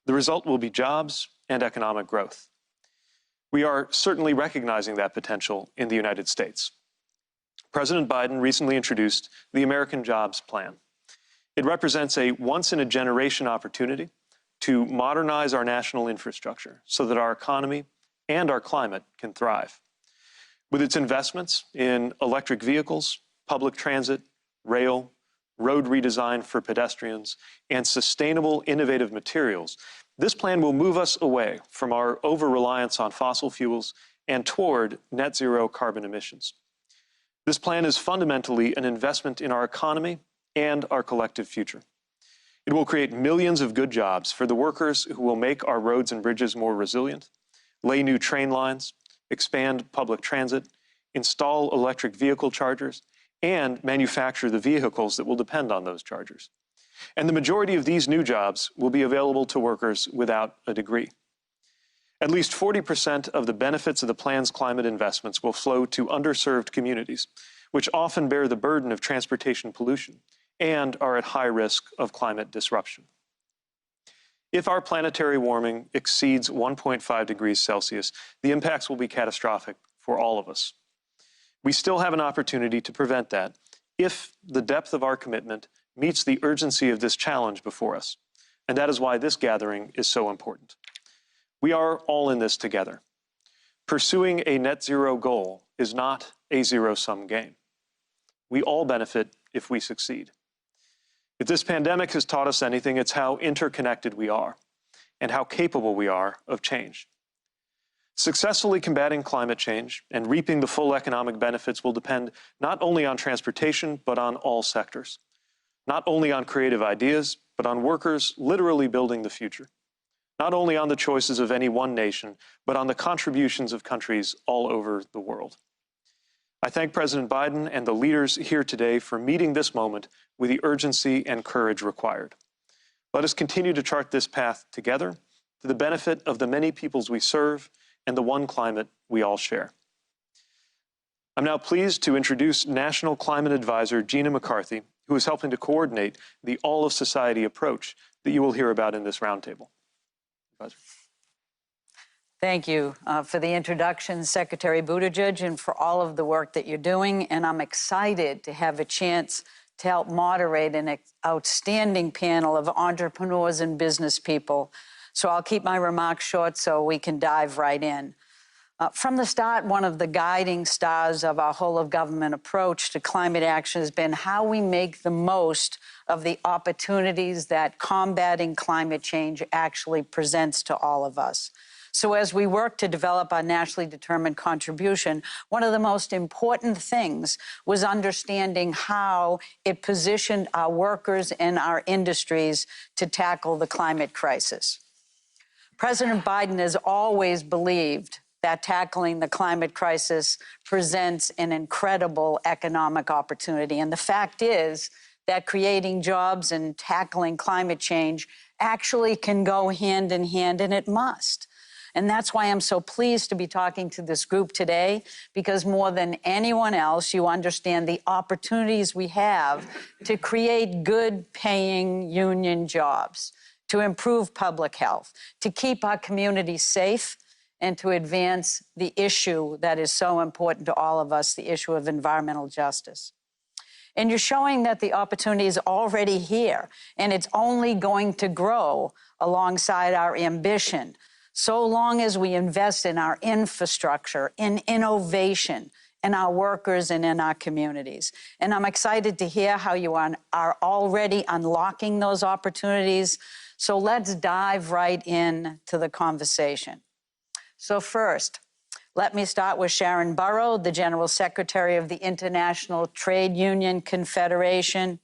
the result will be jobs and economic growth. We are certainly recognizing that potential in the United States. President Biden recently introduced the American Jobs Plan. It represents a once-in-a-generation opportunity to modernize our national infrastructure so that our economy and our climate can thrive. With its investments in electric vehicles, public transit, rail, road redesign for pedestrians, and sustainable, innovative materials, this plan will move us away from our over-reliance on fossil fuels and toward net zero carbon emissions. This plan is fundamentally an investment in our economy and our collective future. It will create millions of good jobs for the workers who will make our roads and bridges more resilient, lay new train lines, expand public transit, install electric vehicle chargers, and manufacture the vehicles that will depend on those chargers. And the majority of these new jobs will be available to workers without a degree. At least 40% of the benefits of the plan's climate investments will flow to underserved communities, which often bear the burden of transportation pollution and are at high risk of climate disruption. If our planetary warming exceeds 1.5 degrees Celsius, the impacts will be catastrophic for all of us. We still have an opportunity to prevent that if the depth of our commitment meets the urgency of this challenge before us. And that is why this gathering is so important. We are all in this together. Pursuing a net zero goal is not a zero-sum game. We all benefit if we succeed. If this pandemic has taught us anything, it's how interconnected we are and how capable we are of change. Successfully combating climate change and reaping the full economic benefits will depend not only on transportation, but on all sectors. Not only on creative ideas, but on workers literally building the future. Not only on the choices of any one nation, but on the contributions of countries all over the world. I thank President Biden and the leaders here today for meeting this moment with the urgency and courage required. Let us continue to chart this path together to the benefit of the many peoples we serve and the one climate we all share. I'm now pleased to introduce National Climate Advisor Gina McCarthy, who is helping to coordinate the all-of-society approach that you will hear about in this roundtable. Advisor. Thank you for the introduction, Secretary Buttigieg, and for all of the work that you're doing. And I'm excited to have a chance to help moderate an outstanding panel of entrepreneurs and business people. So I'll keep my remarks short so we can dive right in. From the start, one of the guiding stars of our whole-of-government approach to climate action has been how we make the most of the opportunities that combating climate change actually presents to all of us. So as we work to develop our nationally determined contribution, one of the most important things was understanding how it positioned our workers and our industries to tackle the climate crisis. President Biden has always believed that tackling the climate crisis presents an incredible economic opportunity. And the fact is that creating jobs and tackling climate change actually can go hand in hand, and it must. And that's why I'm so pleased to be talking to this group today, because more than anyone else, you understand the opportunities we have to create good-paying union jobs, to improve public health, to keep our communities safe, and to advance the issue that is so important to all of us, the issue of environmental justice. And you're showing that the opportunity is already here, and it's only going to grow alongside our ambition, so long as we invest in our infrastructure, in innovation, in our workers and in our communities. And I'm excited to hear how you are already unlocking those opportunities. So let's dive right into the conversation. So first, let me start with Sharon Burrow, the General Secretary of the International Trade Union Confederation.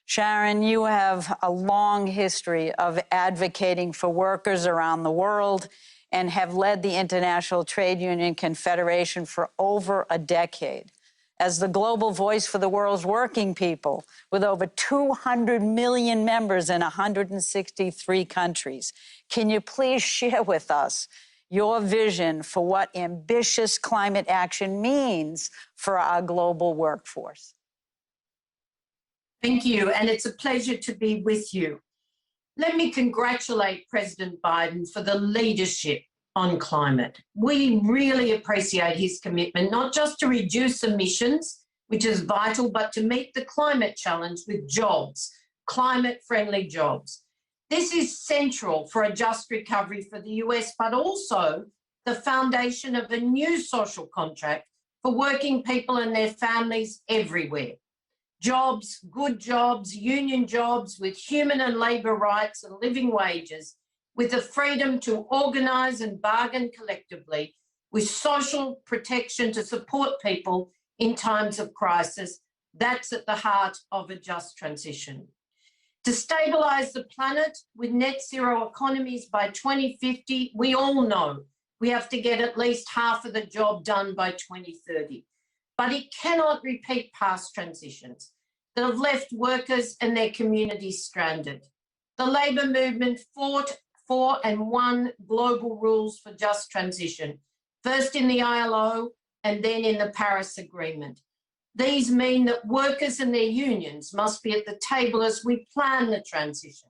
Sharon, you have a long history of advocating for workers around the world and have led the International Trade Union Confederation for over a decade as the global voice for the world's working people, with over 200 million members in 163 countries. Can you please share with us your vision for what ambitious climate action means for our global workforce? Thank you, and it's a pleasure to be with you. Let me congratulate President Biden for the leadership on climate. We really appreciate his commitment, not just to reduce emissions, which is vital, but to meet the climate challenge with jobs, climate-friendly jobs. This is central for a just recovery for the US, but also the foundation of a new social contract for working people and their families everywhere. Jobs, good jobs, union jobs with human and labour rights and living wages, with the freedom to organise and bargain collectively, with social protection to support people in times of crisis. That's at the heart of a just transition. To stabilise the planet with net zero economies by 2050, we all know we have to get at least half of the job done by 2030. But it cannot repeat past transitions that have left workers and their communities stranded. The labour movement fought for and won global rules for just transition, first in the ILO and then in the Paris Agreement. These mean that workers and their unions must be at the table as we plan the transition.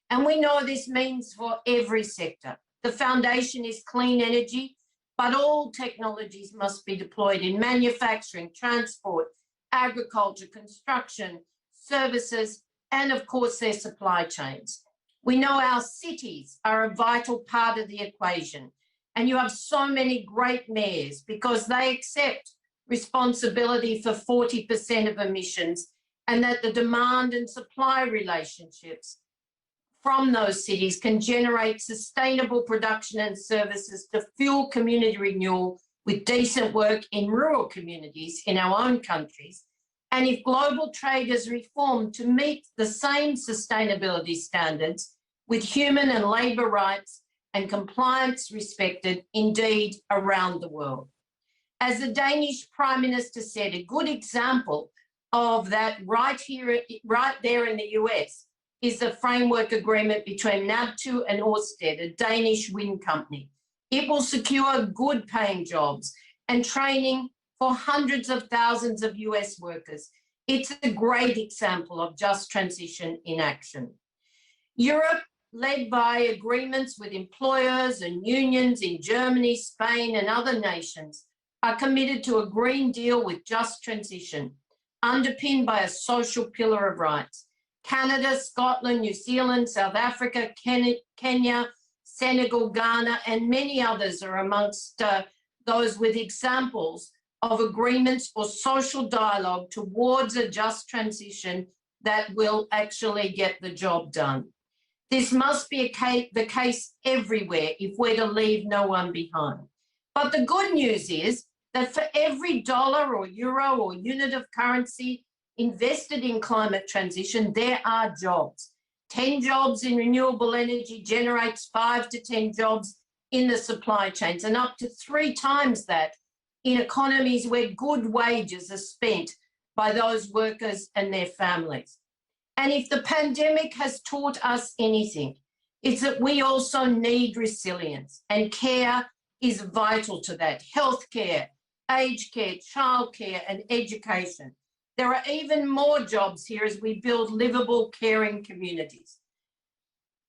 And we know this means for every sector. The foundation is clean energy, but all technologies must be deployed in manufacturing, transport, agriculture, construction, services, and of course their supply chains. We know our cities are a vital part of the equation, and you have so many great mayors because they accept responsibility for 40% of emissions, and that the demand and supply relationships from those cities can generate sustainable production and services to fuel community renewal with decent work in rural communities in our own countries. And if global trade is reformed to meet the same sustainability standards with human and labour rights and compliance respected, indeed, around the world. As the Danish Prime Minister said, a good example of that right there in the US is the framework agreement between NABTU and Ørsted, a Danish wind company. It will secure good paying jobs and training for hundreds of thousands of US workers. It's a great example of just transition in action. Europe, led by agreements with employers and unions in Germany, Spain, and other nations, are committed to a Green Deal with just transition, underpinned by a social pillar of rights. Canada, Scotland, New Zealand, South Africa, Kenya, Senegal, Ghana, and many others are amongst those with examples of agreements or social dialogue towards a just transition that will actually get the job done. This must be the case everywhere if we're to leave no one behind. But the good news is that for every dollar or euro or unit of currency invested in climate transition, there are jobs. 10 jobs in renewable energy generates 5 to 10 jobs in the supply chains, and up to 3 times that in economies where good wages are spent by those workers and their families. And if the pandemic has taught us anything, it's that we also need resilience, and care is vital to that. Healthcare, aged care, childcare, and education. There are even more jobs here as we build livable, caring communities.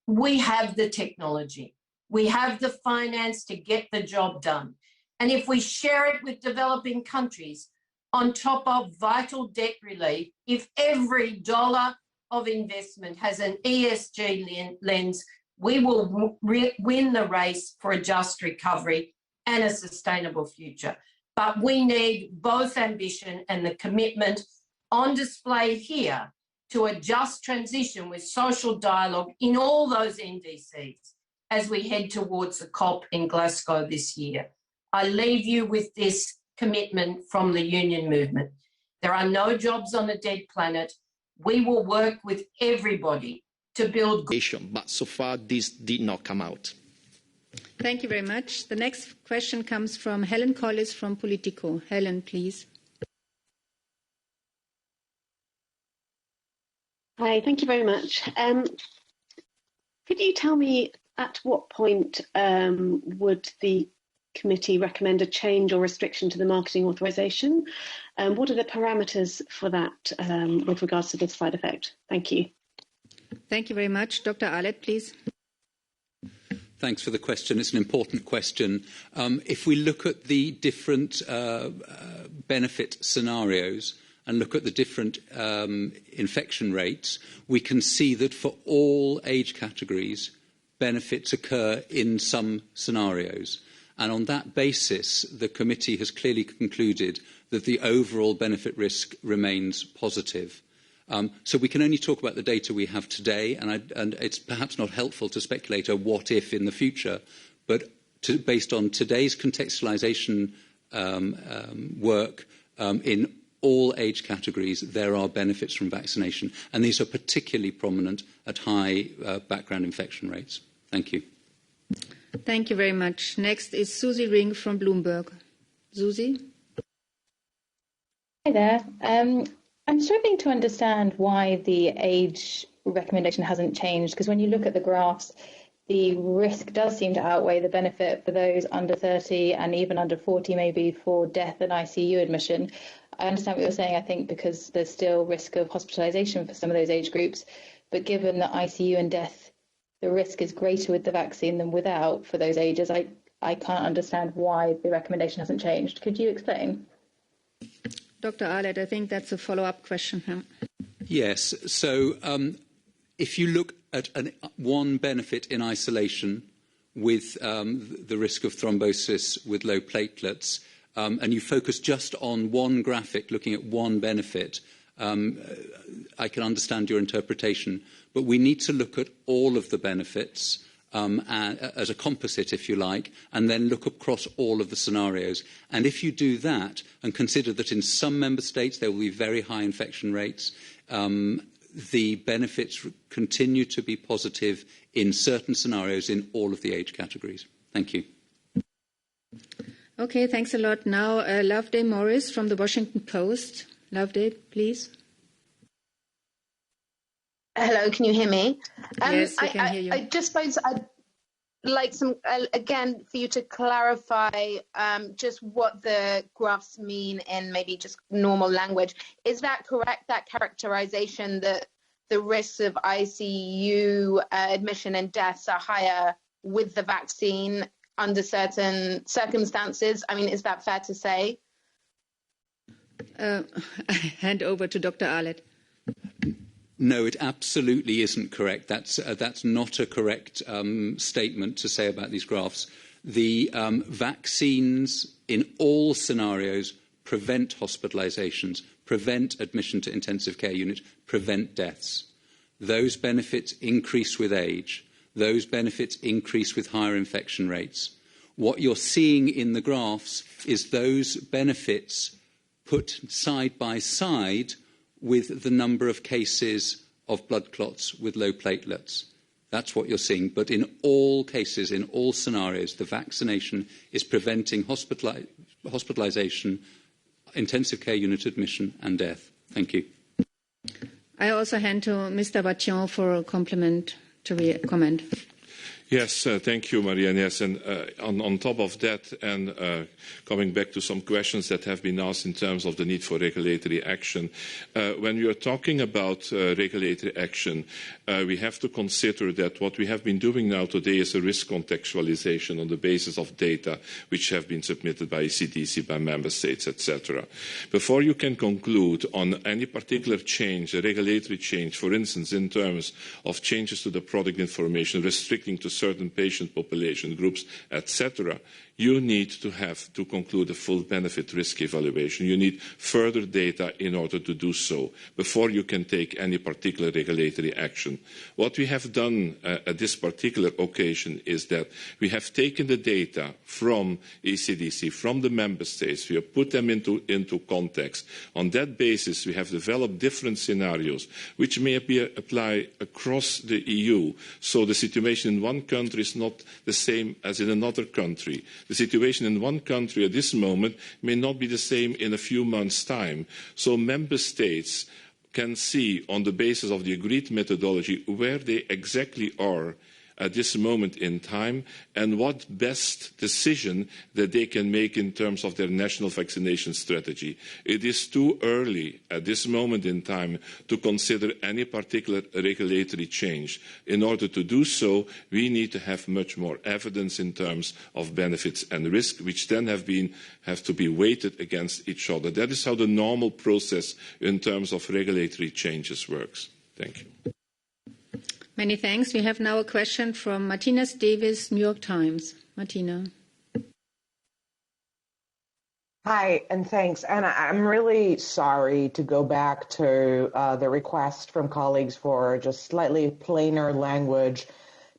We have the technology. We have the finance to get the job done. And if we share it with developing countries on top of vital debt relief, if every dollar of investment has an ESG lens, we will win the race for a just recovery and a sustainable future. But we need both ambition and the commitment on display here to a just transition with social dialogue in all those NDCs as we head towards the COP in Glasgow this year. I leave you with this commitment from the union movement. There are no jobs on a dead planet. We will work with everybody to build. But so far, this did not come out. Thank you very much. The next question comes from Helen Collis from Politico. Helen, please. Hi, thank you very much. Could you tell me at what point would the committee recommend a change or restriction to the marketing authorisation? What are the parameters for that with regards to this side effect? Thank you. Thank you very much. Dr. Arlett, please. Thanks for the question. It's an important question. If we look at the different benefit scenarios and look at the different infection rates, we can see that for all age categories, benefits occur in some scenarios. And on that basis, the committee has clearly concluded that the overall benefit risk remains positive. So we can only talk about the data we have today, and it's perhaps not helpful to speculate a what if in the future, but based on today's contextualisation work in all age categories, there are benefits from vaccination, and these are particularly prominent at high background infection rates. Thank you. Thank you very much. Next is Susie Ring from Bloomberg. Susie? Hi there. I'm struggling to understand why the age recommendation hasn't changed, because when you look at the graphs, the risk does seem to outweigh the benefit for those under 30 and even under 40, maybe, for death and ICU admission. I understand what you're saying, I think, because there's still risk of hospitalization for some of those age groups. But given that ICU and death, the risk is greater with the vaccine than without for those ages, I can't understand why the recommendation hasn't changed. Could you explain? Dr. Arlett, I think that's a follow-up question. Huh? Yes. So if you look at one benefit in isolation with the risk of thrombosis with low platelets, and you focus just on one graphic looking at one benefit, I can understand your interpretation. But we need to look at all of the benefits as a composite, if you like, and then look across all of the scenarios. And if you do that and consider that in some member states there will be very high infection rates, the benefits continue to be positive in certain scenarios in all of the age categories. Thank you. Okay, thanks a lot. Now, Loveday Morris from the Washington Post. Loveday, please. Hello, can you hear me? Yes, I can hear you. I just suppose I'd like some, again, for you to clarify just what the graphs mean in maybe just normal language. Is that correct, that characterization that the risks of ICU admission and deaths are higher with the vaccine under certain circumstances? I mean, is that fair to say? I hand over to Dr. Arlett. No, it absolutely isn't correct. That's not a correct statement to say about these graphs. The vaccines in all scenarios prevent hospitalizations, prevent admission to intensive care unit, prevent deaths. Those benefits increase with age. Those benefits increase with higher infection rates. What you're seeing in the graphs is those benefits put side by side with the number of cases of blood clots with low platelets. That's what you're seeing. But in all cases, in all scenarios, the vaccination is preventing hospitalization, intensive care unit admission and death. Thank you. I also hand to Mr. Batillon for a complimentary comment. Yes, thank you, Marianne. Yes, and on top of that, and coming back to some questions that have been asked in terms of the need for regulatory action, when we are talking about regulatory action, we have to consider that what we have been doing now today is a risk contextualization on the basis of data which have been submitted by ECDC, by member states, etc. Before you can conclude on any particular change, a regulatory change, for instance, in terms of changes to the product information, restricting to certain patient population groups, etc., you need to have to conclude a full benefit risk evaluation. You need further data in order to do so before you can take any particular regulatory action. What we have done at this particular occasion is that we have taken the data from ECDC, from the member states, we have put them into context. On that basis, we have developed different scenarios which may apply across the EU. So the situation in one country is not the same as in another country. The situation in one country at this moment may not be the same in a few months' time. So member states can see, on the basis of the agreed methodology, where they exactly are at this moment in time and what best decision that they can make in terms of their national vaccination strategy. It is too early at this moment in time to consider any particular regulatory change. In order to do so, we need to have much more evidence in terms of benefits and risk, which then have to be weighted against each other. That is how the normal process in terms of regulatory changes works. Thank you. Many thanks. We have now a question from Martina Davis, New York Times. Martina. Hi, and thanks. And I'm really sorry to go back to the request from colleagues for just slightly plainer language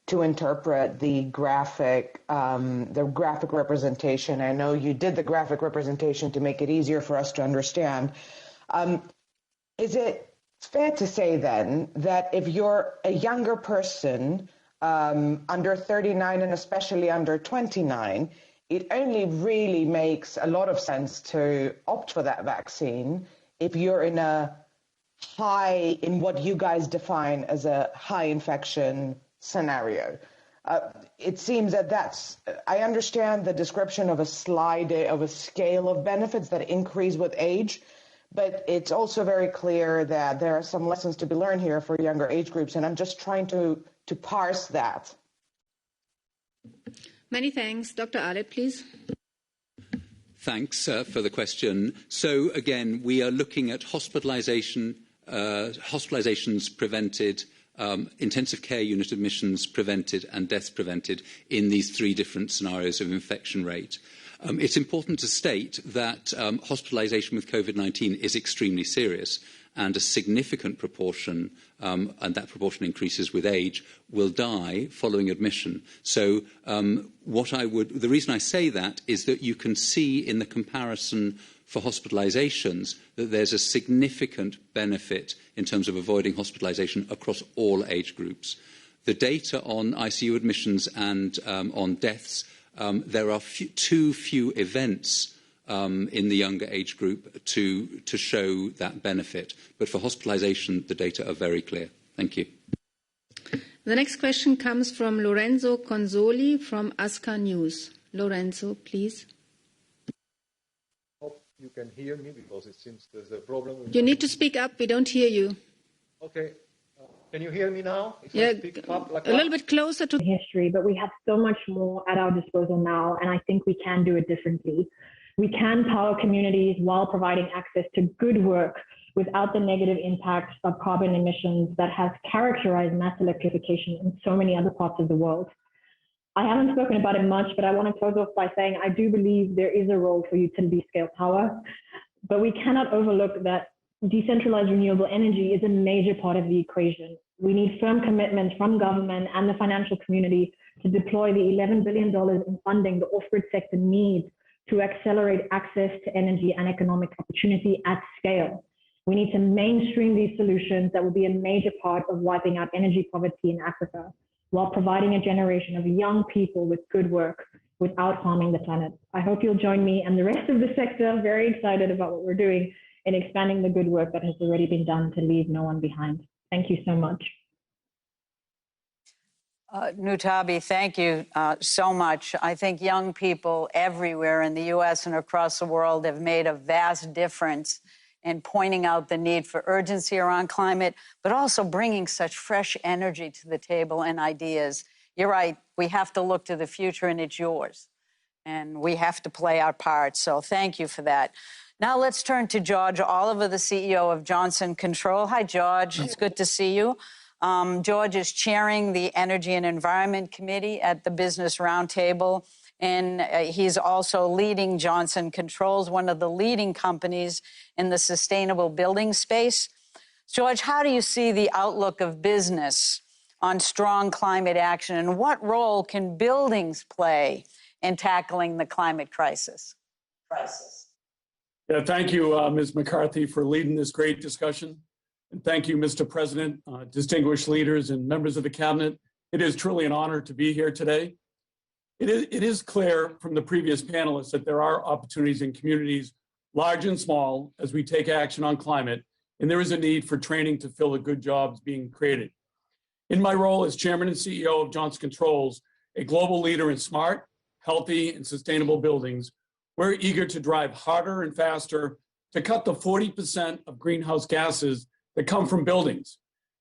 to interpret the graphic representation. I know you did the graphic representation to make it easier for us to understand. Is it fair to say then that if you're a younger person under 39 and especially under 29, it only really makes a lot of sense to opt for that vaccine if you're in what you guys define as a high infection scenario. It seems that I understand the description of a scale of benefits that increase with age, but it's also very clear that there are some lessons to be learned here for younger age groups, and I'm just trying to parse that. Many thanks. Dr. Alet, please. Thanks for the question. So again, we are looking at hospitalizations prevented, intensive care unit admissions prevented and deaths prevented in these three different scenarios of infection rate. It's important to state that hospitalization with COVID-19 is extremely serious, and a significant proportion, and that proportion increases with age, will die following admission. So the reason I say that is that you can see in the comparison for hospitalizations that there's a significant benefit in terms of avoiding hospitalization across all age groups. The data on ICU admissions and on deaths, there are too few events in the younger age group to show that benefit. But for hospitalization, the data are very clear. Thank you. The next question comes from Lorenzo Consoli from Asca News. Lorenzo, please. Hope you can hear me because it seems there's a problem. You need to speak up. We don't hear you. Okay. Can you hear me now? Yeah, a little bit closer to history, but we have so much more at our disposal now, and I think we can do it differently. We can power communities while providing access to good work without the negative impact of carbon emissions that has characterized mass electrification in so many other parts of the world. I haven't spoken about it much, but I want to close off by saying I do believe there is a role for utility scale power, but we cannot overlook that decentralized renewable energy is a major part of the equation. We need firm commitments from government and the financial community to deploy the $11 billion in funding the off-grid sector needs to accelerate access to energy and economic opportunity at scale. We need to mainstream these solutions that will be a major part of wiping out energy poverty in Africa, while providing a generation of young people with good work without harming the planet. I hope you'll join me and the rest of the sector, very excited about what we're doing in expanding the good work that has already been done to leave no one behind. Thank you so much. Nutabi, thank you so much. I think young people everywhere in the U.S. and across the world have made a vast difference in pointing out the need for urgency around climate, but also bringing such fresh energy to the table and ideas. You're right, we have to look to the future, and it's yours. And we have to play our part, so thank you for that. Now let's turn to George Oliver, the CEO of Johnson Control. Hi, George. It's good to see you. George is chairing the Energy and Environment Committee at the Business Roundtable, and he's also leading Johnson Controls, one of the leading companies in the sustainable building space. George, how do you see the outlook of business on strong climate action, and what role can buildings play in tackling the climate crisis? Yeah, thank you, Ms. McCarthy, for leading this great discussion. And thank you, Mr. President, distinguished leaders and members of the cabinet. It is truly an honor to be here today. It is clear from the previous panelists that there are opportunities in communities, large and small, as we take action on climate, and there is a need for training to fill the good jobs being created. In my role as chairman and CEO of Johnson Controls, a global leader in smart, healthy, and sustainable buildings, we're eager to drive harder and faster to cut the 40% of greenhouse gases that come from buildings.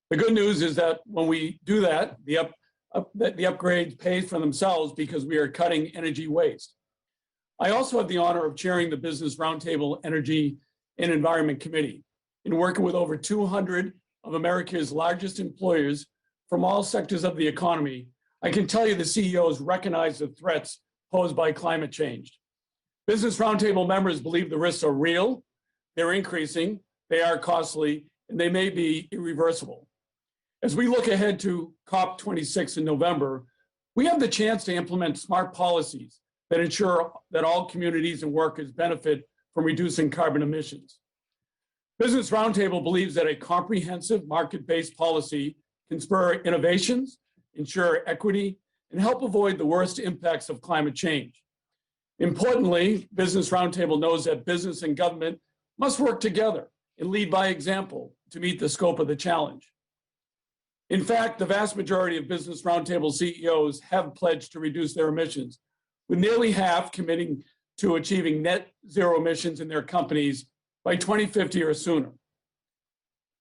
The good news is that when we do that, the upgrades pay for themselves because we are cutting energy waste. I also have the honor of chairing the Business Roundtable Energy and Environment Committee. In working with over 200 of America's largest employers from all sectors of the economy, I can tell you the CEOs recognize the threats posed by climate change. Business Roundtable members believe the risks are real, they're increasing, they are costly, and they may be irreversible. As we look ahead to COP26 in November, we have the chance to implement smart policies that ensure that all communities and workers benefit from reducing carbon emissions. Business Roundtable believes that a comprehensive market-based policy can spur innovations ensure equity, and help avoid the worst impacts of climate change. Importantly, Business Roundtable knows that business and government must work together and lead by example to meet the scope of the challenge. In fact, the vast majority of Business Roundtable CEOs have pledged to reduce their emissions, with nearly half committing to achieving net zero emissions in their companies by 2050 or sooner.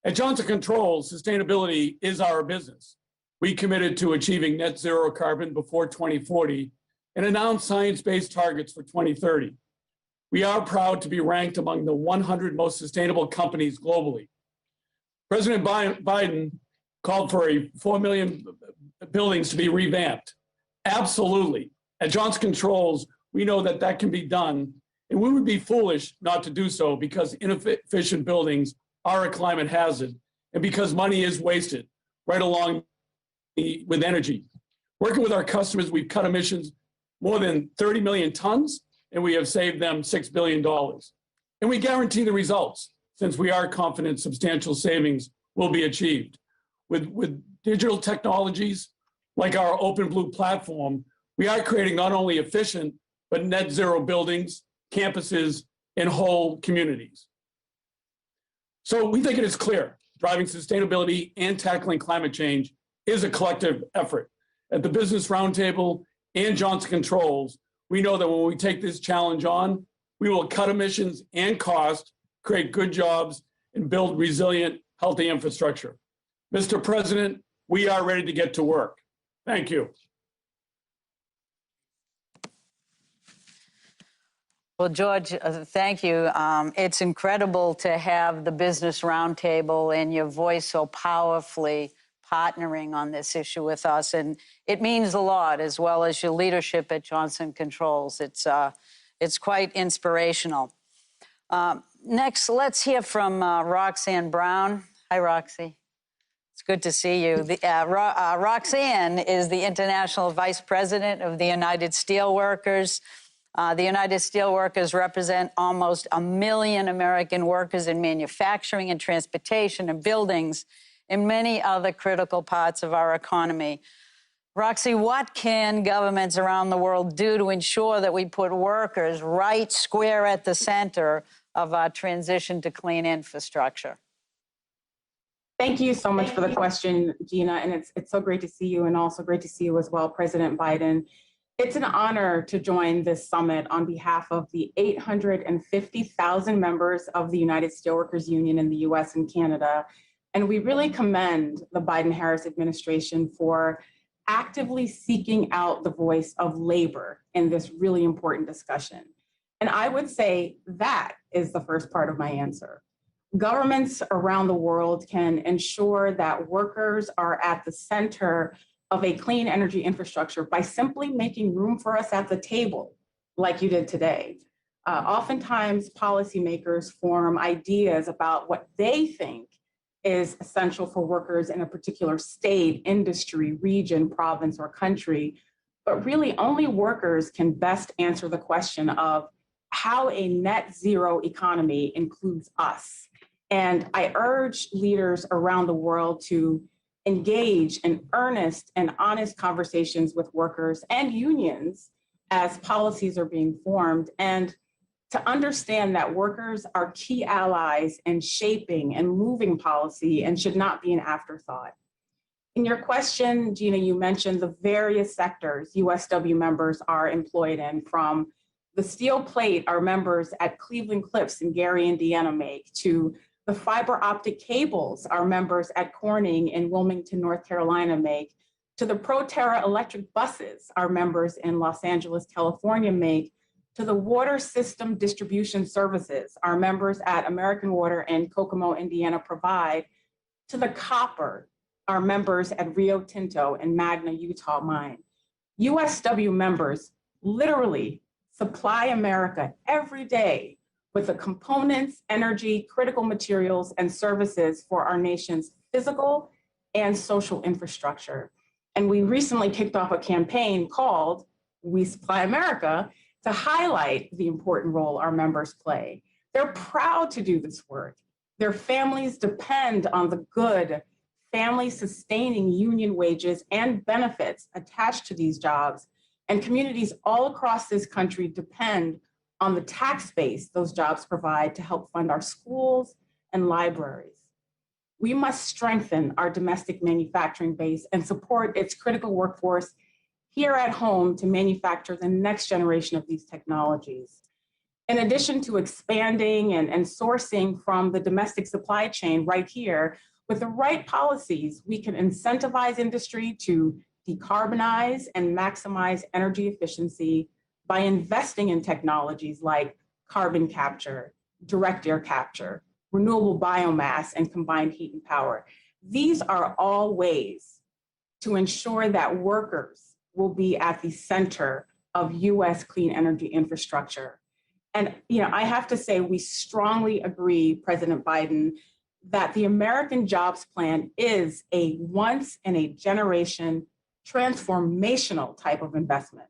At Johnson Controls, sustainability is our business. We committed to achieving net zero carbon before 2040 and announced science-based targets for 2030. We are proud to be ranked among the 100 most sustainable companies globally. President Biden called for 4 million buildings to be revamped. Absolutely. At Johnson Controls, we know that that can be done, and we would be foolish not to do so because inefficient buildings are a climate hazard and because money is wasted right along with energy. Working with our customers, we've cut emissions more than 30 million tons, and we have saved them $6 billion. And we guarantee the results, since we are confident substantial savings will be achieved. With digital technologies like our Open Blue platform, we are creating not only efficient, but net zero buildings, campuses, and whole communities. So we think it is clear, driving sustainability and tackling climate change is a collective effort. At the Business Roundtable and Johnson Controls, we know that when we take this challenge on, we will cut emissions and cost, create good jobs, and build resilient, healthy infrastructure. Mr. President, we are ready to get to work. Thank you. Well, George, thank you. It's incredible to have the Business Roundtable and your voice so powerfully partnering on this issue with us. And it means a lot, as well as your leadership at Johnson Controls. It's quite inspirational. Next, let's hear from Roxanne Brown. Hi, Roxy. It's good to see you. Roxanne is the International Vice President of the United Steelworkers. The United Steelworkers represent almost 1 million American workers in manufacturing and transportation and buildings and many other critical parts of our economy. Roxy, what can governments around the world do to ensure that we put workers right square at the center of our transition to clean infrastructure? Thank you so much for the question, Gina, and it's so great to see you, and also great to see you as well, President Biden. It's an honor to join this summit on behalf of the 850,000 members of the United Steelworkers Union in the US and Canada. And we really commend the Biden-Harris administration for actively seeking out the voice of labor in this really important discussion. And I would say that is the first part of my answer. Governments around the world can ensure that workers are at the center of a clean energy infrastructure by simply making room for us at the table, like you did today. Oftentimes, policymakers form ideas about what they think is essential for workers in a particular state, industry, region, province, or country. But really, only workers can best answer the question of how a net zero economy includes us. And I urge leaders around the world to engage in earnest and honest conversations with workers and unions as policies are being formed, and to understand that workers are key allies in shaping and moving policy and should not be an afterthought. In your question, Gina, you mentioned the various sectors USW members are employed in, from the steel plate our members at Cleveland Cliffs in Gary, Indiana make, to the fiber optic cables our members at Corning in Wilmington, North Carolina make, to the Proterra electric buses our members in Los Angeles, California make, to the water system distribution services our members at American Water in Kokomo, Indiana provide, to the copper our members at Rio Tinto and Magna, Utah mine. USW members literally supply America every day with the components, energy, critical materials, and services for our nation's physical and social infrastructure. And we recently kicked off a campaign called We Supply America to highlight the important role our members play. They're proud to do this work. Their families depend on the good, family-sustaining union wages and benefits attached to these jobs, and communities all across this country depend on the tax base those jobs provide to help fund our schools and libraries. We must strengthen our domestic manufacturing base and support its critical workforce here at home to manufacture the next generation of these technologies. In addition to expanding and sourcing from the domestic supply chain right here, with the right policies, we can incentivize industry to decarbonize and maximize energy efficiency by investing in technologies like carbon capture, direct air capture, renewable biomass, and combined heat and power. These are all ways to ensure that workers will be at the center of US clean energy infrastructure. And I have to say, we strongly agree, President Biden, that the American Jobs Plan is a once-in-a-generation transformational type of investment.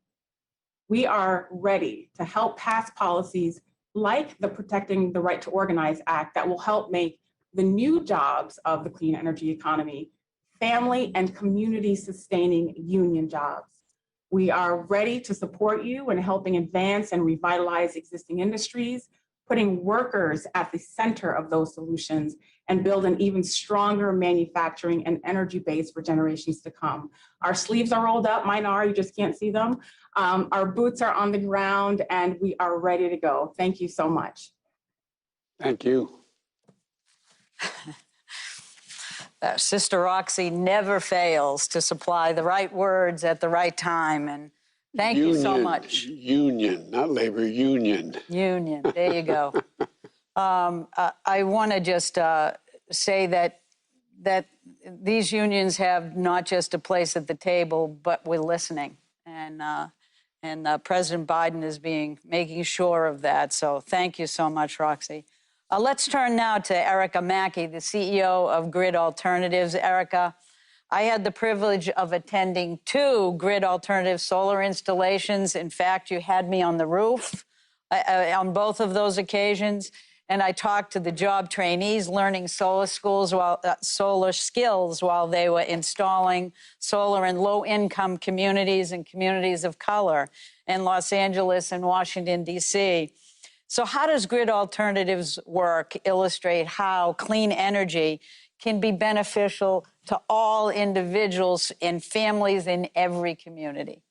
We are ready to help pass policies like the Protecting the Right to Organize Act that will help make the new jobs of the clean energy economy family and community sustaining union jobs. We are ready to support you in helping advance and revitalize existing industries, putting workers at the center of those solutions, and build an even stronger manufacturing and energy base for generations to come. Our sleeves are rolled up, mine are, you just can't see them. Our boots are on the ground, and we are ready to go. Thank you so much. Thank you. Sister Roxy never fails to supply the right words at the right time, and thank you so much. Union, not labor, union. Union, there you go. I want to just say that these unions have not just a place at the table, but we're listening, and President Biden is making sure of that. So thank you so much, Roxy. Let's turn now to Erica Mackey, the CEO of Grid Alternatives. Erica, I had the privilege of attending 2 Grid Alternative solar installations. In fact, you had me on the roof on both of those occasions, and I talked to the job trainees learning solar skills while they were installing solar in low-income communities and communities of color in Los Angeles and Washington, D.C. So how does Grid Alternatives work illustrate how clean energy can be beneficial to all individuals and families in every community?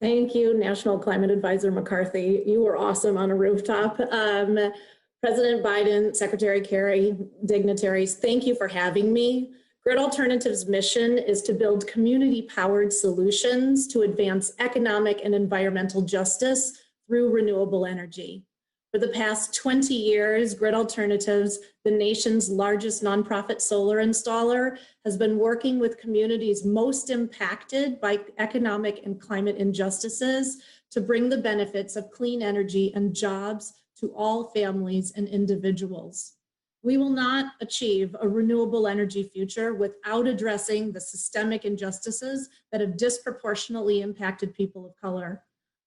Thank you, National Climate Advisor McCarthy. You were awesome on a rooftop. President Biden, Secretary Kerry, dignitaries, thank you for having me. Grid Alternatives' mission is to build community-powered solutions to advance economic and environmental justice through renewable energy. For the past 20 years, Grid Alternatives, the nation's largest nonprofit solar installer, has been working with communities most impacted by economic and climate injustices to bring the benefits of clean energy and jobs to all families and individuals. We will not achieve a renewable energy future without addressing the systemic injustices that have disproportionately impacted people of color.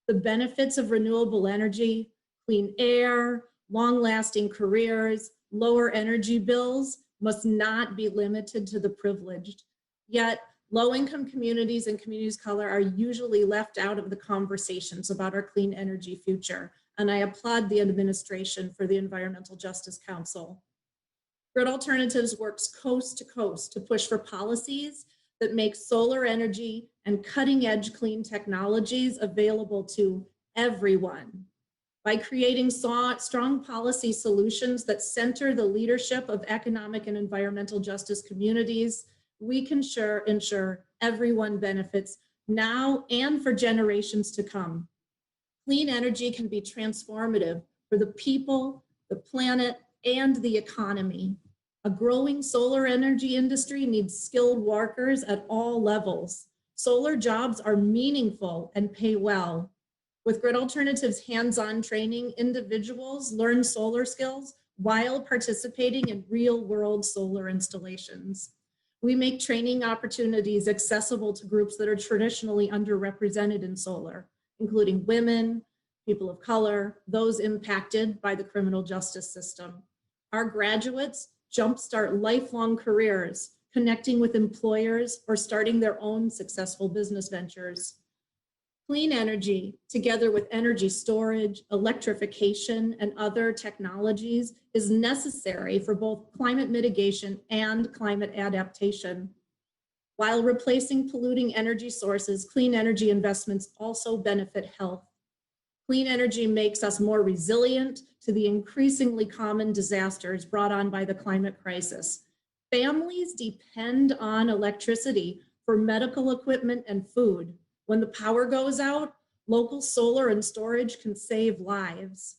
The benefits of renewable energy, clean air, long-lasting careers, lower energy bills must not be limited to the privileged. Yet, low-income communities and communities of color are usually left out of the conversations about our clean energy future, and I applaud the administration for the Environmental Justice Council. Grid Alternatives works coast to coast to push for policies that make solar energy and cutting-edge clean technologies available to everyone. By creating strong policy solutions that center the leadership of economic and environmental justice communities, we can ensure everyone benefits now and for generations to come. Clean energy can be transformative for the people, the planet, and the economy. A growing solar energy industry needs skilled workers at all levels. Solar jobs are meaningful and pay well. With Grid Alternatives hands-on training, individuals learn solar skills while participating in real-world solar installations. We make training opportunities accessible to groups that are traditionally underrepresented in solar, including women, people of color, those impacted by the criminal justice system. Our graduates jumpstart lifelong careers, connecting with employers or starting their own successful business ventures. Clean energy, together with energy storage, electrification, and other technologies, is necessary for both climate mitigation and climate adaptation. While replacing polluting energy sources, clean energy investments also benefit health. Clean energy makes us more resilient to the increasingly common disasters brought on by the climate crisis. Families depend on electricity for medical equipment and food. When the power goes out, local solar and storage can save lives.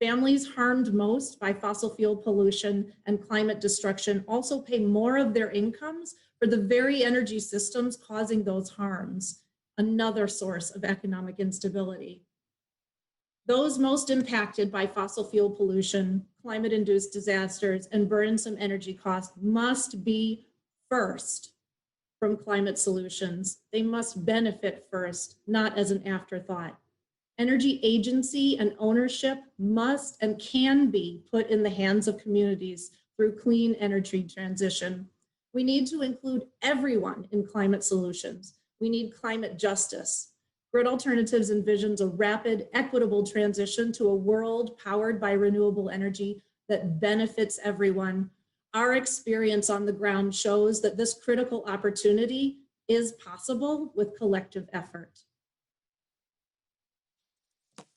Families harmed most by fossil fuel pollution and climate destruction also pay more of their incomes for the very energy systems causing those harms, another source of economic instability. Those most impacted by fossil fuel pollution, climate-induced disasters, and burdensome energy costs must be first from climate solutions. They must benefit first, not as an afterthought. Energy agency and ownership must and can be put in the hands of communities through clean energy transition. We need to include everyone in climate solutions. We need climate justice. Grid Alternatives envisions a rapid, equitable transition to a world powered by renewable energy that benefits everyone. Our experience on the ground shows that this critical opportunity is possible with collective effort.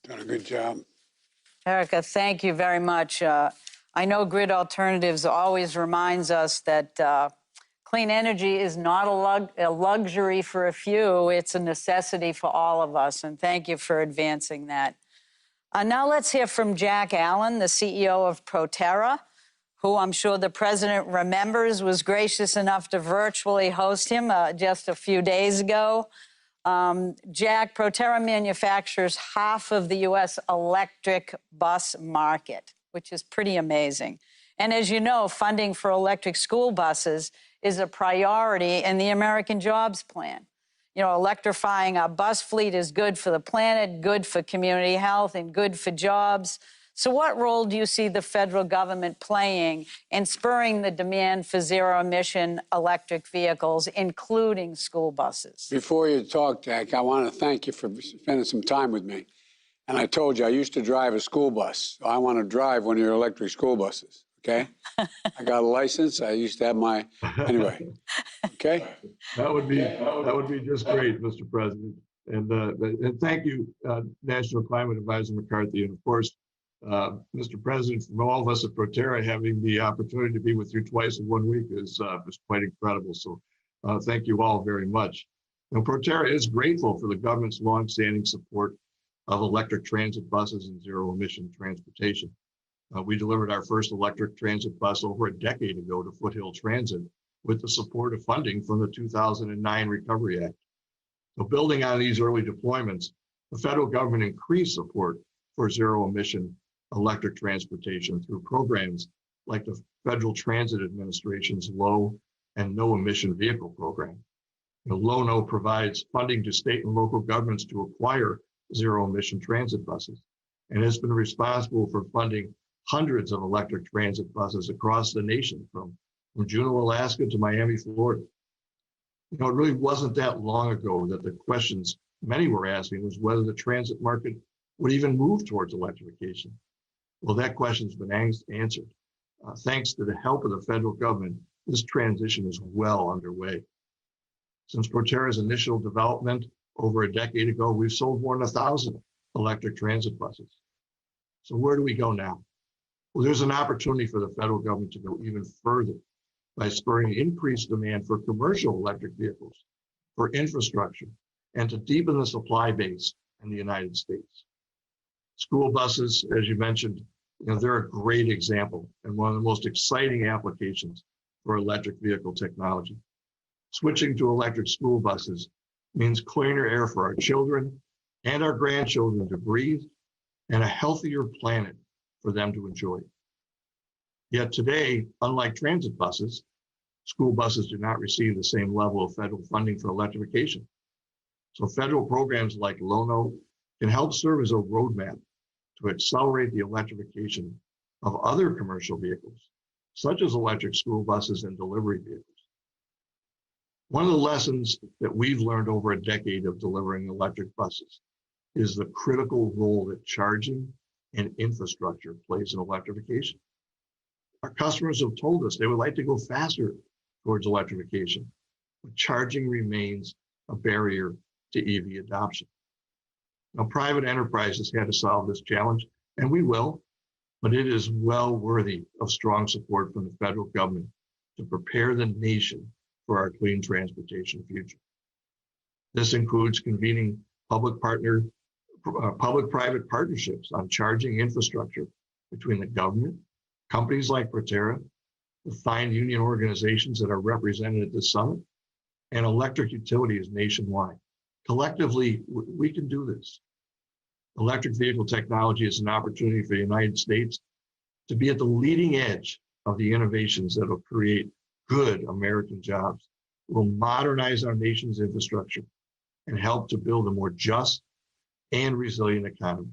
Done a good job. Erica, thank you very much. I know Grid Alternatives always reminds us that clean energy is not a luxury for a few, it's a necessity for all of us, and thank you for advancing that. Now let's hear from Jack Allen, the CEO of Proterra, who I'm sure the president remembers was gracious enough to virtually host him just a few days ago. Jack, Proterra manufactures half of the U.S. electric bus market, which is pretty amazing. And as you know, funding for electric school buses is a priority in the American Jobs Plan. You know, electrifying our bus fleet is good for the planet, good for community health, and good for jobs. So what role do you see the federal government playing in spurring the demand for zero-emission electric vehicles, including school buses? Before you talk, Jack, I want to thank you for spending some time with me. And I told you, I used to drive a school bus. So I want to drive one of your electric school buses, okay? I got a license. I used to have my, anyway, okay? That would be just great, Mr. President. And thank you, National Climate Advisor McCarthy. And of course, Mr. President, from all of us at Proterra, having the opportunity to be with you twice in 1 week is quite incredible. So thank you all very much. Now, Proterra is grateful for the government's longstanding support of electric transit buses and zero-emission transportation. We delivered our first electric transit bus over a decade ago to Foothill Transit with the support of funding from the 2009 Recovery Act. So building on these early deployments, the federal government increased support for zero-emission electric transportation through programs like the Federal Transit Administration's Low and No Emission Vehicle Program. The LONO provides funding to state and local governments to acquire zero-emission transit buses and has been responsible for funding hundreds of electric transit buses across the nation, from Juneau, Alaska to Miami, Florida. You know, it really wasn't that long ago that the questions many were asking was whether the transit market would even move towards electrification. Well, that question's been answered. Thanks to the help of the federal government, this transition is well underway. Since Proterra's initial development over a decade ago, we've sold more than 1,000 electric transit buses. So where do we go now? Well, there's an opportunity for the federal government to go even further by spurring increased demand for commercial electric vehicles, for infrastructure, and to deepen the supply base in the United States. School buses, as you mentioned, they're a great example and one of the most exciting applications for electric vehicle technology. Switching to electric school buses means cleaner air for our children and our grandchildren to breathe, and a healthier planet for them to enjoy. Yet today, unlike transit buses, school buses do not receive the same level of federal funding for electrification. So federal programs like LONO can help serve as a roadmap to accelerate the electrification of other commercial vehicles, such as electric school buses and delivery vehicles. One of the lessons that we've learned over a decade of delivering electric buses is the critical role that charging and infrastructure plays in electrification. Our customers have told us they would like to go faster towards electrification, but charging remains a barrier to EV adoption. Now, private enterprises had to solve this challenge, and we will, but it is well worthy of strong support from the federal government to prepare the nation for our clean transportation future. This includes convening public-private partnerships on charging infrastructure between the government, companies like Proterra, the fine union organizations that are represented at this summit, and electric utilities nationwide. Collectively, we can do this. Electric vehicle technology is an opportunity for the United States to be at the leading edge of the innovations that will create good American jobs, will modernize our nation's infrastructure, and help to build a more just and resilient economy.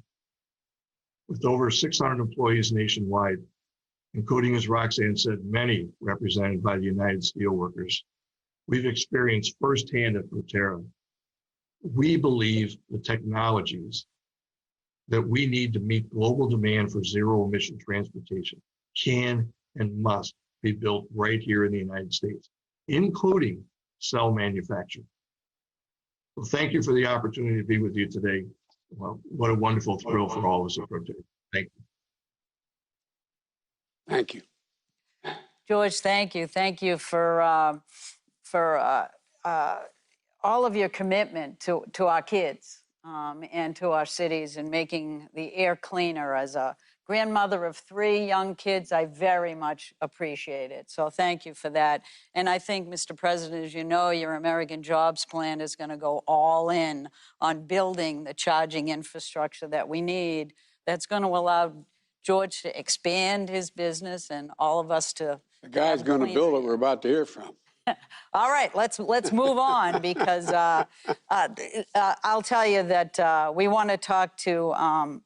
With over 600 employees nationwide, including, as Roxanne said, many represented by the United Steelworkers, we've experienced firsthand at Proterra. We believe the technologies that we need to meet global demand for zero-emission transportation can and must be built right here in the United States, including cell manufacturing. Well, thank you for the opportunity to be with you today. Well, what a wonderful thrill for all of us at Proterra. Thank you. Thank you. George, thank you. Thank you for all of your commitment to our kids and to our cities and making the air cleaner. As a grandmother of 3 young kids, I very much appreciate it. So thank you for that. And I think, Mr. President, as you know, your American Jobs Plan is going to go all in on building the charging infrastructure that we need. That's going to allow George to expand his business and all of us to. The guy's going to build it we're about to hear from. All right, let's move on because I'll tell you that we want to talk to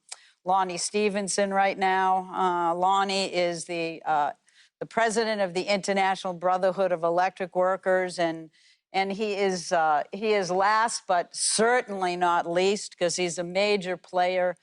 Lonnie Stevenson right now. Lonnie is the president of the International Brotherhood of Electric Workers, and he is last but certainly not least because he's a major player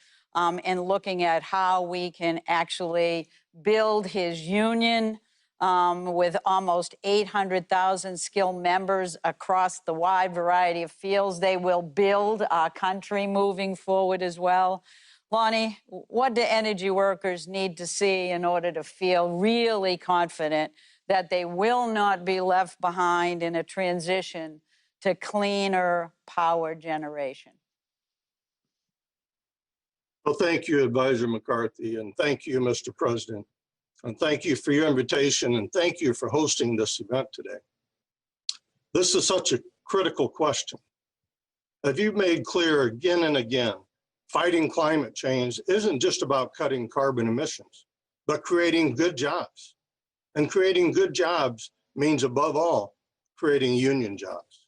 in looking at how we can actually build his union. With almost 800,000 skilled members across the wide variety of fields. They will build our country moving forward as well. Lonnie, what do energy workers need to see in order to feel really confident that they will not be left behind in a transition to cleaner power generation? Well, thank you, Advisor McCarthy, and thank you, Mr. President. And thank you for your invitation, and thank you for hosting this event today. This is such a critical question. As you've made clear again and again, fighting climate change isn't just about cutting carbon emissions, but creating good jobs. And creating good jobs means, above all, creating union jobs.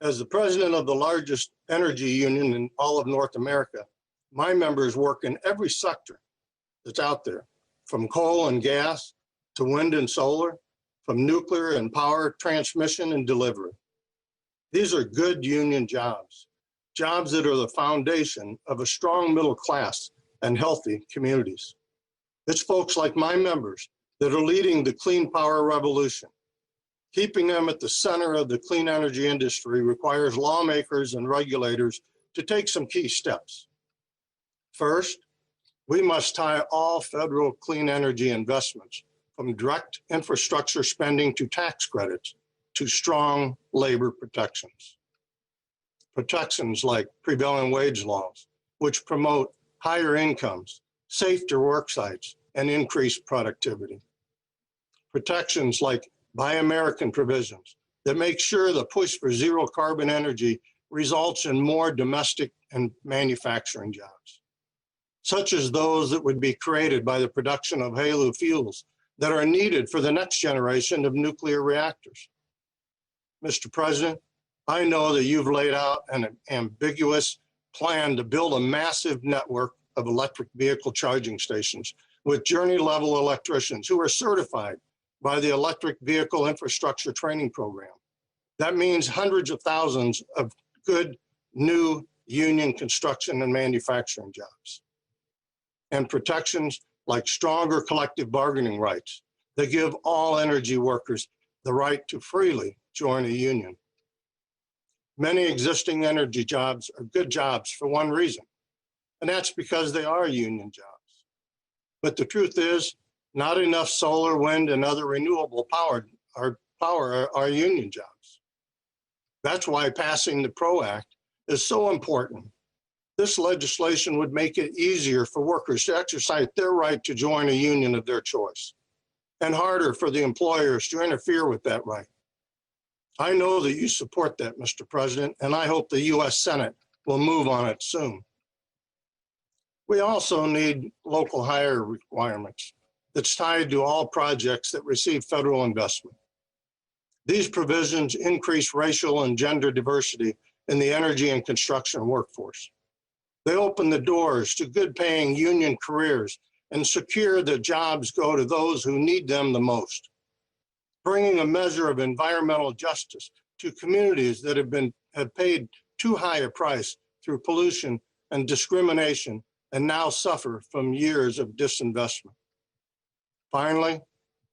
As the president of the largest energy union in all of North America, my members work in every sector that's out there, from coal and gas to wind and solar, from nuclear and power transmission and delivery. These are good union jobs, jobs that are the foundation of a strong middle class and healthy communities. It's folks like my members that are leading the clean power revolution. Keeping them at the center of the clean energy industry requires lawmakers and regulators to take some key steps. First, we must tie all federal clean energy investments, from direct infrastructure spending to tax credits, to strong labor protections. Protections like prevailing wage laws, which promote higher incomes, safer work sites, and increased productivity. Protections like Buy American provisions that make sure the push for zero carbon energy results in more domestic and manufacturing jobs, such as those that would be created by the production of HALEU fuels that are needed for the next generation of nuclear reactors. Mr. President, I know that you've laid out an ambiguous plan to build a massive network of electric vehicle charging stations with journey-level electricians who are certified by the Electric Vehicle Infrastructure Training Program. That means hundreds of thousands of good new union construction and manufacturing jobs. And protections like stronger collective bargaining rights that give all energy workers the right to freely join a union. Many existing energy jobs are good jobs for one reason, and that's because they are union jobs. But the truth is, not enough solar, wind, and other renewable power are union jobs. That's why passing the PRO Act is so important. This legislation would make it easier for workers to exercise their right to join a union of their choice, and harder for the employers to interfere with that right. I know that you support that, Mr. President, and I hope the U.S. Senate will move on it soon. We also need local hire requirements that's tied to all projects that receive federal investment. These provisions increase racial and gender diversity in the energy and construction workforce. They open the doors to good-paying union careers and secure that jobs go to those who need them the most, bringing a measure of environmental justice to communities that have paid too high a price through pollution and discrimination and now suffer from years of disinvestment. Finally,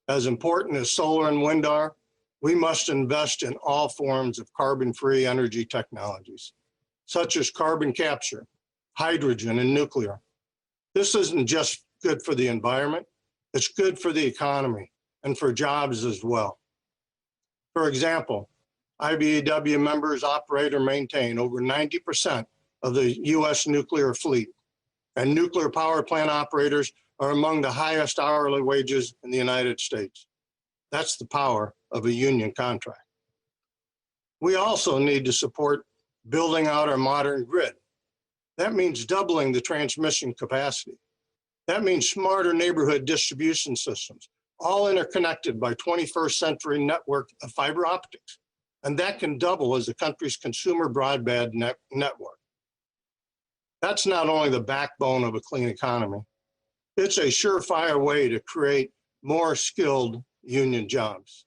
as important as solar and wind are, we must invest in all forms of carbon-free energy technologies, such as carbon capture, hydrogen, and nuclear. This isn't just good for the environment, it's good for the economy and for jobs as well. For example, IBEW members operate or maintain over 90% of the US nuclear fleet, and nuclear power plant operators are among the highest hourly wages in the United States. That's the power of a union contract. We also need to support building out our modern grid. That means doubling the transmission capacity. That means smarter neighborhood distribution systems, all interconnected by 21st century network of fiber optics. And that can double as the country's consumer broadband network. That's not only the backbone of a clean economy, it's a surefire way to create more skilled union jobs.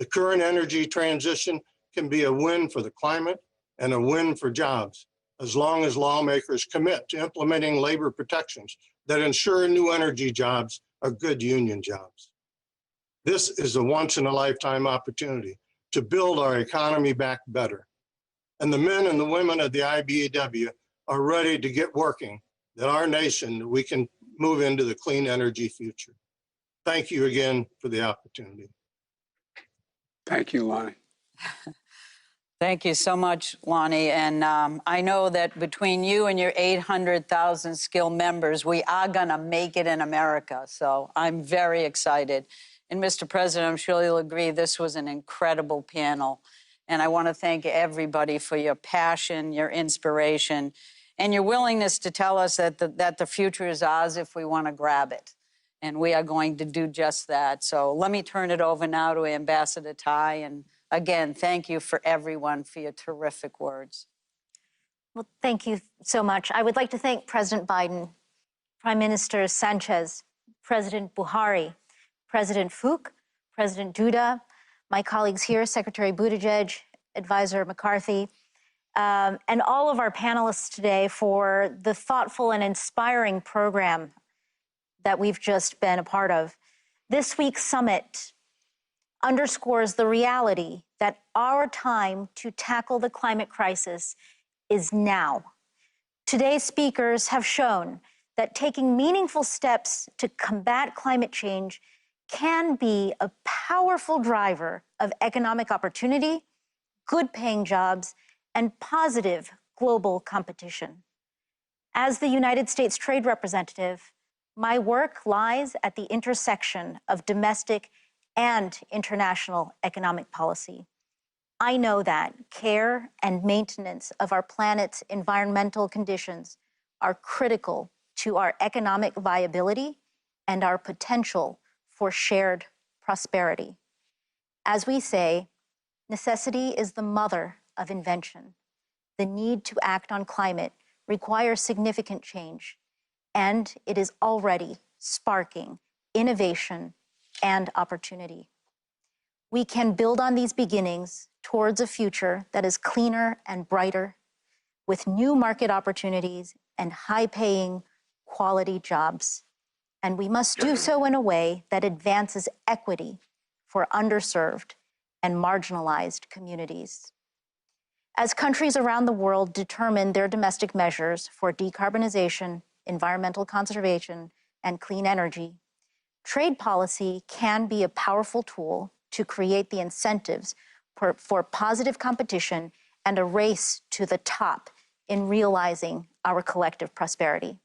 The current energy transition can be a win for the climate and a win for jobs, as long as lawmakers commit to implementing labor protections that ensure new energy jobs are good union jobs. This is a once-in-a-lifetime opportunity to build our economy back better. And the men and the women of the IBEW are ready to get working, that our nation, we can move into the clean energy future. Thank you again for the opportunity. Thank you, Lonnie. Thank you so much, Lonnie. And I know that between you and your 800,000 skilled members, we are going to make it in America. So I'm very excited. And Mr. President, I'm sure you'll agree this was an incredible panel. And I want to thank everybody for your passion, your inspiration, and your willingness to tell us that the future is ours if we want to grab it. And we are going to do just that. So let me turn it over now to Ambassador Tai. And again, thank you for everyone for your terrific words. Well, thank you so much. I would like to thank President Biden, Prime Minister Sanchez, President Buhari, President Fook, President Duda, my colleagues here, Secretary Buttigieg, Advisor McCarthy, and all of our panelists today for the thoughtful and inspiring program that we've just been a part of. This week's summit underscores the reality that our time to tackle the climate crisis is now. Today's speakers have shown that taking meaningful steps to combat climate change can be a powerful driver of economic opportunity, good-paying jobs, and positive global competition. As the United States Trade Representative, my work lies at the intersection of domestic and international economic policy. I know that care and maintenance of our planet's environmental conditions are critical to our economic viability and our potential for shared prosperity. As we say, necessity is the mother of invention. The need to act on climate requires significant change, and it is already sparking innovation and opportunity. We can build on these beginnings towards a future that is cleaner and brighter, with new market opportunities and high-paying, quality jobs. And we must do so in a way that advances equity for underserved and marginalized communities. As countries around the world determine their domestic measures for decarbonization, environmental conservation, and clean energy, trade policy can be a powerful tool to create the incentives for positive competition and a race to the top in realizing our collective prosperity.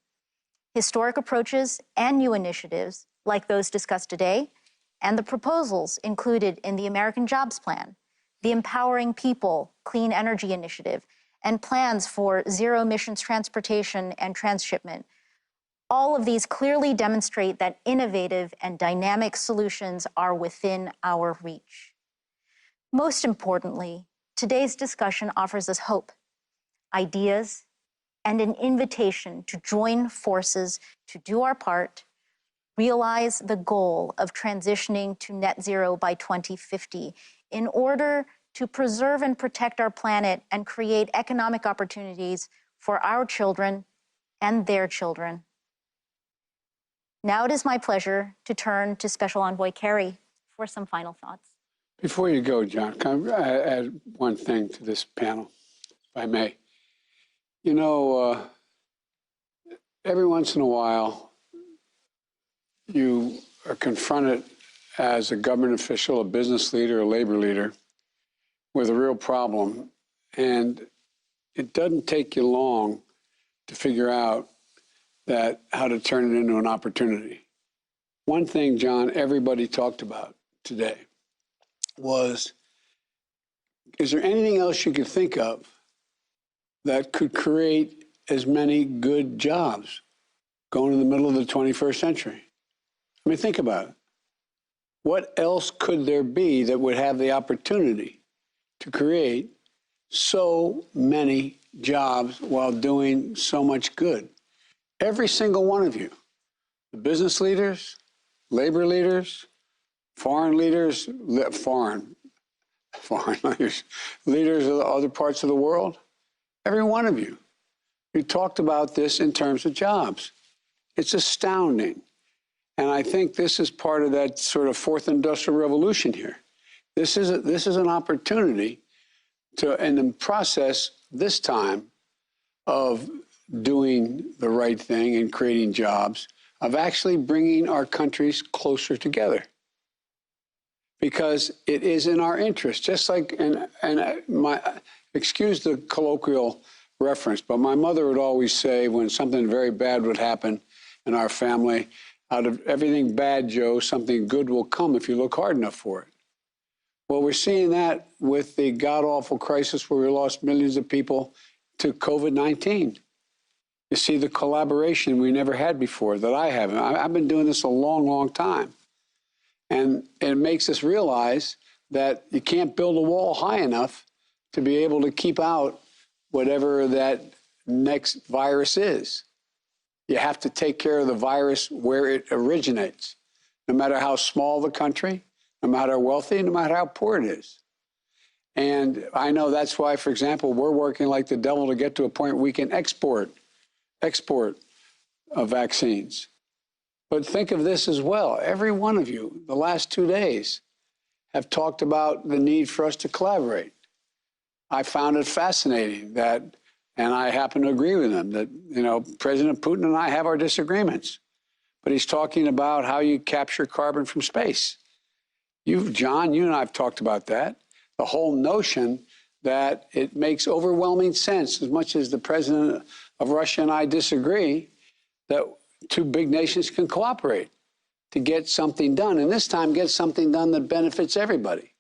Historic approaches and new initiatives, like those discussed today, and the proposals included in the American Jobs Plan, the Empowering People Clean Energy Initiative, and plans for zero emissions transportation and transshipment, all of these clearly demonstrate that innovative and dynamic solutions are within our reach. Most importantly, today's discussion offers us hope, ideas, and an invitation to join forces to do our part, realize the goal of transitioning to net zero by 2050 in order to preserve and protect our planet and create economic opportunities for our children and their children. Now it is my pleasure to turn to Special Envoy Kerry for some final thoughts. Before you go, John, can I add one thing to this panel, if I may? You know, every once in a while, you are confronted as a government official, a business leader, a labor leader, with a real problem. And it doesn't take you long to figure out how to turn it into an opportunity. One thing, John, everybody talked about today was, is there anything else you could think of that could create as many good jobs going in the middle of the 21st century? I mean, think about it. What else could there be that would have the opportunity to create so many jobs while doing so much good? Every single one of you, the business leaders, labor leaders, foreign leaders, foreign leaders, leaders of the other parts of the world, every one of you, you talked about this in terms of jobs. It's astounding. And I think this is part of that sort of fourth industrial revolution here. This is an opportunity to, in the process this time of doing the right thing and creating jobs, of actually bringing our countries closer together. Because it is in our interest, just like, excuse the colloquial reference, but my mother would always say when something very bad would happen in our family, out of everything bad, Joe, something good will come if you look hard enough for it. Well, we're seeing that with the god-awful crisis where we lost millions of people to COVID-19. You see the collaboration we never had before, that I haven't. I've been doing this a long, long time. And it makes us realize that you can't build a wall high enough to be able to keep out whatever that next virus is. You have to take care of the virus where it originates, no matter how small the country, no matter how wealthy, no matter how poor it is. And I know that's why, for example, we're working like the devil to get to a point where we can export vaccines. But think of this as well. Every one of you, the last 2 days, have talked about the need for us to collaborate. I found it fascinating that, and I happen to agree with him, that, you know, President Putin and I have our disagreements. But he's talking about how you capture carbon from space. John, you and I have talked about that. The whole notion that it makes overwhelming sense, as much as the president of Russia and I disagree, that two big nations can cooperate to get something done, and this time get something done that benefits everybody.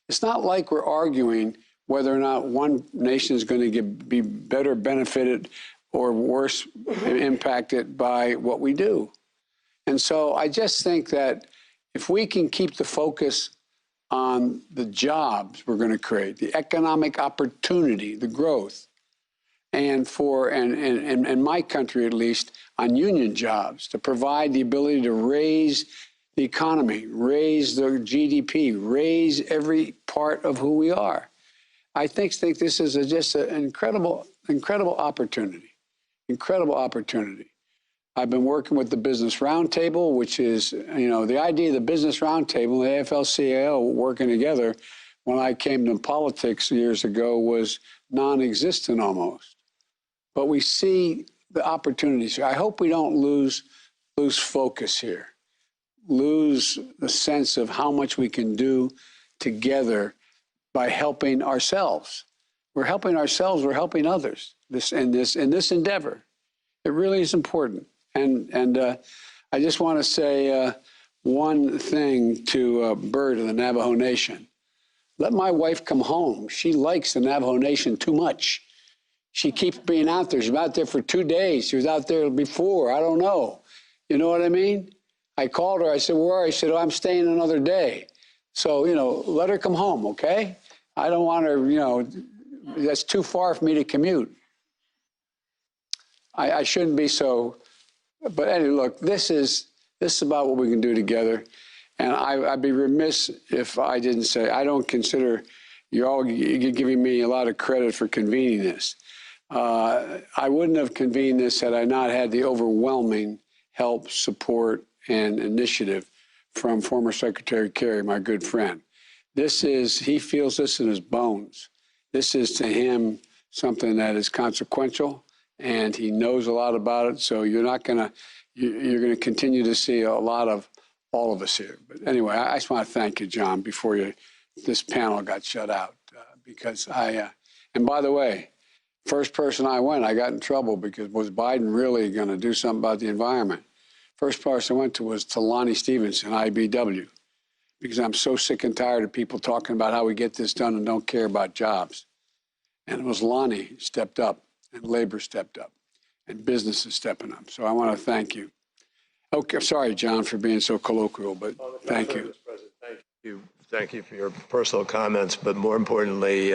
It's not like we're arguing whether or not one nation is going to be better benefited or worse impacted by what we do. And so I just think that if we can keep the focus on the jobs we're going to create, the economic opportunity, the growth, and in my country at least, on union jobs, to provide the ability to raise the economy, raise the GDP, raise every part of who we are. I think this is just an incredible opportunity, incredible opportunity. I've been working with the Business Roundtable, which is, the idea of the Business Roundtable and the AFL-CIO working together when I came to politics years ago was non-existent almost. But we see the opportunities here. I hope we don't lose focus here, lose the sense of how much we can do together by helping ourselves. We're helping ourselves, we're helping others in this endeavor. It really is important. And I just want to say one thing to Bird of the Navajo Nation. Let my wife come home. She likes the Navajo Nation too much. She keeps being out there. She's been out there for 2 days. She was out there before. I don't know. You know what I mean? I called her. I said, where are you? She said, oh, I'm staying another day. So, let her come home, okay? I don't want her, that's too far for me to commute. I shouldn't be so. But anyway, look, this is about what we can do together. And I'd be remiss if I didn't say, I don't consider you're giving me a lot of credit for convening this. I wouldn't have convened this had I not had the overwhelming help, support, and initiative from former Secretary Kerry, my good friend. He feels this in his bones. This is to him something that is consequential, and he knows a lot about it. So you're going to continue to see a lot of all of us here. But anyway, I just want to thank you, John, before this panel got shut out, because and by the way, first person I got in trouble because was Biden really going to do something about the environment? First person I went to was to Lonnie Stevenson, IBW, because I'm so sick and tired of people talking about how we get this done and don't care about jobs. And it was Lonnie who stepped up, and labor stepped up, and business is stepping up. So I want to thank you. Okay, sorry, John, for being so colloquial, but thank you. Mr. President, thank you. Thank you for your personal comments, but more importantly,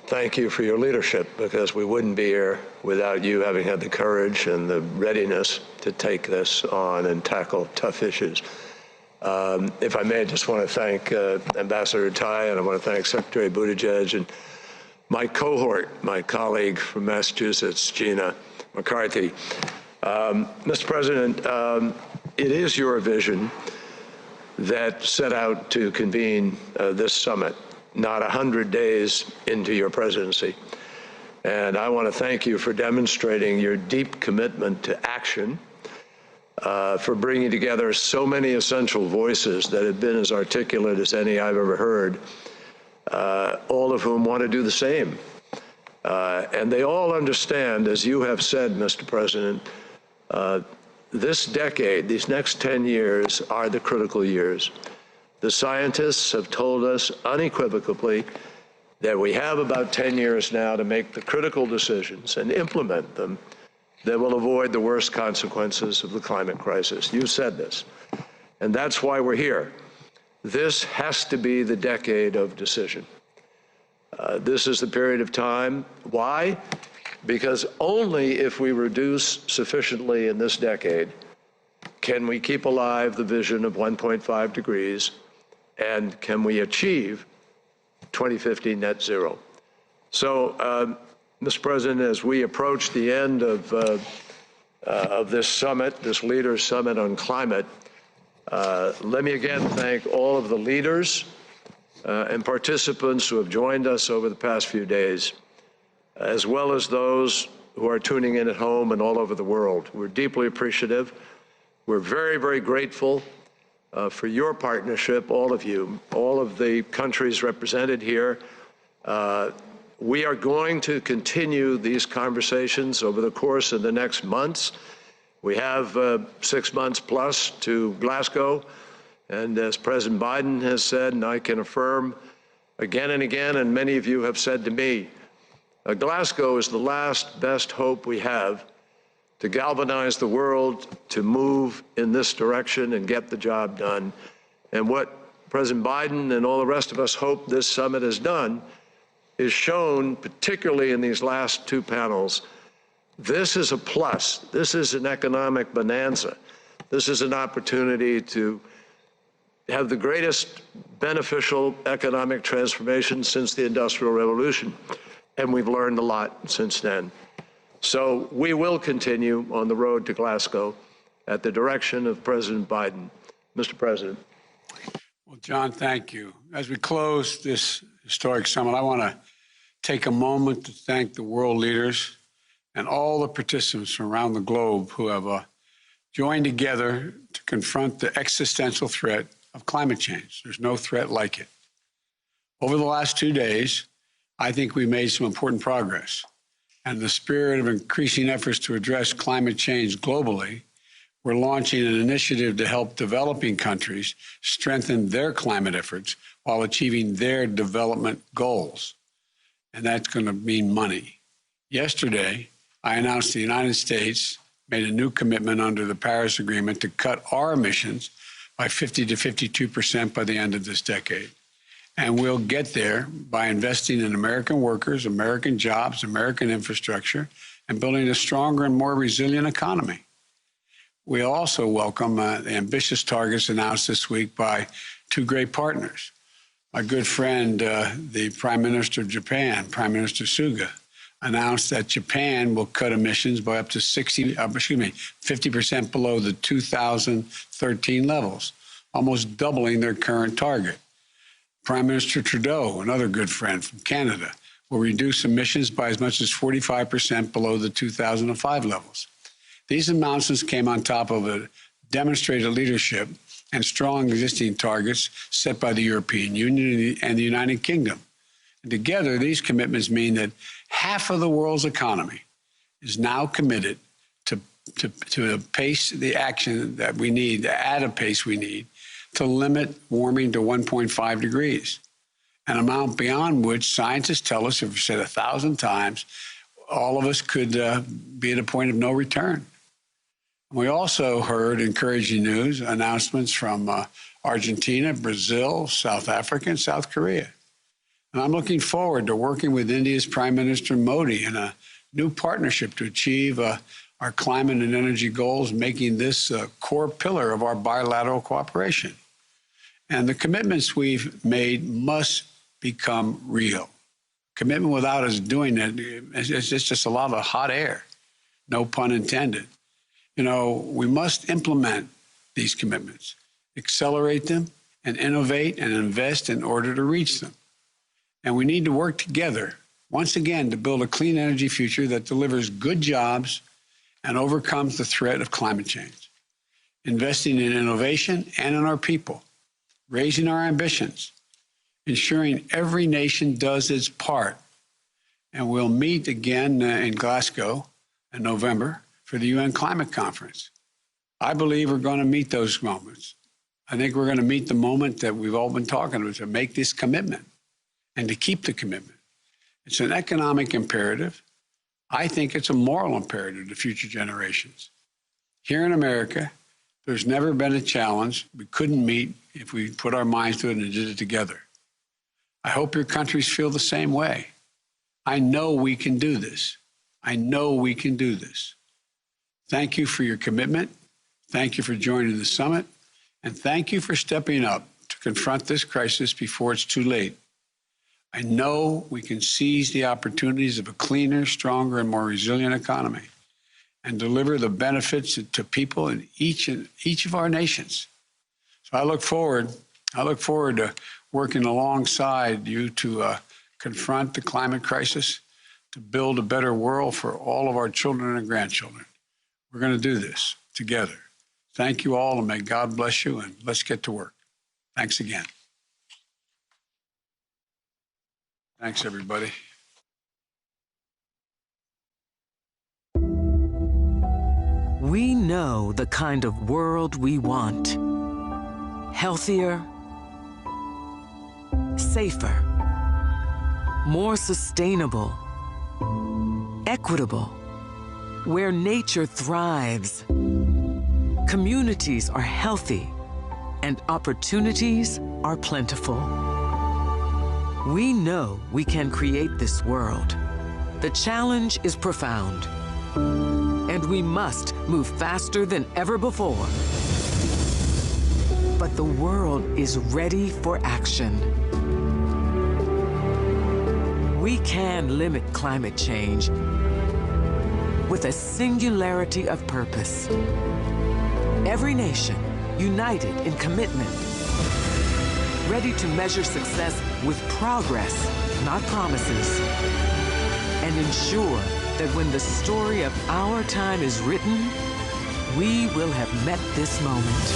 thank you for your leadership, because we wouldn't be here without you having had the courage and the readiness to take this on and tackle tough issues. If I may, I just want to thank Ambassador Tai, and I want to thank Secretary Buttigieg and my cohort, my colleague from Massachusetts, Gina McCarthy. Mr. President, it is your vision that set out to convene this summit, not 100 days into your presidency. And I want to thank you for demonstrating your deep commitment to action, for bringing together so many essential voices that have been as articulate as any I've ever heard, all of whom want to do the same. And they all understand, as you have said, Mr. President, this decade, these next 10 years are the critical years. The scientists have told us unequivocally that we have about 10 years now to make the critical decisions and implement them that will avoid the worst consequences of the climate crisis. You said this, and that's why we're here. This has to be the decade of decision. This is the period of time. Why? Because only if we reduce sufficiently in this decade can we keep alive the vision of 1.5 degrees, and can we achieve 2050 net zero. So, Mr. President, as we approach the end of this summit, this Leaders Summit on Climate, let me again thank all of the leaders and participants who have joined us over the past few days, as well as those who are tuning in at home and all over the world. We're deeply appreciative. We're very, very grateful for your partnership, all of you, all of the countries represented here. We are going to continue these conversations over the course of the next months. We have 6 months plus to Glasgow. And as President Biden has said, and I can affirm again and again, and many of you have said to me, Glasgow is the last best hope we have to galvanize the world to move in this direction and get the job done. And what President Biden and all the rest of us hope this summit has done is shown, particularly in these last two panels. This is a plus. This is an economic bonanza. This is an opportunity to have the greatest beneficial economic transformation since the Industrial Revolution, and we've learned a lot since then. So we will continue on the road to Glasgow at the direction of President Biden. Mr. President. Well, John, thank you. As we close this historic summit, I want to take a moment to thank the world leaders and all the participants from around the globe who have joined together to confront the existential threat of climate change. There's no threat like it. Over the last 2 days, I think we made some important progress. And in the spirit of increasing efforts to address climate change globally, we're launching an initiative to help developing countries strengthen their climate efforts while achieving their development goals. And that's going to mean money. Yesterday, I announced the United States made a new commitment under the Paris Agreement to cut our emissions by 50 to 52% by the end of this decade. And we'll get there by investing in American workers, American jobs, American infrastructure, and building a stronger and more resilient economy. We also welcome the ambitious targets announced this week by two great partners. My good friend, the Prime Minister of Japan, Prime Minister Suga, announced that Japan will cut emissions by up to 50% below the 2013 levels, almost doubling their current target. Prime Minister Trudeau, another good friend from Canada, will reduce emissions by as much as 45% below the 2005 levels. These announcements came on top of a demonstrated leadership and strong existing targets set by the European Union and the United Kingdom. And together, these commitments mean that half of the world's economy is now committed to pace the action that we need, at a pace we need, to limit warming to 1.5 degrees, an amount beyond which scientists tell us, if said 1,000 times, all of us could be at a point of no return. We also heard encouraging news, announcements from Argentina, Brazil, South Africa, and South Korea. And I'm looking forward to working with India's Prime Minister Modi in a new partnership to achieve our climate and energy goals, making this a core pillar of our bilateral cooperation. And the commitments we've made must become real. Commitment without us doing it, it's just a lot of hot air, no pun intended. You know, we must implement these commitments, accelerate them, and innovate and invest in order to reach them. And we need to work together, once again, to build a clean energy future that delivers good jobs and overcomes the threat of climate change. Investing in innovation and in our people, raising our ambitions, ensuring every nation does its part. And we'll meet again in Glasgow in November for the UN Climate Conference. I believe we're going to meet those moments. I think we're going to meet the moment that we've all been talking about, to make this commitment and to keep the commitment. It's an economic imperative. I think it's a moral imperative to future generations. Here in America, there's never been a challenge we couldn't meet if we put our minds to it and did it together. I hope your countries feel the same way. I know we can do this. I know we can do this. Thank you for your commitment. Thank you for joining the summit. And thank you for stepping up to confront this crisis before it's too late. I know we can seize the opportunities of a cleaner, stronger, and more resilient economy and deliver the benefits to people in each of our nations. So I look forward to working alongside you to confront the climate crisis, to build a better world for all of our children and grandchildren. We're going to do this together. Thank you all, and may God bless you, and let's get to work. Thanks again. Thanks, everybody. We know the kind of world we want. Healthier, safer, more sustainable, equitable, where nature thrives, communities are healthy, and opportunities are plentiful. We know we can create this world. The challenge is profound, and we must move faster than ever before. But the world is ready for action. We can limit climate change with a singularity of purpose. Every nation united in commitment, ready to measure success with progress, not promises, and ensure that when the story of our time is written, we will have met this moment.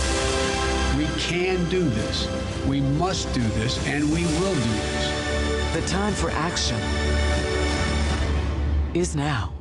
We can do this. We must do this, and we will do this. The time for action is now.